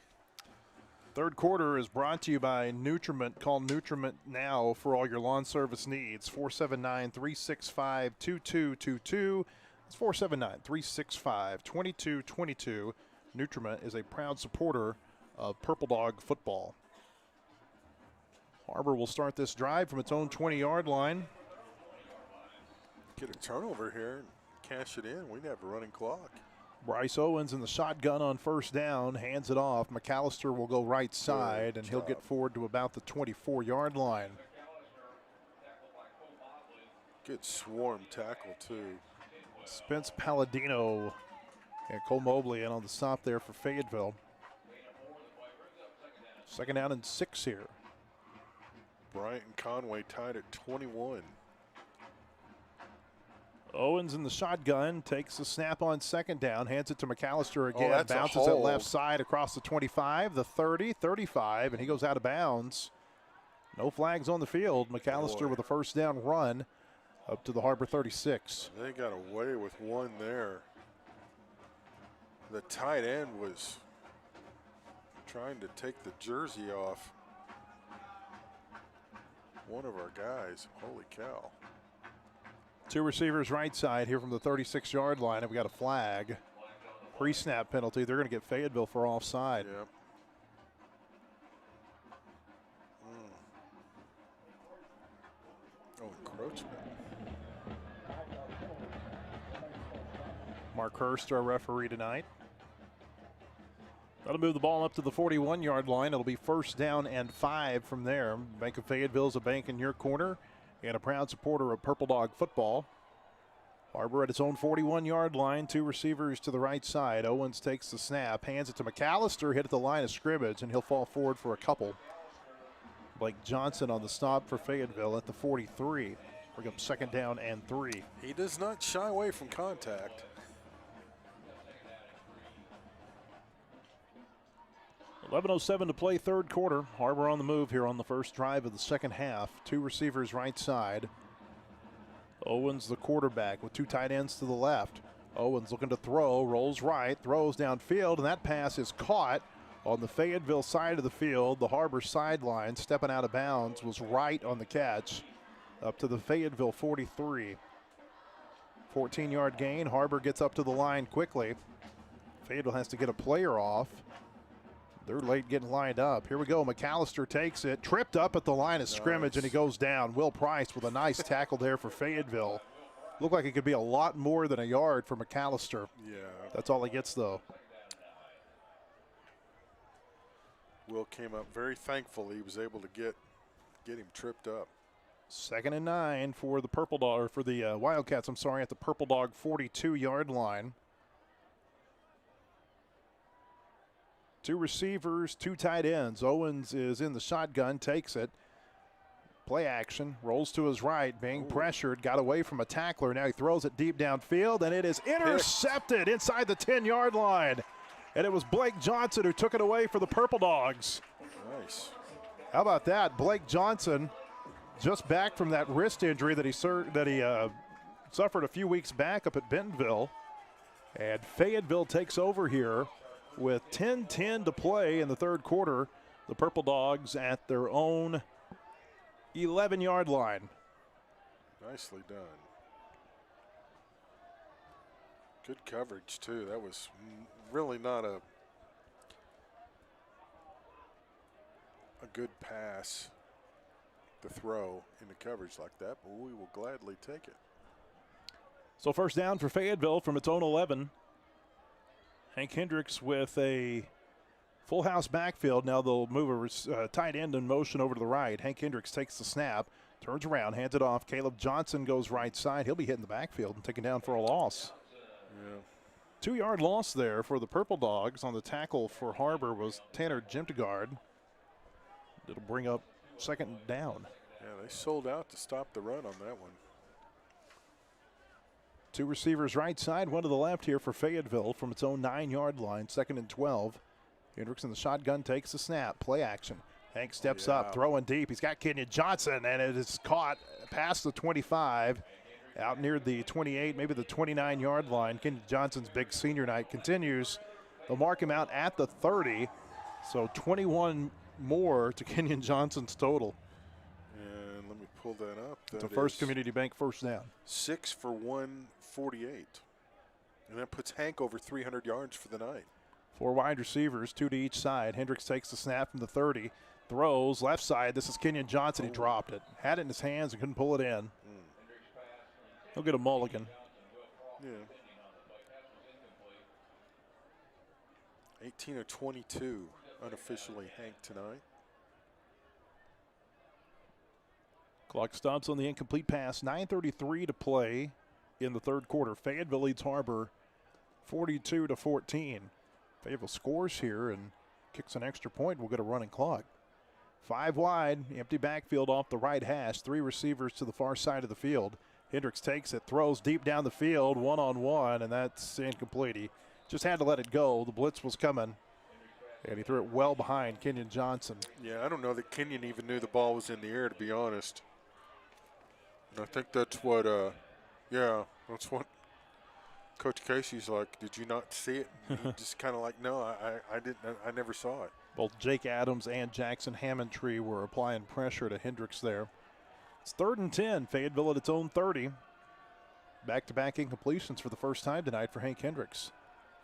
Speaker 1: Third quarter is brought to you by Nutriment. Call Nutriment now for all your lawn service needs. 479-365-2222. That's 479-365-2222. Nutriment is a proud supporter of Purple Dog football. Har-Ber will start this drive from its own 20-yard line.
Speaker 11: Get a turnover here and cash it in. We'd have a running clock.
Speaker 1: Bryce Owens in the shotgun on first down, hands it off. McAllister will go right side, and he'll get forward to about the 24-yard line.
Speaker 11: Good swarm tackle, too.
Speaker 1: Spence Palladino and Cole Mobley in on the stop there for Fayetteville. Second down and 6 here.
Speaker 11: Bryant and Conway tied at 21.
Speaker 1: Owens in the shotgun, takes the snap on second down, hands it to McAllister again,
Speaker 11: that's a
Speaker 1: bounces it
Speaker 11: hold.
Speaker 1: left side across the 25, the 30, 35, and he goes out of bounds. No flags on the field. McAllister with a first down run up to the Har-Ber 36.
Speaker 11: They got away with one there. The tight end was trying to take the jersey off one of our guys. Holy cow.
Speaker 1: 2 receivers right side here from the 36-yard line, and we got a flag. Pre-snap penalty. They're going to get Fayetteville for offside.
Speaker 11: Yep. Oh, encroachment.
Speaker 1: Mark Hurst, our referee tonight. That'll move the ball up to the 41-yard line. It'll be first down and 5 from there. Bank of Fayetteville is a bank in your corner and a proud supporter of Purple Dog football. Har-Ber at its own 41-yard line, 2 receivers to the right side. Owens takes the snap, hands it to McAllister, hit at the line of scrimmage, and he'll fall forward for a couple. Blake Johnson on the stop for Fayetteville at the 43. Bring up second down and 3.
Speaker 11: He does not shy away from contact.
Speaker 1: 11:07 to play third quarter. Har-Ber on the move here on the first drive of the second half. 2 receivers right side. Owens the quarterback with 2 tight ends to the left. Owens looking to throw, rolls right, throws downfield, and that pass is caught on the Fayetteville side of the field. The Har-Ber sideline, stepping out of bounds, was right on the catch up to the Fayetteville 43. 14-yard gain. Har-Ber gets up to the line quickly. Fayetteville has to get a player off. They're late getting lined up. Here we go. McAllister takes it. Tripped up at the line of scrimmage, and he goes down. Will Price with a nice tackle there for Fayetteville. Looked like it could be a lot more than a yard for McAllister.
Speaker 11: Yeah.
Speaker 1: That's all he gets, though.
Speaker 11: Will came up very thankful he was able to get him tripped up.
Speaker 1: Second and 9 for the Purple Dog, or for the Wildcats, I'm sorry, at the Purple Dog 42-yard line. 2 receivers, 2 tight ends. Owens is in the shotgun, takes it. Play action, rolls to his right, being pressured, got away from a tackler. Now he throws it deep downfield, and it is intercepted inside the 10-yard line. And it was Blake Johnson who took it away for the Purple Dogs.
Speaker 11: Nice.
Speaker 1: How about that? Blake Johnson, just back from that wrist injury that he suffered a few weeks back up at Bentonville. And Fayetteville takes over here with 10:10 to play in the third quarter. The Purple Dogs at their own 11-yard line.
Speaker 11: Nicely done. Good coverage, too. That was really not a good pass to throw into coverage like that, but we will gladly take it.
Speaker 1: So first down for Fayetteville from its own 11. Hank Hendricks with a full house backfield. Now they'll move a tight end in motion over to the right. Hank Hendricks takes the snap, turns around, hands it off. Caleb Johnson goes right side. He'll be hitting the backfield and taken down for a loss.
Speaker 11: Yeah.
Speaker 1: 2-yard loss there for the Purple Dogs. On the tackle for Har-Ber was Tanner Jimtegard. It'll bring up second down.
Speaker 11: Yeah, they sold out to stop the run on that one.
Speaker 1: 2 receivers right side, 1 to the left here for Fayetteville from its own 9-yard line, 2nd and 12. Hendricks in the shotgun takes the snap, play action. Hank steps up, throwing deep. He's got Kenyon Johnson, and it is caught past the 25, out near the 28, maybe the 29-yard line. Kenyon Johnson's big senior night continues. They'll mark him out at the 30, so 21 more to Kenyon Johnson's total.
Speaker 11: And let me pull that up.
Speaker 1: It's a First Community Bank first down.
Speaker 11: 6 for 148. And that puts Hank over 300 yards for the night.
Speaker 1: 4 wide receivers, 2 to each side. Hendricks takes the snap from the 30, throws left side. This is Kenyon Johnson. He dropped it. Had it in his hands and couldn't pull it in. He'll get a mulligan.
Speaker 11: Yeah. 18 of 22 unofficially Hank tonight.
Speaker 1: Clock stops on the incomplete pass. 9:33 to play in the third quarter. Fayetteville leads Har-Ber 42-14. Fayetteville scores here and kicks an extra point. We'll get a running clock. 5 wide, empty backfield off the right hash. 3 receivers to the far side of the field. Hendricks takes it, throws deep down the field, one-on-one, and that's incomplete. He just had to let it go. The blitz was coming, and he threw it well behind Kenyon Johnson.
Speaker 11: Yeah, I don't know that Kenyon even knew the ball was in the air, to be honest. And I think that's what, that's what Coach Casey's like. Did you not see it? And he just kind of like, no, I didn't. I never saw it.
Speaker 1: Both Jake Adams and Jackson Hammondtree were applying pressure to Hendricks there. It's 3rd and 10. Fayetteville at its own 30. Back-to-back incompletions for the first time tonight for Hank Hendricks.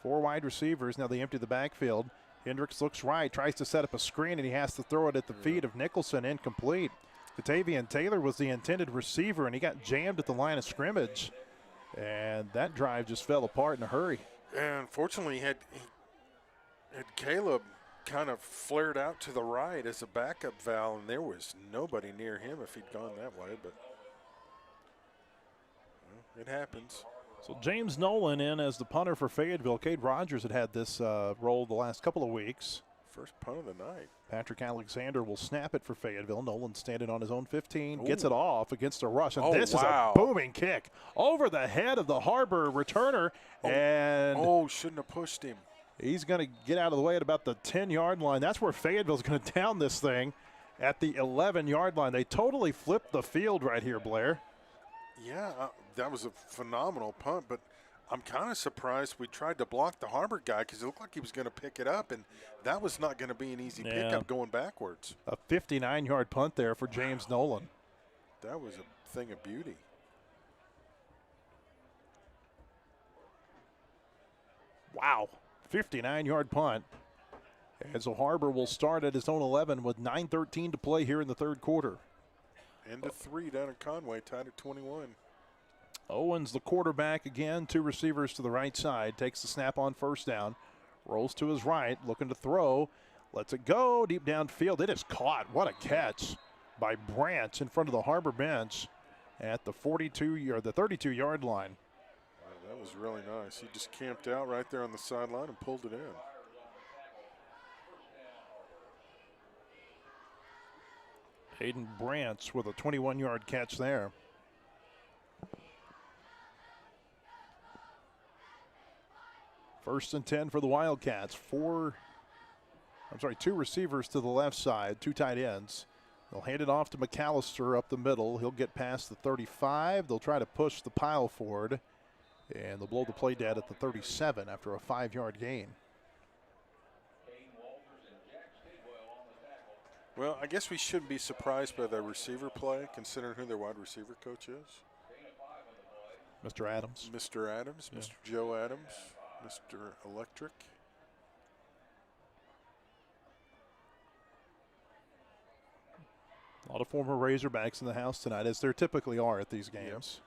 Speaker 1: 4 wide receivers. Now they empty the backfield. Hendricks looks right, tries to set up a screen, and he has to throw it at the feet of Nicholson, incomplete. Katavian Taylor was the intended receiver, and he got jammed at the line of scrimmage. And that drive just fell apart in a hurry.
Speaker 11: And unfortunately, had Caleb kind of flared out to the right as a backup valve, and there was nobody near him if he'd gone that way, but it happens.
Speaker 1: So James Nolan in as the punter for Fayetteville. Cade Rogers had this role the last couple of weeks.
Speaker 11: First punt of the night.
Speaker 1: Patrick Alexander will snap it for Fayetteville. Nolan standing on his own 15, gets it off against a rush, and this is a booming kick over the head of the Har-Ber returner, and
Speaker 11: shouldn't have pushed him.
Speaker 1: He's going to get out of the way at about the 10-yard line. That's where Fayetteville's going to down this thing at the 11-yard line. They totally flipped the field right here, Blair.
Speaker 11: Yeah, that was a phenomenal punt, but I'm kind of surprised we tried to block the Har-Ber guy because it looked like he was going to pick it up, and that was not going to be an easy pickup going backwards.
Speaker 1: A 59-yard punt there for James Nolan.
Speaker 11: That was a thing of beauty.
Speaker 1: Wow. 59-yard punt. And so Har-Ber will start at his own 11 with 9:13 to play here in the third quarter.
Speaker 11: End of 3 down at Conway, tied at 21.
Speaker 1: Owens, the quarterback again, 2 receivers to the right side, takes the snap on first down, rolls to his right, looking to throw, lets it go deep downfield. It is caught. What a catch by Branch in front of the Har-Ber bench at the 32-yard line.
Speaker 11: That was really nice. He just camped out right there on the sideline and pulled it in.
Speaker 1: Hayden Branch with a 21-yard catch there. First and 10 for the Wildcats. 2 receivers to the left side, 2 tight ends. They'll hand it off to McAllister up the middle. He'll get past the 35. They'll try to push the pile forward. And they'll blow the play dead at the 37 after a 5-yard gain.
Speaker 11: Well, I guess we shouldn't be surprised by their receiver play, considering who their wide receiver coach is.
Speaker 1: Mr. Adams.
Speaker 11: Mr. Adams,
Speaker 1: Yeah.
Speaker 11: Mr. Joe Adams, Mr. Electric.
Speaker 1: A lot of former Razorbacks in the house tonight, as there typically are at these games.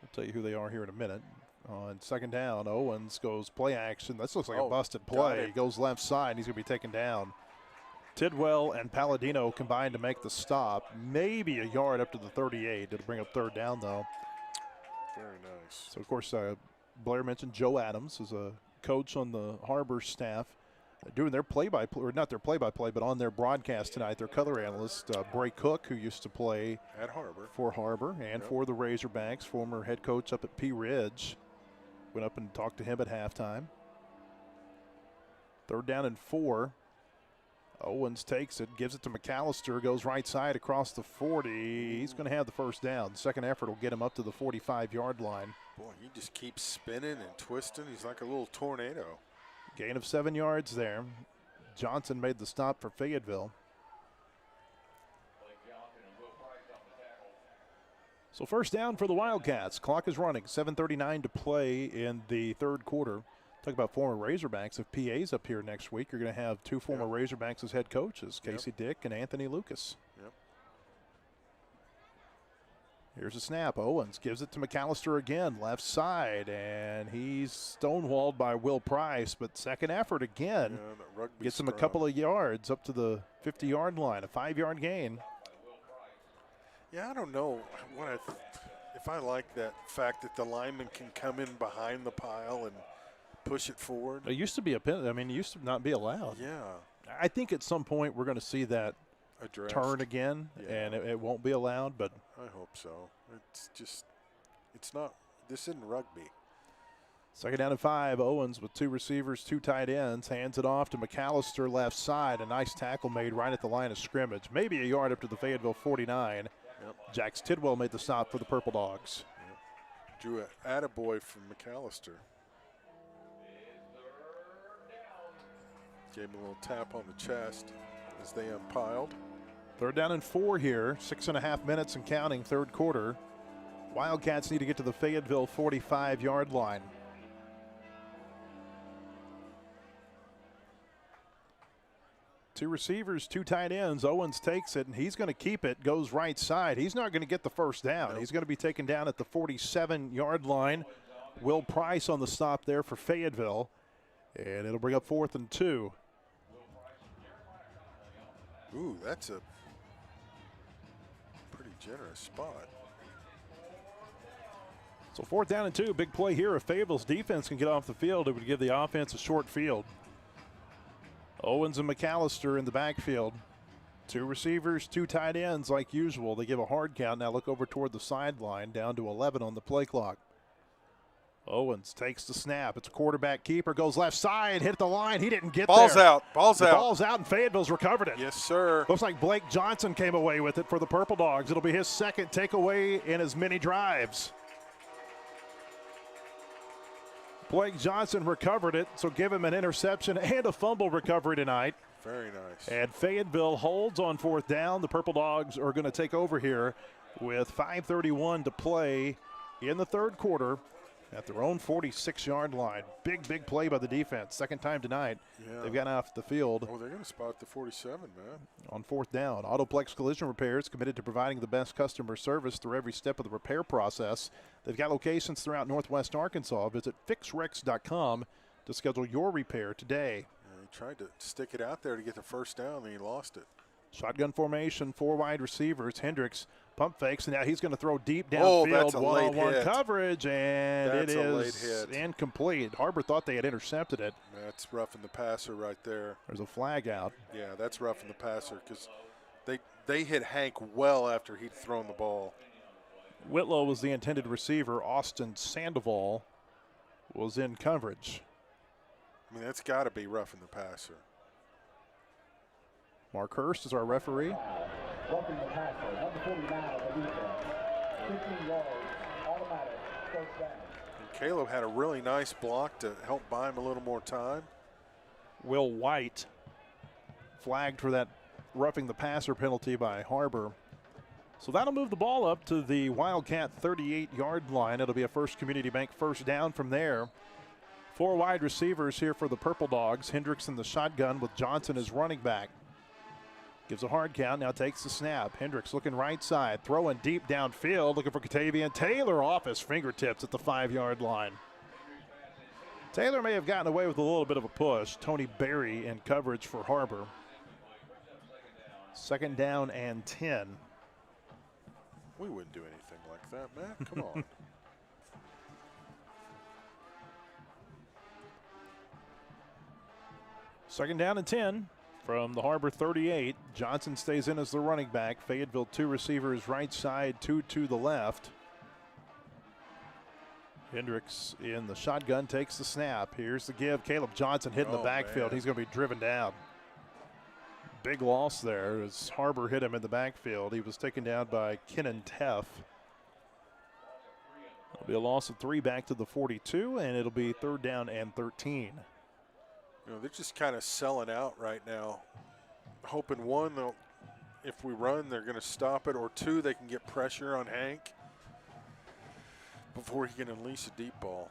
Speaker 1: I'll tell you who they are here in a minute. On second down, Owens goes play action. This looks like a busted play. He goes left side. He's going to be taken down. Tidwell and Palladino combined to make the stop. Maybe a yard up to the 38. It'll bring up third down, though.
Speaker 11: Very nice.
Speaker 1: So, of course, Blair mentioned Joe Adams is a coach on the Har-Ber staff. Doing their play-by-play, or not their play-by-play, but on their broadcast tonight, their color analyst, Bray Cook, who used to play
Speaker 11: at Har-Ber
Speaker 1: for Har-Ber and for the Razorbacks, former head coach up at Pea Ridge. Went up and talked to him at halftime. Third down and 4. Owens takes it, gives it to McAllister, goes right side across the 40. He's going to have the first down. Second effort will get him up to the 45-yard line.
Speaker 11: Boy, he just keeps spinning and twisting. He's like a little tornado.
Speaker 1: Gain of 7 yards there. Johnson made the stop for Fayetteville. So first down for the Wildcats. Clock is running. 7:39 to play in the third quarter. Talk about former Razorbacks. If PA's up here next week, you're going to have 2 former Razorbacks as head coaches, Casey Dick and Anthony Lucas.
Speaker 11: Yep.
Speaker 1: Here's a snap. Owens gives it to McAllister again, left side, and he's stonewalled by Will Price, but second effort again gets him a couple of yards up to the 50-yard line, a 5-yard gain.
Speaker 11: Yeah, I don't know if I like that fact that the lineman can come in behind the pile and push it forward.
Speaker 1: It used to be it used to not be allowed.
Speaker 11: Yeah.
Speaker 1: I think at some point we're going to see that turn again, and it won't be allowed, but
Speaker 11: I hope so. It's not, this isn't rugby.
Speaker 1: Second down and 5. Owens with 2 receivers, 2 tight ends, hands it off to McAllister left side. A nice tackle made right at the line of scrimmage. Maybe a yard up to the Fayetteville 49. Jax Tidwell made the stop for the Purple Dogs.
Speaker 11: Drew an attaboy from McAllister. Gave him a little tap on the chest as they unpiled.
Speaker 1: Third down and 4 here. 6.5 minutes and counting, third quarter. Wildcats need to get to the Fayetteville 45-yard line. Two receivers, 2 tight ends. Owens takes it, and he's going to keep it, goes right side. He's not going to get the first down. He's going to be taken down at the 47-yard line. Will Price on the stop there for Fayetteville, and it'll bring up 4th and 2.
Speaker 11: Ooh, that's a pretty generous spot.
Speaker 1: So 4th down and 2, big play here. If Fayetteville's defense can get off the field, it would give the offense a short field. Owens and McAllister in the backfield. 2 receivers, 2 tight ends like usual. They give a hard count. Now look over toward the sideline, down to 11 on the play clock. Owens takes the snap. It's a quarterback keeper, goes left side, hit the line. He didn't get
Speaker 11: Ball's
Speaker 1: there.
Speaker 11: out. Ball's out.
Speaker 1: Ball's out, and Fayetteville's recovered it.
Speaker 11: Yes, sir.
Speaker 1: Looks like Blake Johnson came away with it for the Purple Dogs. It'll be his second takeaway in as many drives. Blake Johnson recovered it, so give him an interception and a fumble recovery tonight.
Speaker 11: Very nice.
Speaker 1: And Fayetteville holds on 4th down. The Purple Dogs are going to take over here with 5:31 to play in the third quarter at their own 46-yard line. Big play by the defense. Second time tonight they've gotten off the field.
Speaker 11: Oh, they're going to spot the 47, man.
Speaker 1: On 4th down. Autoplex Collision Repairs committed to providing the best customer service through every step of the repair process. They've got locations throughout Northwest Arkansas. Visit fixrex.com to schedule your repair today.
Speaker 11: Yeah, he tried to stick it out there to get the first down, and he lost it.
Speaker 1: Shotgun formation, 4 wide receivers. Hendricks pump fakes, and now he's going to throw deep
Speaker 11: Oh,
Speaker 1: downfield,
Speaker 11: that's a late
Speaker 1: one-on-one
Speaker 11: hit.
Speaker 1: coverage, and
Speaker 11: That's
Speaker 1: it
Speaker 11: a
Speaker 1: is
Speaker 11: late hit.
Speaker 1: incomplete. Har-Ber thought they had intercepted it.
Speaker 11: That's roughing the passer right there.
Speaker 1: There's a flag out.
Speaker 11: Yeah, that's roughing the passer because they hit Hank well after he'd thrown the ball.
Speaker 1: Whitlow was the intended receiver. Austin Sandoval was in coverage.
Speaker 11: I mean, that's got to be roughing the passer.
Speaker 1: Mark Hurst is our referee.
Speaker 15: Roughing the passer, number 49 of the defense. 15 yards, automatic, first down.
Speaker 11: And Caleb had a really nice block to help buy him a little more time.
Speaker 1: Will White flagged for that roughing the passer penalty by Har-Ber. So that'll move the ball up to the Wildcat 38-yard line. It'll be a First Community Bank first down from there. 4 wide receivers here for the Purple Dogs. Hendricks in the shotgun with Johnson as running back. Gives a hard count, now takes the snap. Hendricks looking right side, throwing deep downfield, looking for Katavian Taylor off his fingertips at the 5-yard line. Taylor may have gotten away with a little bit of a push. Tony Berry in coverage for Har-Ber. 2nd down and 10.
Speaker 11: We wouldn't do anything like that, Matt. Come on.
Speaker 1: 2nd down and 10 from the Har-Ber 38. Johnson stays in as the running back. Fayetteville 2 receivers right side, 2 to the left. Hendricks in the shotgun takes the snap. Here's the give. Caleb Johnson hitting the backfield.
Speaker 11: Man.
Speaker 1: He's going to be driven down. Big loss there as Har-Ber hit him in the backfield. He was taken down by Kennan Teff. It'll be a loss of 3 back to the 42, and it'll be 3rd down and 13.
Speaker 11: You know, they're just kind of selling out right now, hoping, one, if we run, they're going to stop it, or 2, they can get pressure on Hank before he can unleash a deep ball.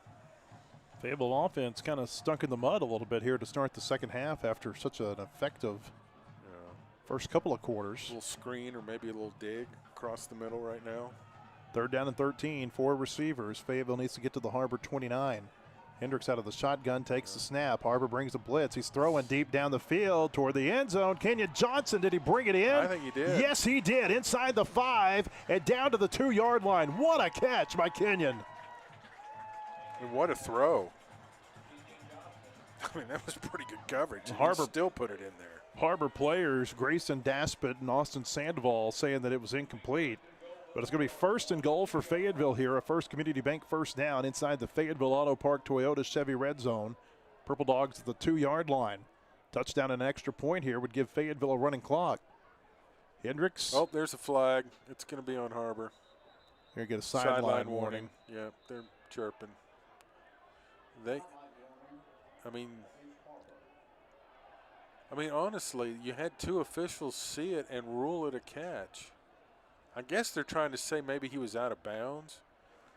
Speaker 1: Fayetteville offense kind of stunk in the mud a little bit here to start the second half after such an effective first couple of quarters.
Speaker 11: A little screen or maybe a little dig across the middle right now.
Speaker 1: 3rd down and 13, 4 receivers. Fayetteville needs to get to the Har-Ber 29. Hendricks out of the shotgun takes the snap. Har-Ber brings a blitz. He's throwing deep down the field toward the end zone. Kenyon Johnson, did he bring it in?
Speaker 11: I think he did.
Speaker 1: Yes, he did. Inside the 5 and down to the 2-yard line. What a catch by Kenyon.
Speaker 11: And what a throw. I mean, that was pretty good coverage.
Speaker 1: Har-Ber
Speaker 11: still put it in there.
Speaker 1: Har-Ber players, Grayson Daspit and Austin Sandoval, saying that it was incomplete. But it's going to be 1st and goal for Fayetteville here. A First Community Bank first down inside the Fayetteville Auto Park Toyota Chevy red zone. Purple Dogs at the 2-yard line. Touchdown and an extra point here would give Fayetteville a running clock. Hendricks.
Speaker 11: Oh, there's a flag. It's going to be on Har-Ber.
Speaker 1: You're going to get a sideline warning.
Speaker 11: Yeah, they're chirping. I mean, honestly, you had 2 officials see it and rule it a catch. I guess they're trying to say maybe he was out of bounds.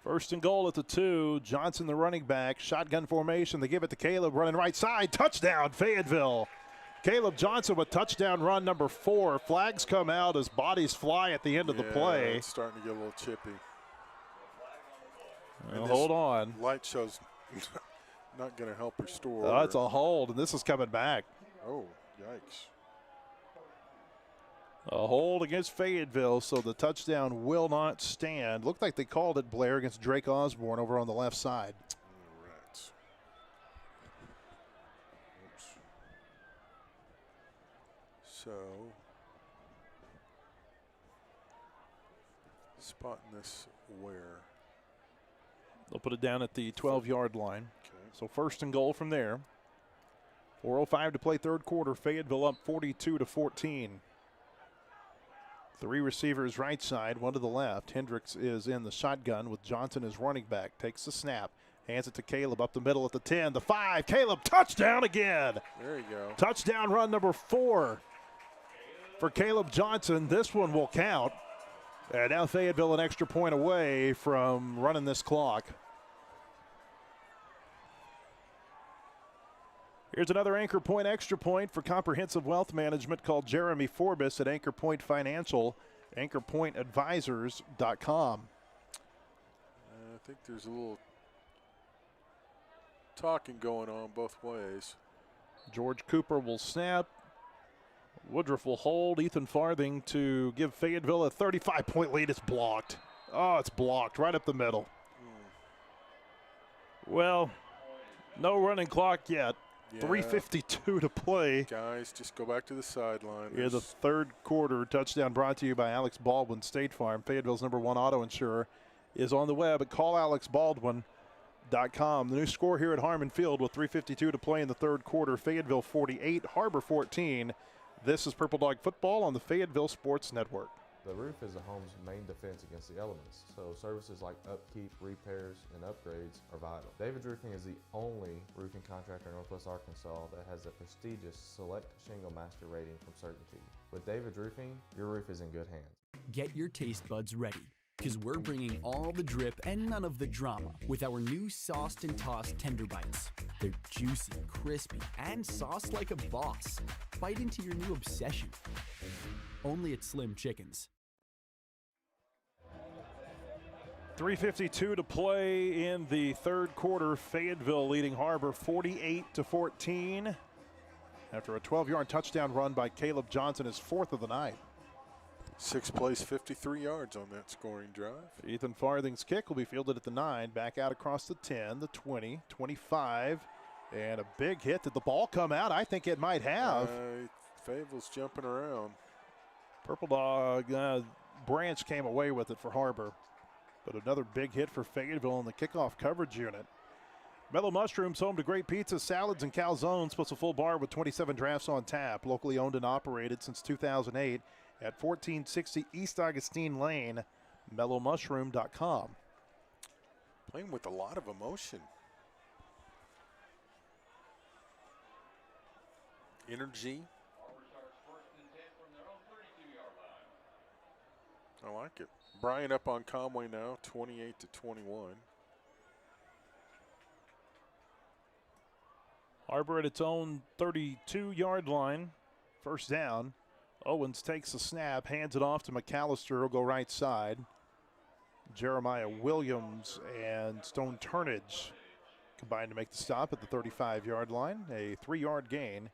Speaker 1: 1st and goal at the 2. Johnson, the running back. Shotgun formation. They give it to Caleb running right side. Touchdown, Fayetteville. Caleb Johnson with touchdown run number 4. Flags come out as bodies fly at the end of the play.
Speaker 11: It's starting to get a little chippy.
Speaker 1: Well, hold on.
Speaker 11: Light show's not going to help restore.
Speaker 1: Oh, it's a hold, and this is coming back.
Speaker 11: Oh, yikes.
Speaker 1: A hold against Fayetteville, so the touchdown will not stand. Looked like they called it, Blair, against Drake Osborne over on the left side.
Speaker 11: All right. Oops. So, spotting this where?
Speaker 1: They'll put it down at the 12-yard line.
Speaker 11: Okay.
Speaker 1: So 1st and goal from there. 4:05 to play 3rd quarter. Fayetteville up 42-14. 3 receivers right side, 1 to the left. Hendricks is in the shotgun with Johnson as running back. Takes the snap, hands it to Caleb up the middle at the 10, the 5. Caleb, touchdown again.
Speaker 11: There you go.
Speaker 1: Touchdown run number 4 for Caleb Johnson. This one will count. And now Fayetteville an extra point away from running this clock. Here's another Anchor Point extra point for comprehensive wealth management. Called Jeremy Forbes at Anchor Point Financial, anchorpointadvisors.com.
Speaker 11: I think there's a little talking going on both ways.
Speaker 1: George Cooper will snap. Woodruff will hold. Ethan Farthing to give Fayetteville a 35-point lead. It's blocked. Oh, it's blocked right up the middle. Well, no running clock yet.
Speaker 11: Yeah.
Speaker 1: 3:52 to play.
Speaker 11: Guys, just go back to the sideline.
Speaker 1: Here, the 3rd quarter touchdown brought to you by Alex Baldwin, State Farm. Fayetteville's #1 auto insurer is on the web at callalexbaldwin.com. The new score here at Harmon Field with 3:52 to play in the 3rd quarter. Fayetteville 48, Har-Ber 14. This is Purple Dog Football on the Fayetteville Sports Network.
Speaker 12: The roof is the home's main defense against the elements, so services like upkeep, repairs, and upgrades are vital. David's Roofing is the only roofing contractor in Northwest Arkansas that has the prestigious Select Shingle Master rating from Certainty. With David's Roofing, your roof is in good hands.
Speaker 9: Get your taste buds ready, because we're bringing all the drip and none of the drama with our new sauced and tossed tender bites. They're juicy, crispy, and sauced like a boss. Bite into your new obsession. Only at Slim Chickens.
Speaker 1: 3:52 to play in the third quarter. Fayetteville leading Har-Ber 48-14 after a 12-yard touchdown run by Caleb Johnson, his fourth of the night.
Speaker 11: 6 plays, 53 yards on that scoring drive.
Speaker 1: Ethan Farthing's kick will be fielded at the 9, back out across the 10, the 20, 25, and a big hit. Did the ball come out? I think it might have.
Speaker 11: Fayetteville's jumping around.
Speaker 1: Purple Dog Branch came away with it for Har-Ber. But another big hit for Fayetteville in the kickoff coverage unit. Mellow Mushrooms, home to great pizza, salads, and calzones, plus a full bar with 27 drafts on tap. Locally owned and operated since 2008 at 1460 East Augustine Lane, mellowmushroom.com.
Speaker 11: Playing with a lot of emotion. Energy. I like it. Bryant up on Conway now, 28-21.
Speaker 1: Har-Ber at its own 32-yard line. First down. Owens takes the snap, hands it off to McAllister. He'll go right side. Jeremiah Williams and Stone Turnage combined to make the stop at the 35-yard line. A 3-yard gain.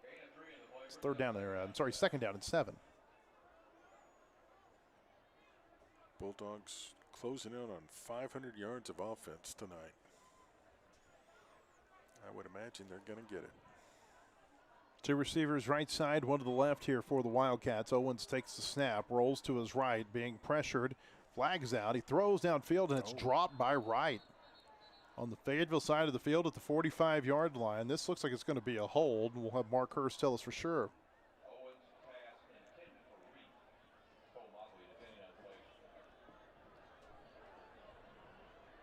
Speaker 1: It's second down and 7.
Speaker 11: Bulldogs closing in on 500 yards of offense tonight. I would imagine they're going to get it.
Speaker 1: 2 receivers right side, 1 to the left here for the Wildcats. Owens takes the snap, rolls to his right, being pressured. Flags out. He throws downfield, and it's dropped by Wright. On the Fayetteville side of the field at the 45-yard line. This looks like it's going to be a hold. We'll have Mark Hurst tell us for sure.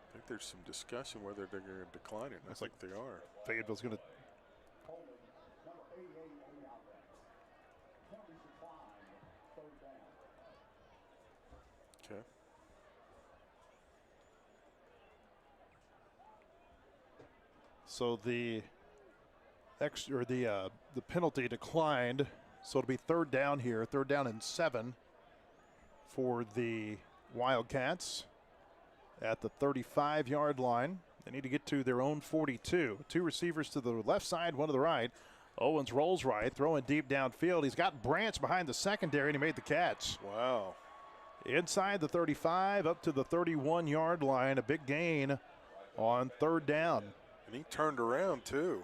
Speaker 11: I think there's some discussion whether they're going to decline it. I think they are.
Speaker 1: Fayetteville's going to.
Speaker 11: Okay.
Speaker 1: So the penalty declined. So it'll be third down here, third down and 7 for the Wildcats at the 35-yard line. They need to get to their own 42. 2 receivers to the left side, 1 to the right. Owens rolls right, throwing deep downfield. He's got Branch behind the secondary, and he made the catch.
Speaker 11: Wow.
Speaker 1: Inside the 35, up to the 31-yard line. A big gain on third down.
Speaker 11: And he turned around, too,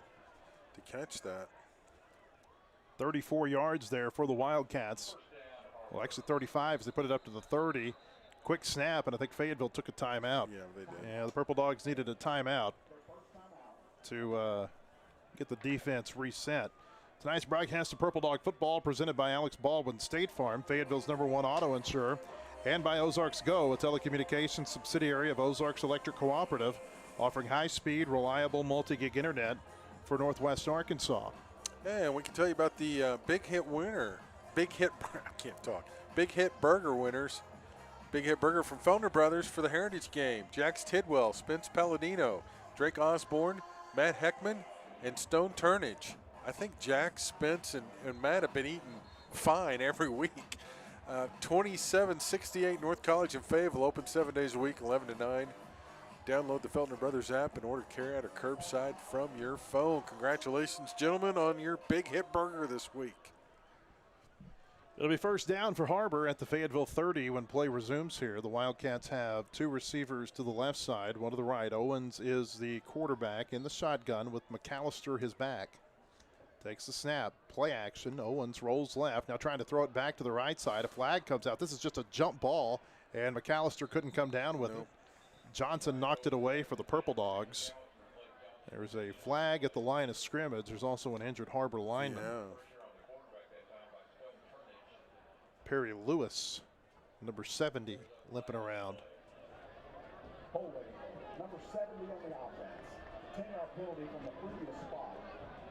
Speaker 11: to catch that.
Speaker 1: 34 yards there for the Wildcats. Well, actually 35 as they put it up to the 30. Quick snap, and I think Fayetteville took a timeout.
Speaker 11: Yeah, they did.
Speaker 1: Yeah, the Purple Dogs needed a timeout to get the defense reset. Tonight's broadcast of Purple Dog football presented by Alex Baldwin State Farm, Fayetteville's #1 auto insurer, and by Ozarks Go, a telecommunications subsidiary of Ozarks Electric Cooperative, offering high-speed, reliable multi-gig internet for Northwest Arkansas.
Speaker 11: Yeah, and we can tell you about the big hit winner. Big hit burger winners. Big hit burger from Felner Brothers for the Heritage Game. Jax Tidwell, Spence Palladino, Drake Osborne, Matt Heckman, and Stone Turnage. I think Jax, Spence, and Matt have been eating fine every week. 2768 North College in Fayetteville, open 7 days a week, 11 to 9. Download the Feltner Brothers app and order carryout or curbside from your phone. Congratulations, gentlemen, on your big hit burger this week.
Speaker 1: It'll be first down for Har-Ber at the Fayetteville 30 when play resumes here. The Wildcats have 2 receivers to the left side, 1 to the right. Owens is the quarterback in the shotgun with McAllister his back. Takes the snap, play action. Owens rolls left, now trying to throw it back to the right side. A flag comes out. This is just a jump ball, and McAllister couldn't come down with it. Johnson knocked it away for the Purple Dogs. There's a flag at the line of scrimmage. There's also an injured Har-Ber lineman.
Speaker 11: Yeah.
Speaker 1: Perry Lewis Number 70 limping around.
Speaker 15: Holding, number 70 on the offense. 10-yard penalty from the previous spot.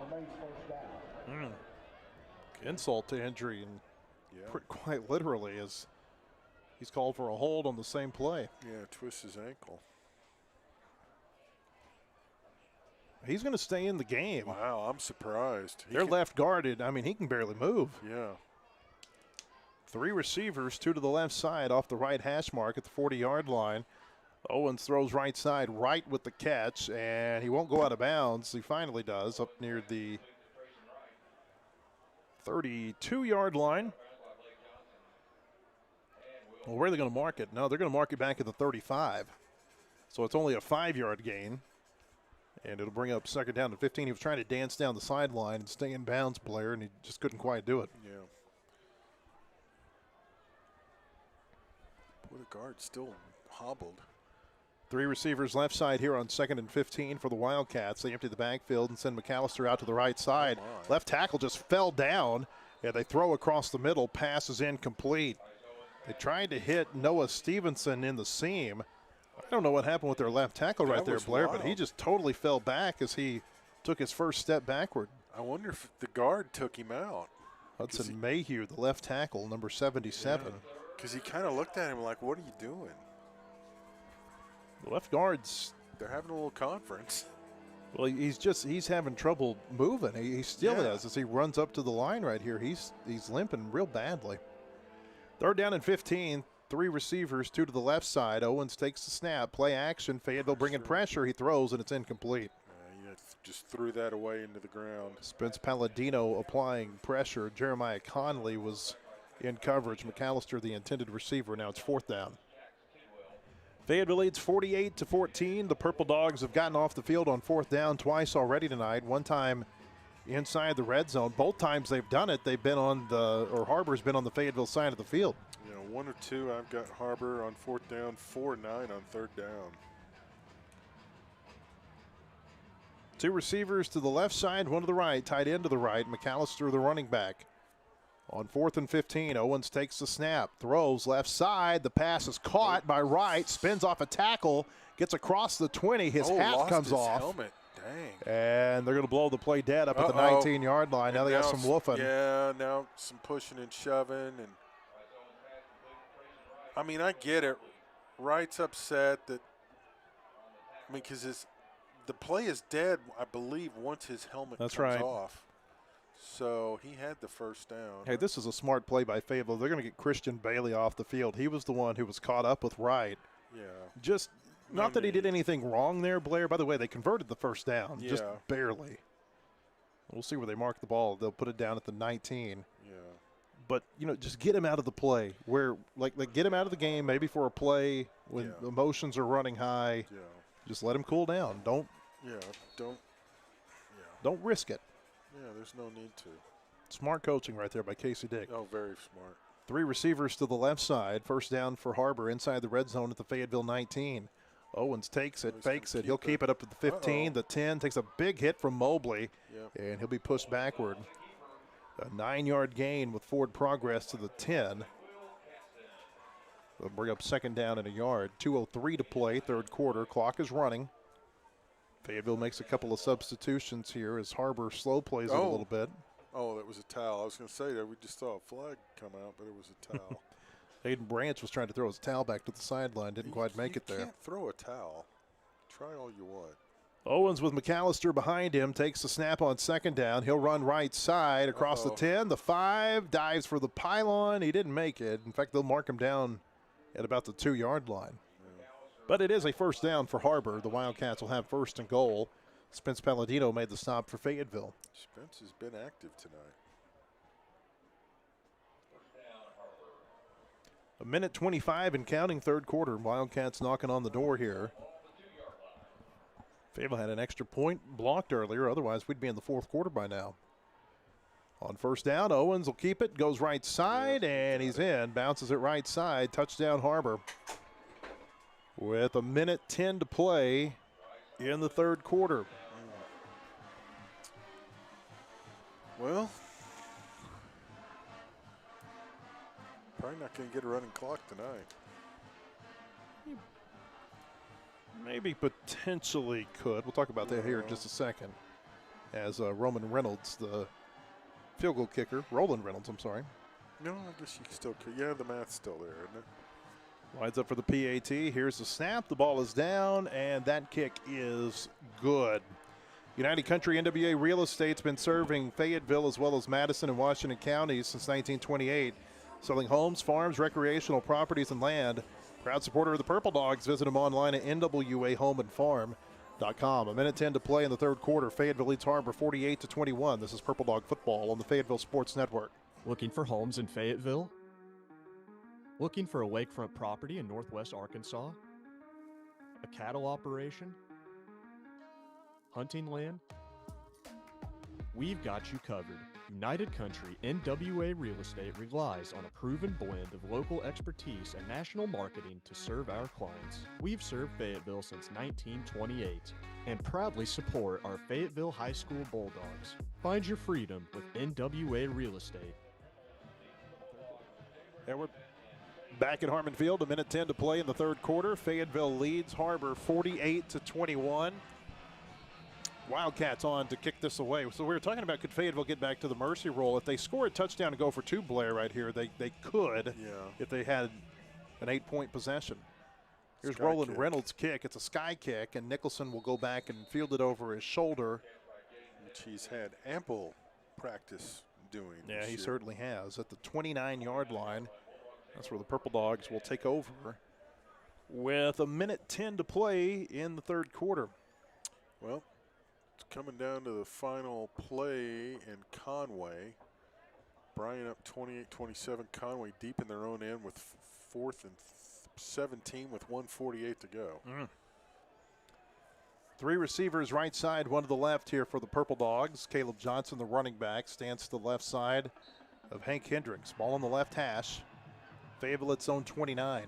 Speaker 15: Remains first down.
Speaker 1: Insult to injury, and quite literally, as he's called for a hold on the same play.
Speaker 11: Yeah, twists his ankle.
Speaker 1: He's going to stay in the game.
Speaker 11: Wow, I'm surprised.
Speaker 1: They're left guarded. I mean, he can barely move.
Speaker 11: Yeah.
Speaker 1: 3 receivers, 2 to the left side off the right hash mark at the 40-yard line. Owens throws right side, right with the catch, and he won't go out of bounds. He finally does, up near the 32-yard line. Well, where are they going to mark it? No, they're going to mark it back at the 35. So it's only a 5-yard gain. And it'll bring up second down and 15. He was trying to dance down the sideline and stay in bounds, Blair, and he just couldn't quite do it.
Speaker 11: Yeah. Boy, the guard's still hobbled.
Speaker 1: 3 receivers left side here on 2nd and 15 for the Wildcats. They empty the backfield and send McAllister out to the right side. Left tackle just fell down. Yeah, they throw across the middle. Pass is incomplete. They tried to hit Noah Stevenson in the seam. I don't know what happened with their left tackle right there, Blair, but he just totally fell back as he took his first step backward.
Speaker 11: I wonder if the guard took him out.
Speaker 1: Hudson Mayhew, the left tackle, number 77.
Speaker 11: Because he kind of looked at him like, what are you doing?
Speaker 1: The left guard's...
Speaker 11: They're having a little conference.
Speaker 1: Well, he's having trouble moving. He still is as he runs up to the line right here. He's limping real badly. 3rd down and 15. 3 receivers, 2 to the left side. Owens takes the snap. Play action. Fayetteville bringing pressure. He throws, and it's incomplete.
Speaker 11: He just threw that away into the ground.
Speaker 1: Spence Palladino applying pressure. Jeremiah Conley was in coverage. McAllister, the intended receiver. Now it's 4th down. Fayetteville leads 48-14. The Purple Dogs have gotten off the field on 4th down twice already tonight. One time inside the red zone. Both times they've done it, they've been on Har-Ber's been on the Fayetteville side of the field.
Speaker 11: 1 or 2, I've got Har-Ber on 4th down, 4-9 on 3rd down.
Speaker 1: 2 receivers to the left side, 1 to the right, tight end to the right. McAllister, the running back. On 4th and 15, Owens takes the snap, throws left side. The pass is caught by Wright, spins off a tackle, gets across the 20. His hat comes off.
Speaker 11: Helmet. Dang.
Speaker 1: And they're going to blow the play dead up at the 19-yard line. Now they got some woofing.
Speaker 11: Yeah, now some pushing and shoving. And I mean, I get it. Wright's upset that, because the play is dead, I believe, once his helmet comes off. So he had the first down.
Speaker 1: Hey, this is a smart play by Fayetteville. They're going to get Christian Bailey off the field. He was the one who was caught up with Wright.
Speaker 11: Yeah.
Speaker 1: Just not that he did anything wrong there, Blair. By the way, they converted the first down, just barely. We'll see where they mark the ball. They'll put it down at the 19.
Speaker 11: Yeah.
Speaker 1: But, just get him out of the play. Where, like get him out of the game maybe for a play when emotions are running high.
Speaker 11: Yeah.
Speaker 1: Just let him cool down. Don't risk it.
Speaker 11: Yeah, there's no need to.
Speaker 1: Smart coaching right there by Casey Dick.
Speaker 11: Oh, very smart.
Speaker 1: 3 receivers to the left side. First down for Har-Ber inside the red zone at the Fayetteville 19. Owens takes it, fakes it. He'll keep it up to the 15, the 10. Takes a big hit from Mobley, and he'll be pushed backward. A 9-yard gain with forward progress to the 10. They'll bring up second down and a yard. 2:03 to play, 3rd quarter. Clock is running. Fayetteville makes a couple of substitutions here as Har-Ber slow plays it a little bit.
Speaker 11: Oh, that was a towel. I was going to say that we just saw a flag come out, but it was a towel.
Speaker 1: Aiden Branch was trying to throw his towel back to the sideline. Didn't quite make it there.
Speaker 11: You can't throw a towel. Try all you want.
Speaker 1: Owens with McAllister behind him takes the snap on second down. He'll run right side across the 10, the 5, dives for the pylon. He didn't make it. In fact, they'll mark him down at about the 2-yard line. But it is a first down for Har-Ber. The Wildcats will have 1st and goal. Spence Palladino made the stop for Fayetteville.
Speaker 11: Spence has been active tonight.
Speaker 1: 1:25 and counting, 3rd quarter. Wildcats knocking on the door here. Fayetteville had an extra point blocked earlier. Otherwise, we'd be in the 4th quarter by now. On first down, Owens will keep it. Goes right side, and he's in. Bounces it right side. Touchdown, Har-Ber. With 1:10 to play in the 3rd quarter.
Speaker 11: Well, Probably not going to get a running clock tonight.
Speaker 1: Maybe potentially could. We'll talk about that here in just a second. As Roman Reynolds, the field goal kicker, Roland Reynolds, I'm sorry.
Speaker 11: No, I guess you can still kick. Yeah, the math's still there, isn't it?
Speaker 1: Lines up for the PAT. Here's the snap. The ball is down, and that kick is good. United Country NWA Real Estate's been serving Fayetteville as well as Madison and Washington counties since 1928, selling homes, farms, recreational properties, and land. Proud supporter of the Purple Dogs. Visit them online at nwahomeandfarm.com. A minute 10 to play in the third quarter. Fayetteville leads Har-Ber 48-21. This is Purple Dog football on the Fayetteville Sports Network.
Speaker 13: Looking for homes in Fayetteville? Looking for a lakefront property in northwest Arkansas? A cattle operation? Hunting land? We've got you covered. United Country NWA Real Estate relies on a proven blend of local expertise and national marketing to serve our clients. We've served Fayetteville since 1928 and proudly support our Fayetteville High School Bulldogs. Find your freedom with NWA Real Estate.
Speaker 1: And we're back at Harmon Field. A minute 10 to play in the third quarter. Fayetteville leads Har-Ber 48-21. Wildcats on to kick this away. So we were talking about, could Fayetteville get back to the mercy roll? If they score a touchdown and go for two, Blair, right here, they could, if they had an 8-point possession. Here's
Speaker 11: Sky
Speaker 1: Roland
Speaker 11: kick.
Speaker 1: Reynolds' kick. It's a sky kick, and Nicholson will go back and field it over his shoulder.
Speaker 11: Which he's had ample practice doing.
Speaker 1: Yeah,
Speaker 11: this
Speaker 1: he
Speaker 11: year.
Speaker 1: certainly has. At the 29-yard line, that's where the Purple Dogs will take over with a minute 10 to play in the third quarter.
Speaker 11: Well, it's coming down to the final play in Conway. Bryan up 28-27. Conway deep in their own end with 4th and 17 with 1:48 to go.
Speaker 1: Three receivers right side, one to the left here for the Purple Dogs. Caleb Johnson, the running back, stands to the left side of Hank Hendricks. Ball on the left hash. Fayetteville at zone 29.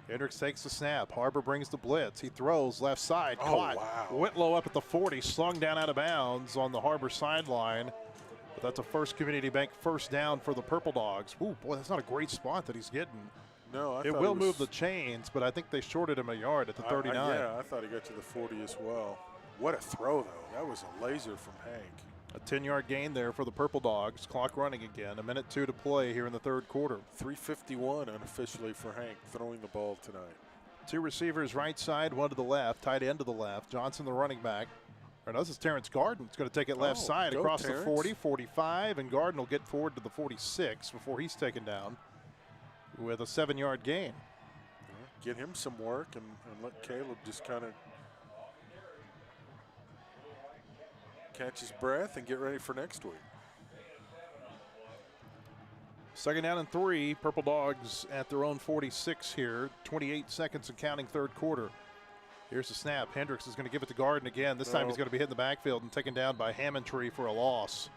Speaker 1: Hendricks takes the snap. Har-Ber brings the blitz. He throws left side. Caught.
Speaker 11: Wow.
Speaker 1: Whitlow up at the 40, slung down out of bounds on the Har-Ber sideline. But that's a First Community Bank first down for the Purple Dogs. Ooh, boy, that's not a great spot that he's getting.
Speaker 11: No, I
Speaker 1: it
Speaker 11: thought
Speaker 1: will move the chains, but I think they shorted him a yard at the 39.
Speaker 11: Yeah, I thought he got to the 40 as well. What a throw, though. That was a laser from Hank.
Speaker 1: A 10-yard gain there for the Purple Dogs. Clock running again. A minute 2 to play here in the third quarter.
Speaker 11: 3:51 unofficially for Hank throwing the ball tonight.
Speaker 1: Two receivers right side, one to the left, tight end to the left. Johnson, the running back. Or no, this is Terrence Garden. It's going to take it left side
Speaker 11: go
Speaker 1: across
Speaker 11: Terrence.
Speaker 1: the 40, 45, and Garden will get forward to the 46 before he's taken down with a 7-yard gain.
Speaker 11: Get him some work and let Caleb just kind of catch his breath and get ready for next week.
Speaker 1: Second down and 3. Purple Dogs at their own 46 here. 28 seconds and counting third quarter. Here's the snap. Hendricks is going to give it to Garden again. This time he's going to be hitting the backfield and taken down by Hammondtree for a loss.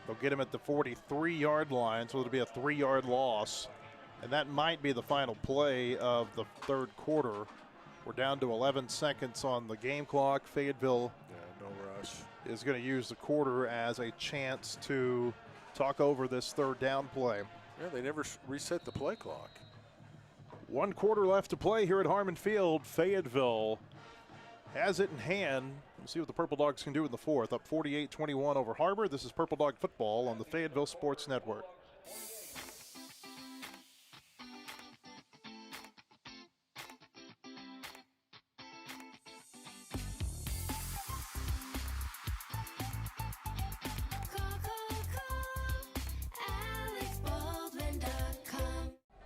Speaker 1: They'll get him at the 43-yard line, so it'll be a 3-yard loss. And that might be the final play of the third quarter. We're down to 11 seconds on the game clock. Fayetteville
Speaker 11: no rush.
Speaker 1: is going to use the quarter as a chance to talk over this third down play.
Speaker 11: Yeah, they never reset the play clock.
Speaker 1: 1 quarter left to play here at Harmon Field. Fayetteville has it in hand. We'll see what the Purple Dogs can do in the fourth. Up 48-21 over Har-Ber. This is Purple Dog football on the Fayetteville Sports Network.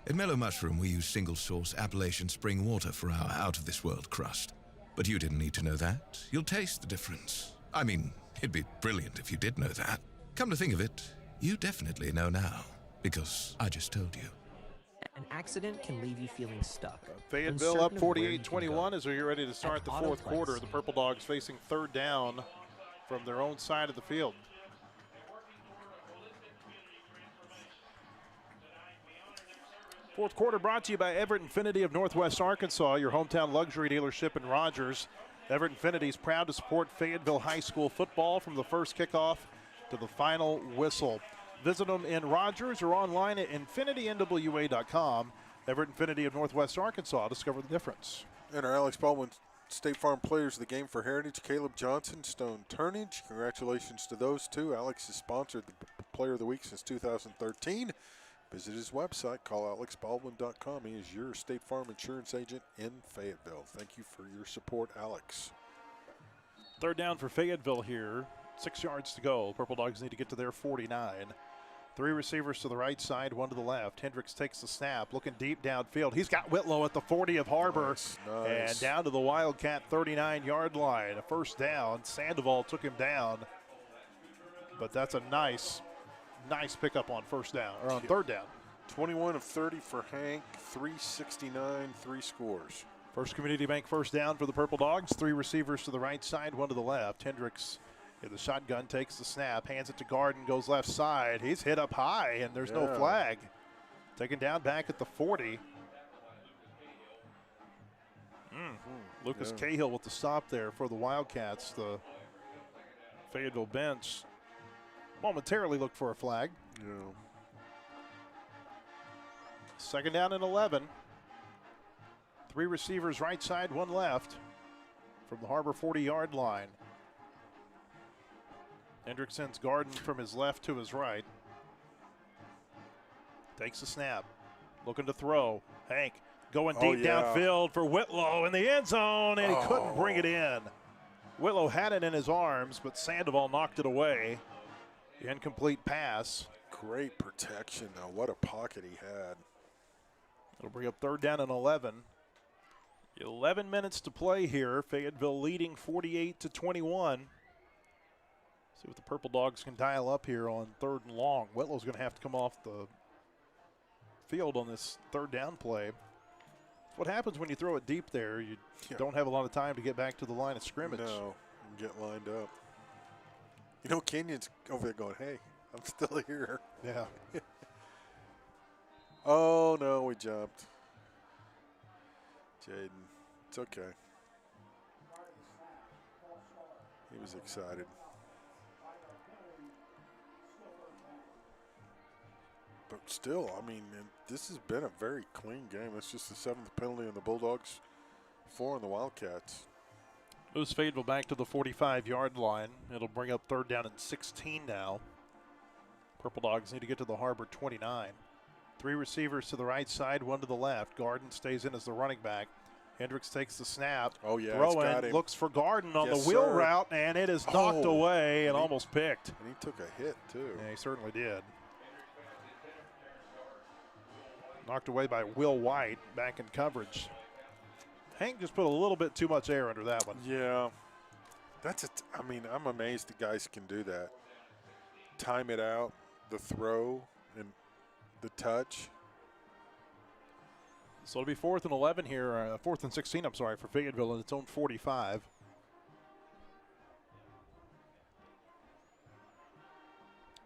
Speaker 14: At Mellow Mushroom, we use single-source Appalachian spring water for our out-of-this-world crust. But you didn't need to know that. You'll taste the difference. I mean, it'd be brilliant if you did know that. Come to think of it, you definitely know now, because I just told you.
Speaker 6: An accident can leave you feeling stuck.
Speaker 1: Fayetteville up
Speaker 6: uncertain of where you can
Speaker 1: 48-21
Speaker 6: go.
Speaker 1: as we're ready to start the
Speaker 6: At
Speaker 1: fourth
Speaker 6: Autoplex.
Speaker 1: quarter. The Purple Dogs facing third down from their own side of the field. Fourth quarter brought to you by Everett Infinity of Northwest Arkansas, your hometown luxury dealership in Rogers. Everett Infinity is proud to support Fayetteville High School football from the first kickoff to the final whistle. Visit them in Rogers or online at InfinityNWA.com. Everett Infinity of Northwest Arkansas. Discover the difference.
Speaker 11: And our Alex Baldwin State Farm Players of the Game for Heritage, Caleb Johnson, Stone Turnage. Congratulations to those two. Alex has sponsored the Player of the Week since 2013. Visit his website, callalexbaldwin.com. He is your State Farm insurance agent in Fayetteville. Thank you for your support, Alex.
Speaker 1: Third down for Fayetteville here. 6 yards to go. Purple Dogs need to get to their 49. 3 receivers to the right side, 1 to the left. Hendricks takes the snap, looking deep downfield. He's got Whitlow at the 40 of Har-Ber.
Speaker 11: Nice.
Speaker 1: And down to the Wildcat 39-yard line. A first down. Sandoval took him down. But that's a nice pickup on first down, or on third down.
Speaker 11: 21 of 30 for Hank, 369, 3 scores.
Speaker 1: First Community Bank first down for the Purple Dogs. 3 receivers to the right side, 1 to the left. Hendricks in the shotgun takes the snap, hands it to Garden, goes left side. He's hit up high, and there's no flag. Taken down back at the 40. Lucas Cahill with the stop there for the Wildcats. The Fayetteville bench momentarily looked for a flag.
Speaker 11: Yeah.
Speaker 1: Second down and 11. 3 receivers right side, 1 left from the Har-Ber 40-yard line. Hendricks sends Garden from his left to his right. Takes the snap. Looking to throw. Hank going deep downfield for Whitlow in the end zone, and he couldn't bring it in. Whitlow had it in his arms, but Sandoval knocked it away. The incomplete pass.
Speaker 11: Great protection, though. What a pocket he had.
Speaker 1: It'll bring up third down and 11. 11 minutes to play here. Fayetteville leading 48-21. See what the Purple Dogs can dial up here on third and long. Whitlow's going to have to come off the field on this third down play. That's what happens when you throw it deep there. You don't have a lot of time to get back to the line of scrimmage.
Speaker 11: No, and get lined up. You know, Kenyon's over there going, hey, I'm still here.
Speaker 1: Yeah.
Speaker 11: Oh, no, we jumped. Jaden, it's okay. He was excited. But still, I mean, this has been a very clean game. It's just the 7th penalty on the Bulldogs, 4 on the Wildcats.
Speaker 1: Moves Fayetteville back to the 45-yard line. It'll bring up third down and 16 now. Purple Dogs need to get to the Har-Ber 29. 3 receivers to the right side, 1 to the left. Garden stays in as the running back. Hendricks takes the snap.
Speaker 11: Oh, yeah,
Speaker 1: Throwing, looks for Garden on the wheel route, and it is knocked away and almost picked.
Speaker 11: And he took a hit, too.
Speaker 1: Yeah, he certainly did. Knocked away by Will White back in coverage. Hank just put a little bit too much air under that one.
Speaker 11: Yeah. I mean, I'm amazed the guys can do that. Time it out, the throw, and the touch.
Speaker 1: So it'll be 4th and 11 here, 4th and 16, I'm sorry, for Fayetteville in its own 45.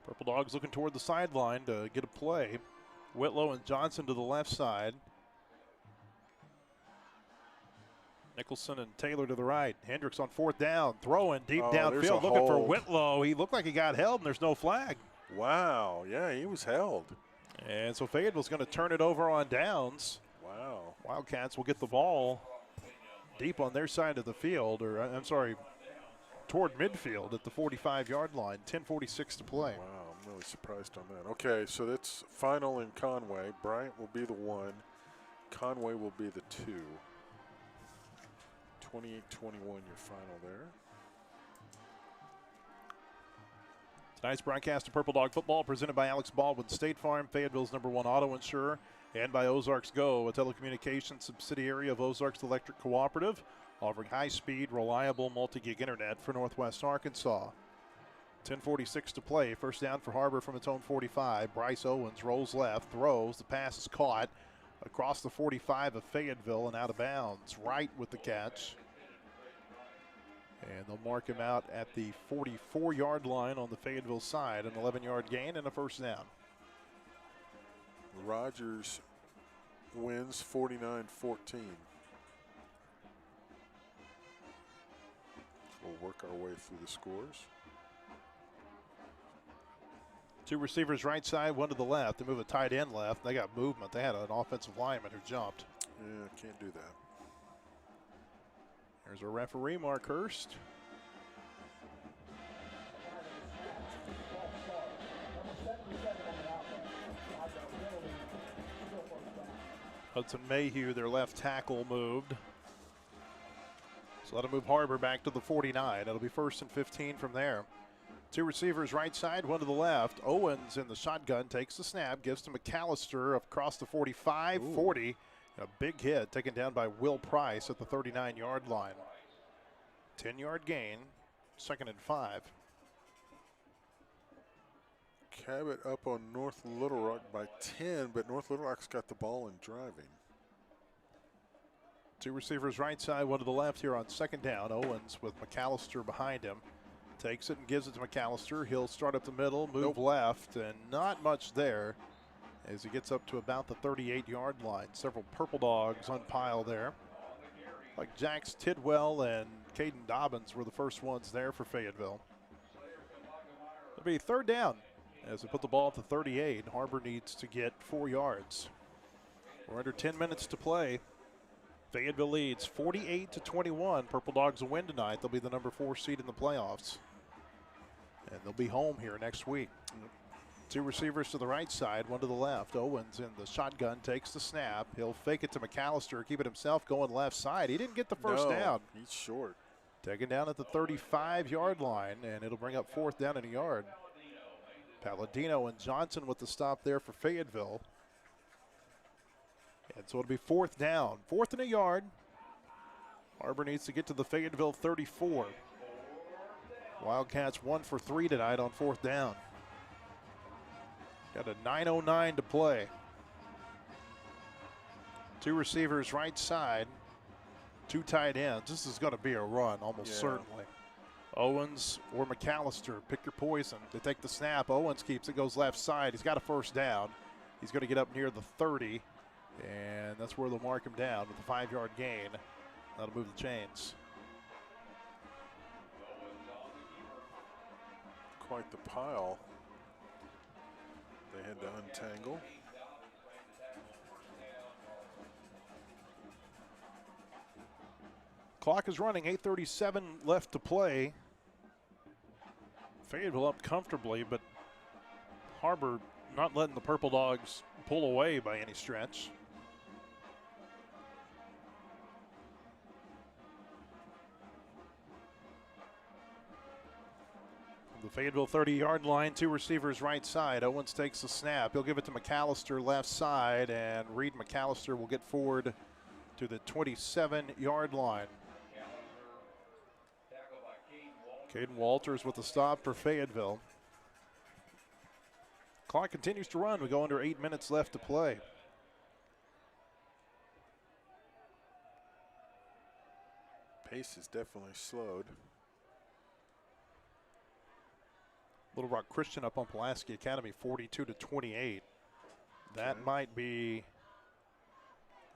Speaker 1: Purple Dogs looking toward the sideline to get a play. Whitlow and Johnson to the left side. Nicholson and Taylor to the right. Hendricks on 4th down, throwing deep downfield, looking for Whitlow. He looked like he got held, and there's no flag.
Speaker 11: Wow, yeah, he was held.
Speaker 1: And so Fayetteville's going to turn it over on downs.
Speaker 11: Wow.
Speaker 1: Wildcats will get the ball deep on their side of the field, or I'm sorry, toward midfield at the 45-yard line. 10:46 to play.
Speaker 11: Wow, I'm really surprised on that. Okay, so that's final in Conway. Bryant will be the 1. Conway will be the 2. 28-21 your final there.
Speaker 1: Tonight's broadcast of Purple Dog Football presented by Alex Baldwin State Farm, Fayetteville's #1 auto insurer, and by Ozarks Go, a telecommunications subsidiary of Ozarks Electric Cooperative, offering high-speed, reliable multi-gig internet for Northwest Arkansas. 10:46 to play. First down for Har-Ber from its own 45. Bryce Owens rolls left, throws. The pass is caught across the 45 of Fayetteville and out of bounds. Right with the catch. And they'll mark him out at the 44-yard line on the Fayetteville side. An 11-yard gain and a first down.
Speaker 11: Rogers wins 49-14. We'll work our way through the scores.
Speaker 1: Two receivers right side, one to the left. They move a tight end left. They got movement. They had an offensive lineman who jumped.
Speaker 11: Yeah, can't do that.
Speaker 1: There's our referee, Mark Hurst. Hudson Mayhew, their left tackle, moved. So that'll move Har-Ber back to the 49. It'll be 1st and 15 from there. Two receivers right side, one to the left. Owens in the shotgun takes the snap, gives to McAllister across the 45, 40. A big hit taken down by Will Price at the 39-yard line. 10-yard gain, 2nd and 5.
Speaker 11: Cabot up on North Little Rock by 10, but North Little Rock's got the ball and driving.
Speaker 1: Two receivers right side, one to the left here on 2nd down. Owens with McAllister behind him. Takes it and gives it to McAllister. He'll start up the middle, move left, and not much there as he gets up to about the 38-yard line. Several Purple Dogs on pile there. Like Jax Tidwell and Caden Dobbins were the first ones there for Fayetteville. It'll be 3rd down as they put the ball at the 38. Har-Ber needs to get 4 yards. We're under 10 minutes to play. Fayetteville leads 48-21. Purple Dogs will win tonight. They'll be the number 4 seed in the playoffs. And they'll be home here next week. Two receivers to the right side, one to the left. Owens in the shotgun takes the snap. He'll fake it to McAllister, keep it himself going left side. He didn't get the first down.
Speaker 11: He's short.
Speaker 1: Taken down at the 35-yard line, and it'll bring up 4th down and a yard. Palladino and Johnson with the stop there for Fayetteville. And so it'll be 4th down. 4th and a yard. Har-Ber needs to get to the Fayetteville 34. Wildcats 1 for 3 tonight on 4th down. Got a 9:09 to play. Two receivers right side. Two tight ends. This is going to be a run, almost certainly. Owens or McAllister, pick your poison. They take the snap. Owens keeps it, goes left side. He's got a 1st down. He's going to get up near the 30, and that's where they'll mark him down with a 5-yard gain. That'll move the chains.
Speaker 11: Quite the pile. They had to untangle.
Speaker 1: Clock is running, 8:37 left to play. Fayetteville up comfortably, but Har-Ber not letting the Purple Dogs pull away by any stretch. The Fayetteville 30-yard line, two receivers right side. Owens takes the snap. He'll give it to McAllister left side, and Reed McAllister will get forward to the 27-yard line. Caden Walters with the stop for Fayetteville. Clock continues to run. We go under 8 minutes left to play.
Speaker 11: Pace is definitely slowed.
Speaker 1: Little Rock Christian up on Pulaski Academy, 42-28. That might be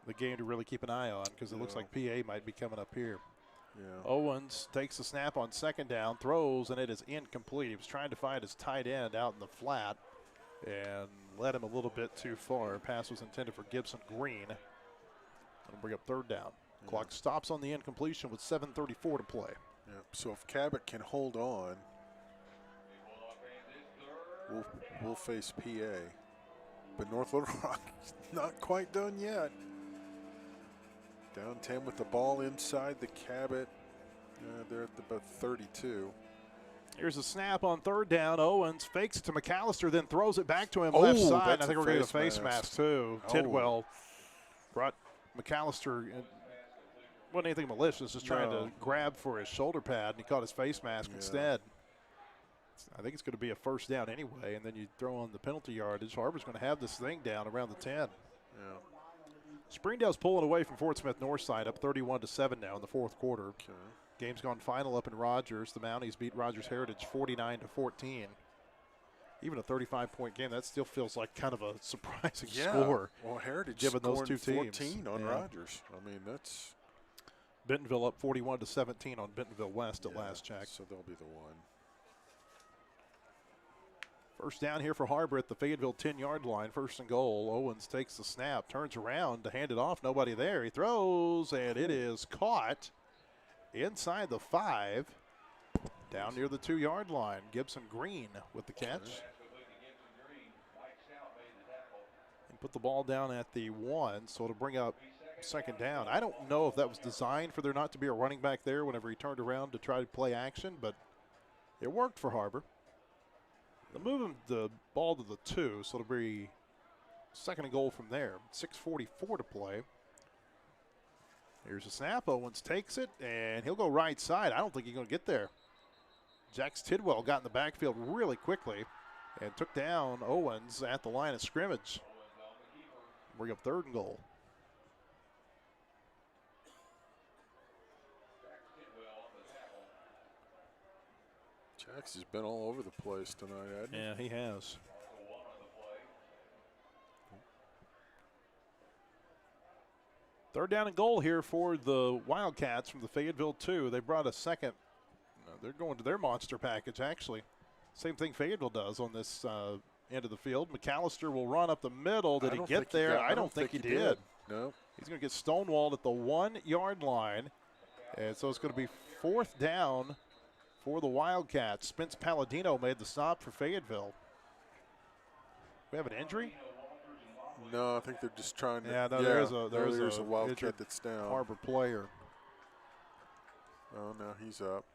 Speaker 1: the game to really keep an eye on because it looks like PA might be coming up here.
Speaker 11: Yeah.
Speaker 1: Owens takes the snap on 2nd down, throws, and it is incomplete. He was trying to find his tight end out in the flat and led him a little bit too far. Pass was intended for Gibson Green. That'll bring up 3rd down. Clock stops on the incompletion with 7:34 to play.
Speaker 11: Yeah. So if Cabot can hold on, we'll face PA. But North Little Rock not quite done yet. Down 10 with the ball inside the Cabot. They're at about 32.
Speaker 1: Here's a snap on 3rd down. Owens fakes it to McAllister, then throws it back to him left side. I think we're going to get a face mask too. Tidwell brought McAllister in. Wasn't anything malicious, just trying to grab for his shoulder pad, and he caught his face mask instead. I think it's going to be a 1st down anyway, and then you throw on the penalty yardage. Har-Ber's going to have this thing down around the 10.
Speaker 11: Yeah.
Speaker 1: Springdale's pulling away from Fort Smith Northside, up 31-7 now in the 4th quarter.
Speaker 11: Okay.
Speaker 1: Game's gone final up in Rogers. The Mounties beat Rogers Heritage 49-14. Even a 35-point game, that still feels like kind of a surprising score.
Speaker 11: Well, Heritage
Speaker 1: given those two teams.
Speaker 11: 14 on Rogers. I mean, that's
Speaker 1: Bentonville up 41-17 on Bentonville West at last check.
Speaker 11: So they'll be the one.
Speaker 1: First down here for Har-Ber at the Fayetteville 10-yard line. First and goal. Owens takes the snap, turns around to hand it off. Nobody there. He throws, and it is caught inside the 5, down near the 2-yard line. Gibson Green with the catch. And put the ball down at the 1, so it'll bring up second down. I don't know if that was designed for there not to be a running back there whenever he turned around to try to play action, but it worked for Har-Ber. They'll move the ball to the 2, so it'll be second and goal from there. 6:44 to play. Here's a snap. Owens takes it, and he'll go right side. I don't think he's going to get there. Jax Tidwell got in the backfield really quickly and took down Owens at the line of scrimmage. Bring up third and goal.
Speaker 11: Jax has been all over the place tonight, hasn't he?
Speaker 1: Yeah, he has. Third down and goal here for the Wildcats from the Fayetteville 2. They brought a second. They're going to their monster package, actually. Same thing Fayetteville does on this end of the field. McAllister will run up the middle. Did he get there? I don't think he did.
Speaker 11: No.
Speaker 1: He's going to get stonewalled at the 1-yard line. And so it's going to be fourth down for the Wildcats. Spence Palladino made the stop for Fayetteville. We have an injury?
Speaker 11: No, I think they're just trying to.
Speaker 1: Yeah, no,
Speaker 11: there's a Wildcat that's down.
Speaker 1: Har-Ber player.
Speaker 11: Oh, no, he's up.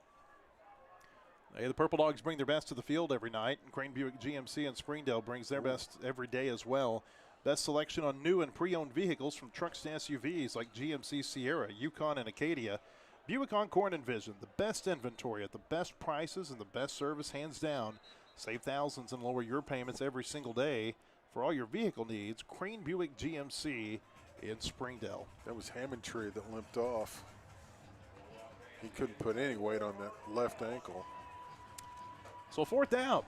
Speaker 1: Hey, the Purple Dogs bring their best to the field every night. And Crane Buick GMC in Springdale brings their best every day as well. Best selection on new and pre-owned vehicles from trucks to SUVs like GMC Sierra, Yukon, and Acadia. Buick Encore and Vision, the best inventory at the best prices and the best service hands down. Save thousands and lower your payments every single day. For all your vehicle needs, Crane Buick GMC in Springdale.
Speaker 11: That was Hammondtree that limped off. He couldn't put any weight on that left ankle.
Speaker 1: So fourth down.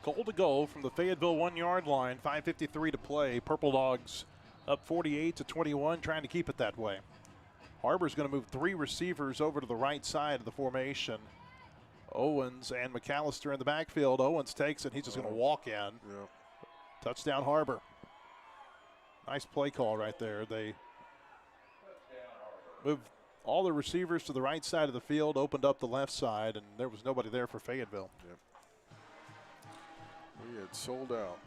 Speaker 1: Goal to go from the Fayetteville 1-yard line. 5:53 to play. Purple Dogs up 48-21, trying to keep it that way. Har-Ber's going to move 3 receivers over to the right side of the formation. Owens and McAllister in the backfield. Owens takes it. He's just going to walk in.
Speaker 11: Yeah.
Speaker 1: Touchdown Har-Ber. Nice play call right there. They moved all the receivers to the right side of the field, opened up the left side, and there was nobody there for Fayetteville.
Speaker 11: Yep. We had sold out.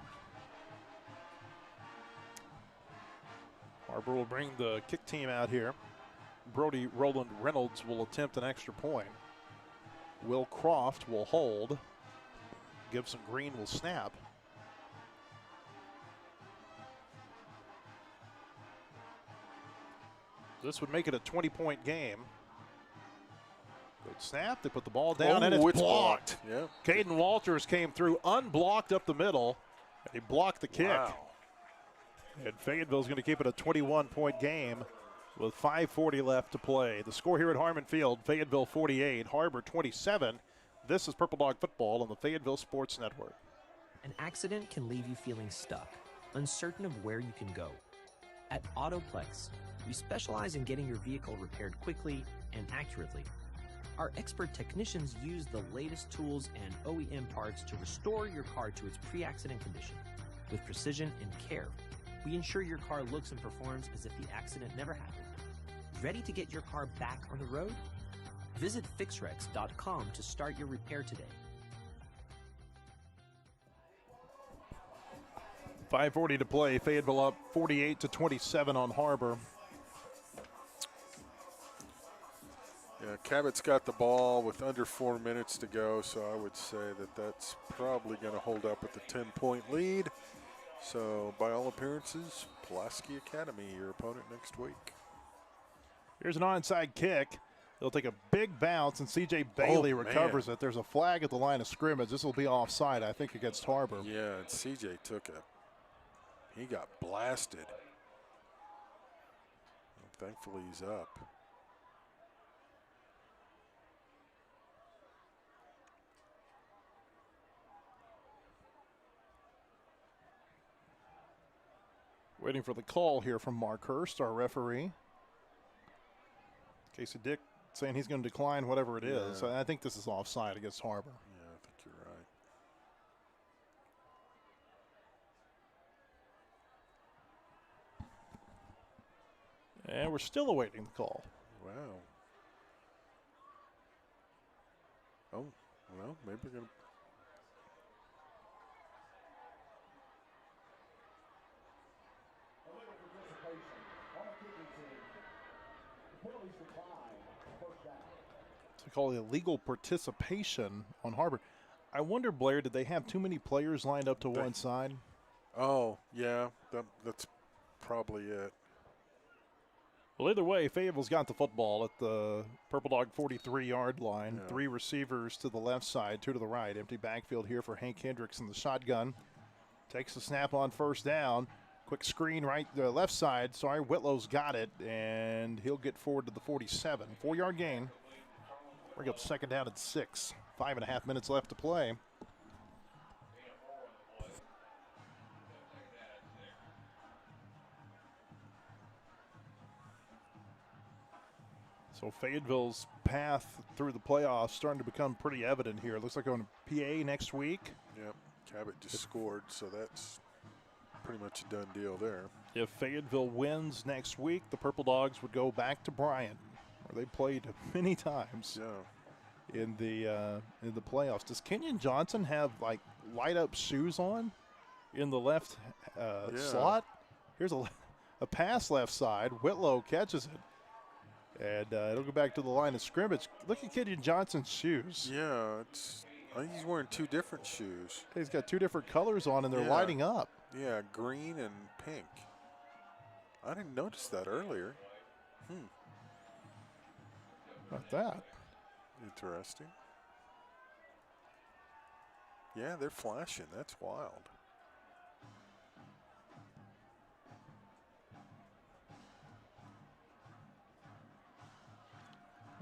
Speaker 1: Har-Ber will bring the kick team out here. Brody Roland Reynolds will attempt an extra point. Will Croft will hold. Gibson Green will snap. This would make it a 20-point game. Good snap. They put the ball down, and it's blocked.
Speaker 11: Yeah.
Speaker 1: Caden Walters came through unblocked up the middle, and he blocked the kick.
Speaker 11: Wow.
Speaker 1: And Fayetteville's going to keep it a 21-point game with 5:40 left to play. The score here at Harmon Field, Fayetteville 48, Har-Ber 27. This is Purple Dog Football on the Fayetteville Sports Network.
Speaker 6: An accident can leave you feeling stuck, uncertain of where you can go. At Autoplex, we specialize in getting your vehicle repaired quickly and accurately. Our expert technicians use the latest tools and OEM parts to restore your car to its pre-accident condition. With precision and care, we ensure your car looks and performs as if the accident never happened. Ready to get your car back on the road? Visit fixrex.com to start your repair today.
Speaker 1: 5:40 to play. Fayetteville up 48-27 on Har-Ber.
Speaker 11: Yeah, Cabot's got the ball with under 4 minutes to go, so I would say that that's probably going to hold up with the 10-point lead. So, by all appearances, Pulaski Academy, your opponent next week.
Speaker 1: Here's an onside kick. They'll take a big bounce, and C.J. Bailey recovers it. There's a flag at the line of scrimmage. This will be offside, I think, against Har-Ber.
Speaker 11: Yeah, and C.J. he got blasted. Thankfully, he's up.
Speaker 1: Waiting for the call here from Mark Hurst, our referee. Casey Dick saying he's going to decline whatever it is.
Speaker 11: Yeah.
Speaker 1: I think this is offside against Har-Ber.
Speaker 11: Yeah, I think you're right.
Speaker 1: we're still awaiting the call.
Speaker 11: Wow. Oh, well, maybe we're going to.
Speaker 1: To call illegal participation on Har-Ber. I wonder, Blair, did they have too many players lined up to one side?
Speaker 11: Oh, yeah, that's probably it.
Speaker 1: Well, either way, Fayetteville's got the football at the Purple Dog 43-yard line.
Speaker 11: Yeah.
Speaker 1: 3 receivers to the left side, 2 to the right. Empty backfield here for Hank Hendricks in the shotgun. Takes the snap on first down. Quick screen left side. Sorry, Whitlow's got it, and he'll get forward to the 47. 4-yard gain. Bring up second down and 6. 5.5 minutes left to play. So Fayetteville's path through the playoffs starting to become pretty evident here. It looks like going to PA next week.
Speaker 11: Yep, Cabot just scored, so that's pretty much a done deal there.
Speaker 1: If Fayetteville wins next week, the Purple Dogs would go back to Bryant, where they played many times.
Speaker 11: Yeah.
Speaker 1: In the playoffs. Does Kenyon Johnson have like light up shoes on in the left slot? Here's a pass left side. Whitlow catches it, and it'll go back to the line of scrimmage. Look at Kenyon Johnson's shoes.
Speaker 11: Yeah, I think he's wearing 2 different shoes.
Speaker 1: He's got 2 different colors on, and they're lighting up.
Speaker 11: Yeah, green and pink. I didn't notice that earlier.
Speaker 1: About that.
Speaker 11: Interesting. Yeah, they're flashing. That's wild.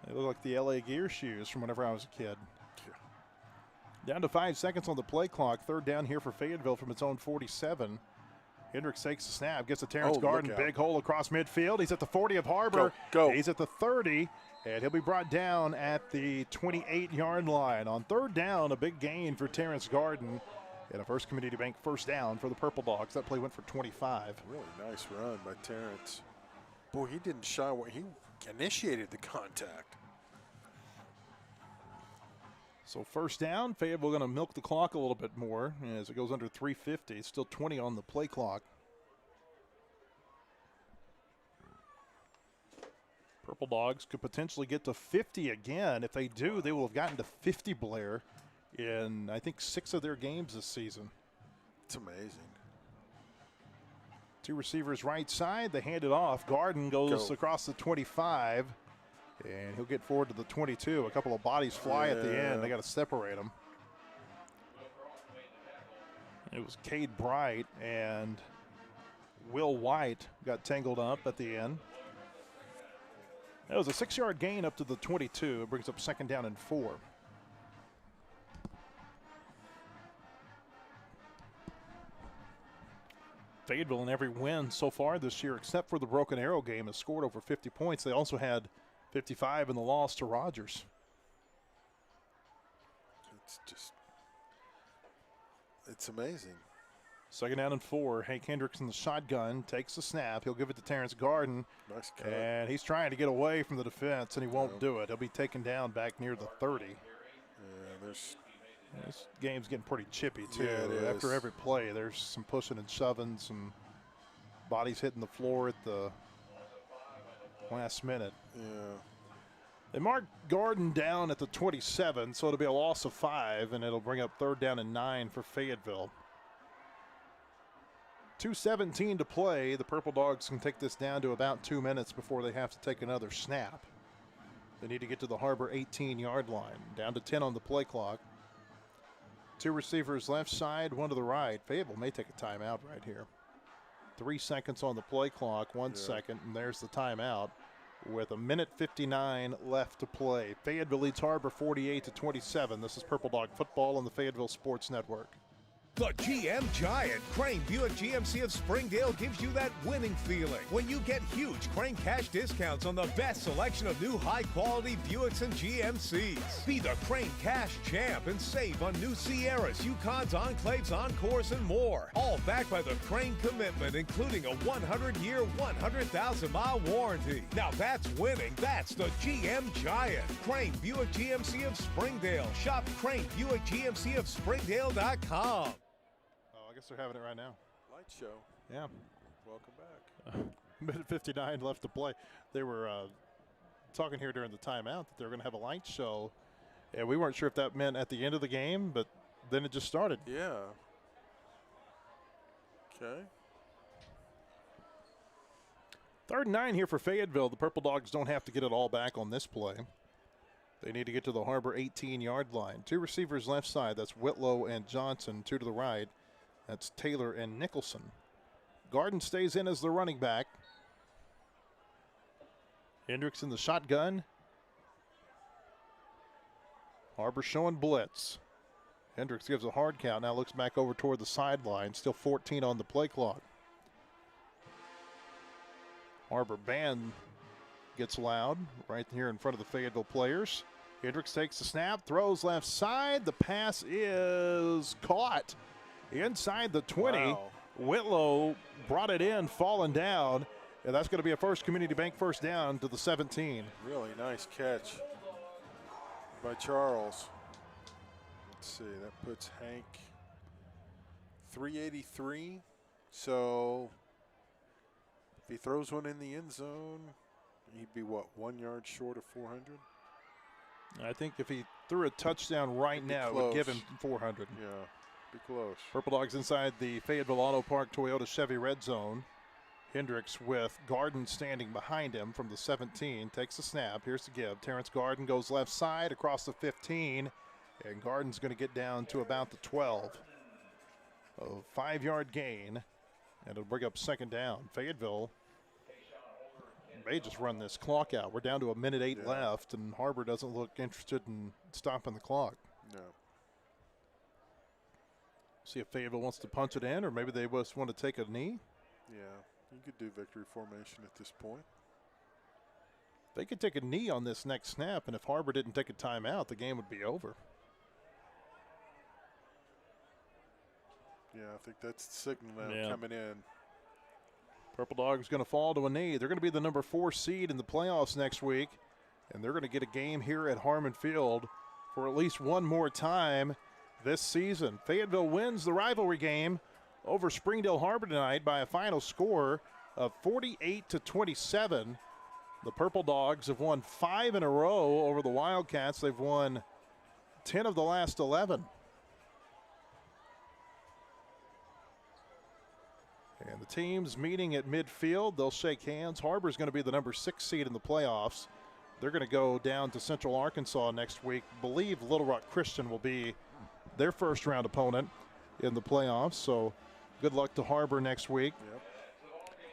Speaker 1: They look like the LA Gear shoes from whenever I was a kid.
Speaker 11: Yeah.
Speaker 1: Down to 5 seconds on the play clock. 3rd down here for Fayetteville from its own 47. Hendricks takes the snap, gets to Terrence Garden. Big hole across midfield. He's at the 40 of Har-Ber.
Speaker 11: Go.
Speaker 1: He's at the 30, and he'll be brought down at the 28-yard line. On 3rd down, a big gain for Terrence Garden. And a First Community Bank first down for the Purple Dogs. That play went for 25.
Speaker 11: Really nice run by Terrence. Boy, he didn't shy away. He initiated the contact.
Speaker 1: So first down, Fayetteville going to milk the clock a little bit more as it goes under 3:50. Still 20 on the play clock. Purple Dogs could potentially get to 50 again. If they do, they will have gotten to 50, Blair, in, I think, 6 of their games this season.
Speaker 11: It's amazing.
Speaker 1: 2 receivers right side. They hand it off. Garden goes across the 25. And he'll get forward to the 22. A couple of bodies fly at the end. They got to separate them. It was Cade Bright and Will White got tangled up at the end. That was a 6-yard gain up to the 22. It brings up second down and 4. Fayetteville in every win so far this year, except for the Broken Arrow game, has scored over 50 points. They also had 55 in the loss to Rogers.
Speaker 11: It's amazing.
Speaker 1: Second down and 4. Hank Hendricks in the shotgun takes the snap. He'll give it to Terrence Garden.
Speaker 11: Nice cut.
Speaker 1: And he's trying to get away from the defense, and he won't do it. He'll be taken down back near the 30.
Speaker 11: Yeah,
Speaker 1: this game's getting pretty chippy, too.
Speaker 11: Yeah, it
Speaker 1: After
Speaker 11: is.
Speaker 1: every play, there's some pushing and shoving, some bodies hitting the floor at the last minute.
Speaker 11: Yeah.
Speaker 1: They mark Garden down at the 27, so it'll be a loss of 5, and it'll bring up 3rd down and 9 for Fayetteville. 2:17 to play. The Purple Dogs can take this down to about 2 minutes before they have to take another snap. They need to get to the Har-Ber 18-yard line. Down to 10 on the play clock. 2 receivers left side, 1 to the right. Fayetteville may take a timeout right here. 3 seconds on the play clock, 1 second, and there's the timeout with 1:59 left to play. Fayetteville leads Har-Ber 48-27. This is Purple Dog football on the Fayetteville Sports Network.
Speaker 7: The GM Giant, Crane Buick GMC of Springdale, gives you that winning feeling when you get huge Crane cash discounts on the best selection of new high-quality Buicks and GMCs. Be the Crane cash champ and save on new Sierras, Yukons, Enclaves, Encores, and more. All backed by the Crane commitment, including a 100-year, 100,000-mile warranty. Now that's winning. That's the GM Giant. Crane Buick GMC of Springdale. Shop Crane Buick GMC of Springdale.com.
Speaker 1: I guess they're having it right now.
Speaker 11: Light show.
Speaker 1: Yeah.
Speaker 11: Welcome back.
Speaker 1: Minute 59 left to play. They were talking here during the timeout that they were going to have a light show, and we weren't sure if that meant at the end of the game, but then it just started.
Speaker 11: Yeah. Okay.
Speaker 1: 3rd and 9 here for Fayetteville. The Purple Dogs don't have to get it all back on this play. They need to get to the Har-Ber 18-yard line. 2 receivers left side. That's Whitlow and Johnson. 2 to the right. That's Taylor and Nicholson. Garden stays in as the running back. Hendricks in the shotgun. Har-Ber showing blitz. Hendricks gives a hard count. Now looks back over toward the sideline. Still 14 on the play clock. Har-Ber band gets loud right here in front of the Fayetteville players. Hendricks takes the snap, throws left side. The pass is caught inside the 20.
Speaker 11: Wow.
Speaker 1: Whitlow brought it in, falling down. And that's going to be a First Community Bank first down to the 17.
Speaker 11: Really nice catch by Charles. Let's see, that puts Hank 383. So if he throws one in the end zone, he'd be what, 1 yard short of 400?
Speaker 1: I think if he threw a touchdown right now, it would give him 400.
Speaker 11: Yeah, be close.
Speaker 1: Purple Dogs inside the Fayetteville Auto Park Toyota Chevy red zone. Hendricks with Garden standing behind him from the 17. Takes the snap. Here's the give. Terrence Garden goes left side across the 15. And Garden's going to get down to about the 12. A 5-yard gain. And it'll bring up 2nd down. Fayetteville may just run this clock out. We're down to 1:08 left, and Har-Ber doesn't look interested in stopping the clock.
Speaker 11: No.
Speaker 1: See if Fayetteville wants to punch it in, or maybe they just want to take a knee.
Speaker 11: Yeah, you could do victory formation at this point.
Speaker 1: They could take a knee on this next snap, and if Har-Ber didn't take a timeout, the game would be over.
Speaker 11: Yeah, I think that's the signal now coming in.
Speaker 1: Purple Dogs going to fall to a knee. They're going to be the number 4 seed in the playoffs next week, and they're going to get a game here at Harmon Field for at least one more time this season. Fayetteville wins the rivalry game over Springdale Har-Ber tonight by a final score of 48-27. The Purple Dogs have won 5 in a row over the Wildcats. They've won 10 of the last 11. And the teams meeting at midfield, they'll shake hands. Har-Ber's going to be the number 6 seed in the playoffs. They're going to go down to Central Arkansas next week. Believe Little Rock Christian will be their first round opponent in the playoffs. So good luck to Har-Ber next week.
Speaker 11: Yep.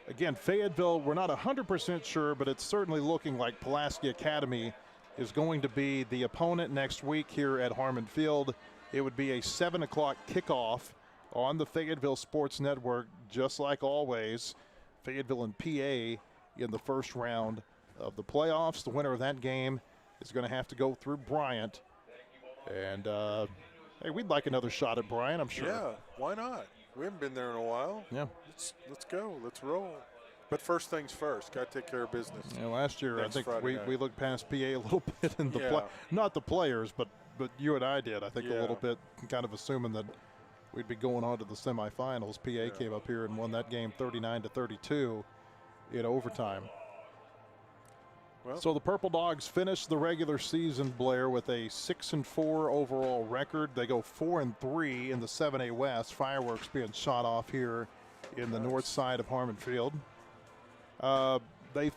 Speaker 1: Again, Fayetteville, we're not 100% sure, but it's certainly looking like Pulaski Academy is going to be the opponent next week here at Harmon Field. It would be a 7 o'clock kickoff on the Fayetteville Sports Network, just like always. Fayetteville and PA in the first round of the playoffs. The winner of that game is going to have to go through Bryant. And, hey, we'd like another shot at Bryant, I'm sure.
Speaker 11: Yeah, why not? We haven't been there in a while.
Speaker 1: Yeah.
Speaker 11: Let's go. Let's roll. But first things first. Got to take care of business.
Speaker 1: Yeah, last year,
Speaker 11: Next
Speaker 1: I think
Speaker 11: Friday night.
Speaker 1: we looked past PA a little bit in the play. Not the players, but you and I did. I think a little bit, kind of assuming that we'd be going on to the semifinals. PA came up here and won that game 39-32 in overtime.
Speaker 11: Well,
Speaker 1: so the Purple Dogs finished the regular season, Blair, with a 6-4 overall record. They go 4-3 in the 7A West. Fireworks being shot off here in the north side of Harmon Field. They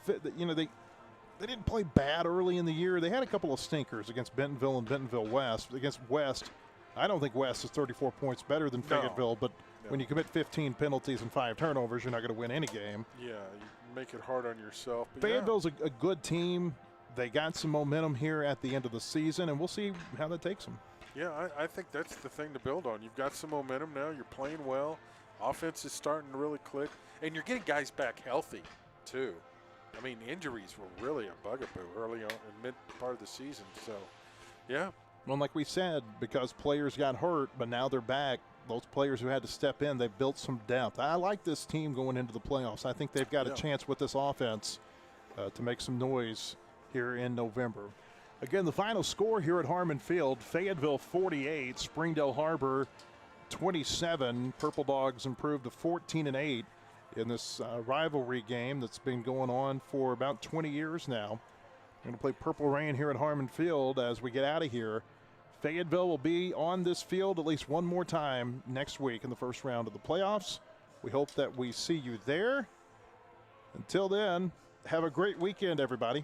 Speaker 1: didn't play bad early in the year. They had a couple of stinkers against Bentonville and Bentonville West. Against West, I don't think West is 34 points better than Fayetteville, but when you commit 15 penalties and 5 turnovers, you're not going to win any game.
Speaker 11: Yeah, you make it hard on yourself. But
Speaker 1: Fayetteville's a good team. They got some momentum here at the end of the season, and we'll see how that takes them.
Speaker 11: Yeah, I think that's the thing to build on. You've got some momentum now. You're playing well. Offense is starting to really click. And you're getting guys back healthy, too. I mean, injuries were really a bugaboo early on in mid part of the season. So, yeah.
Speaker 1: Well, like we said, because players got hurt, but now they're back, those players who had to step in, they've built some depth. I like this team going into the playoffs. I think they've got a chance with this offense to make some noise here in November. Again, the final score here at Harmon Field, Fayetteville 48, Springdale Har-Ber 27. Purple Dogs improved to 14-8 in this rivalry game that's been going on for about 20 years now. We're going to play Purple Rain here at Harmon Field as we get out of here. Fayetteville will be on this field at least one more time next week in the first round of the playoffs. We hope that we see you there. Until then, have a great weekend, everybody.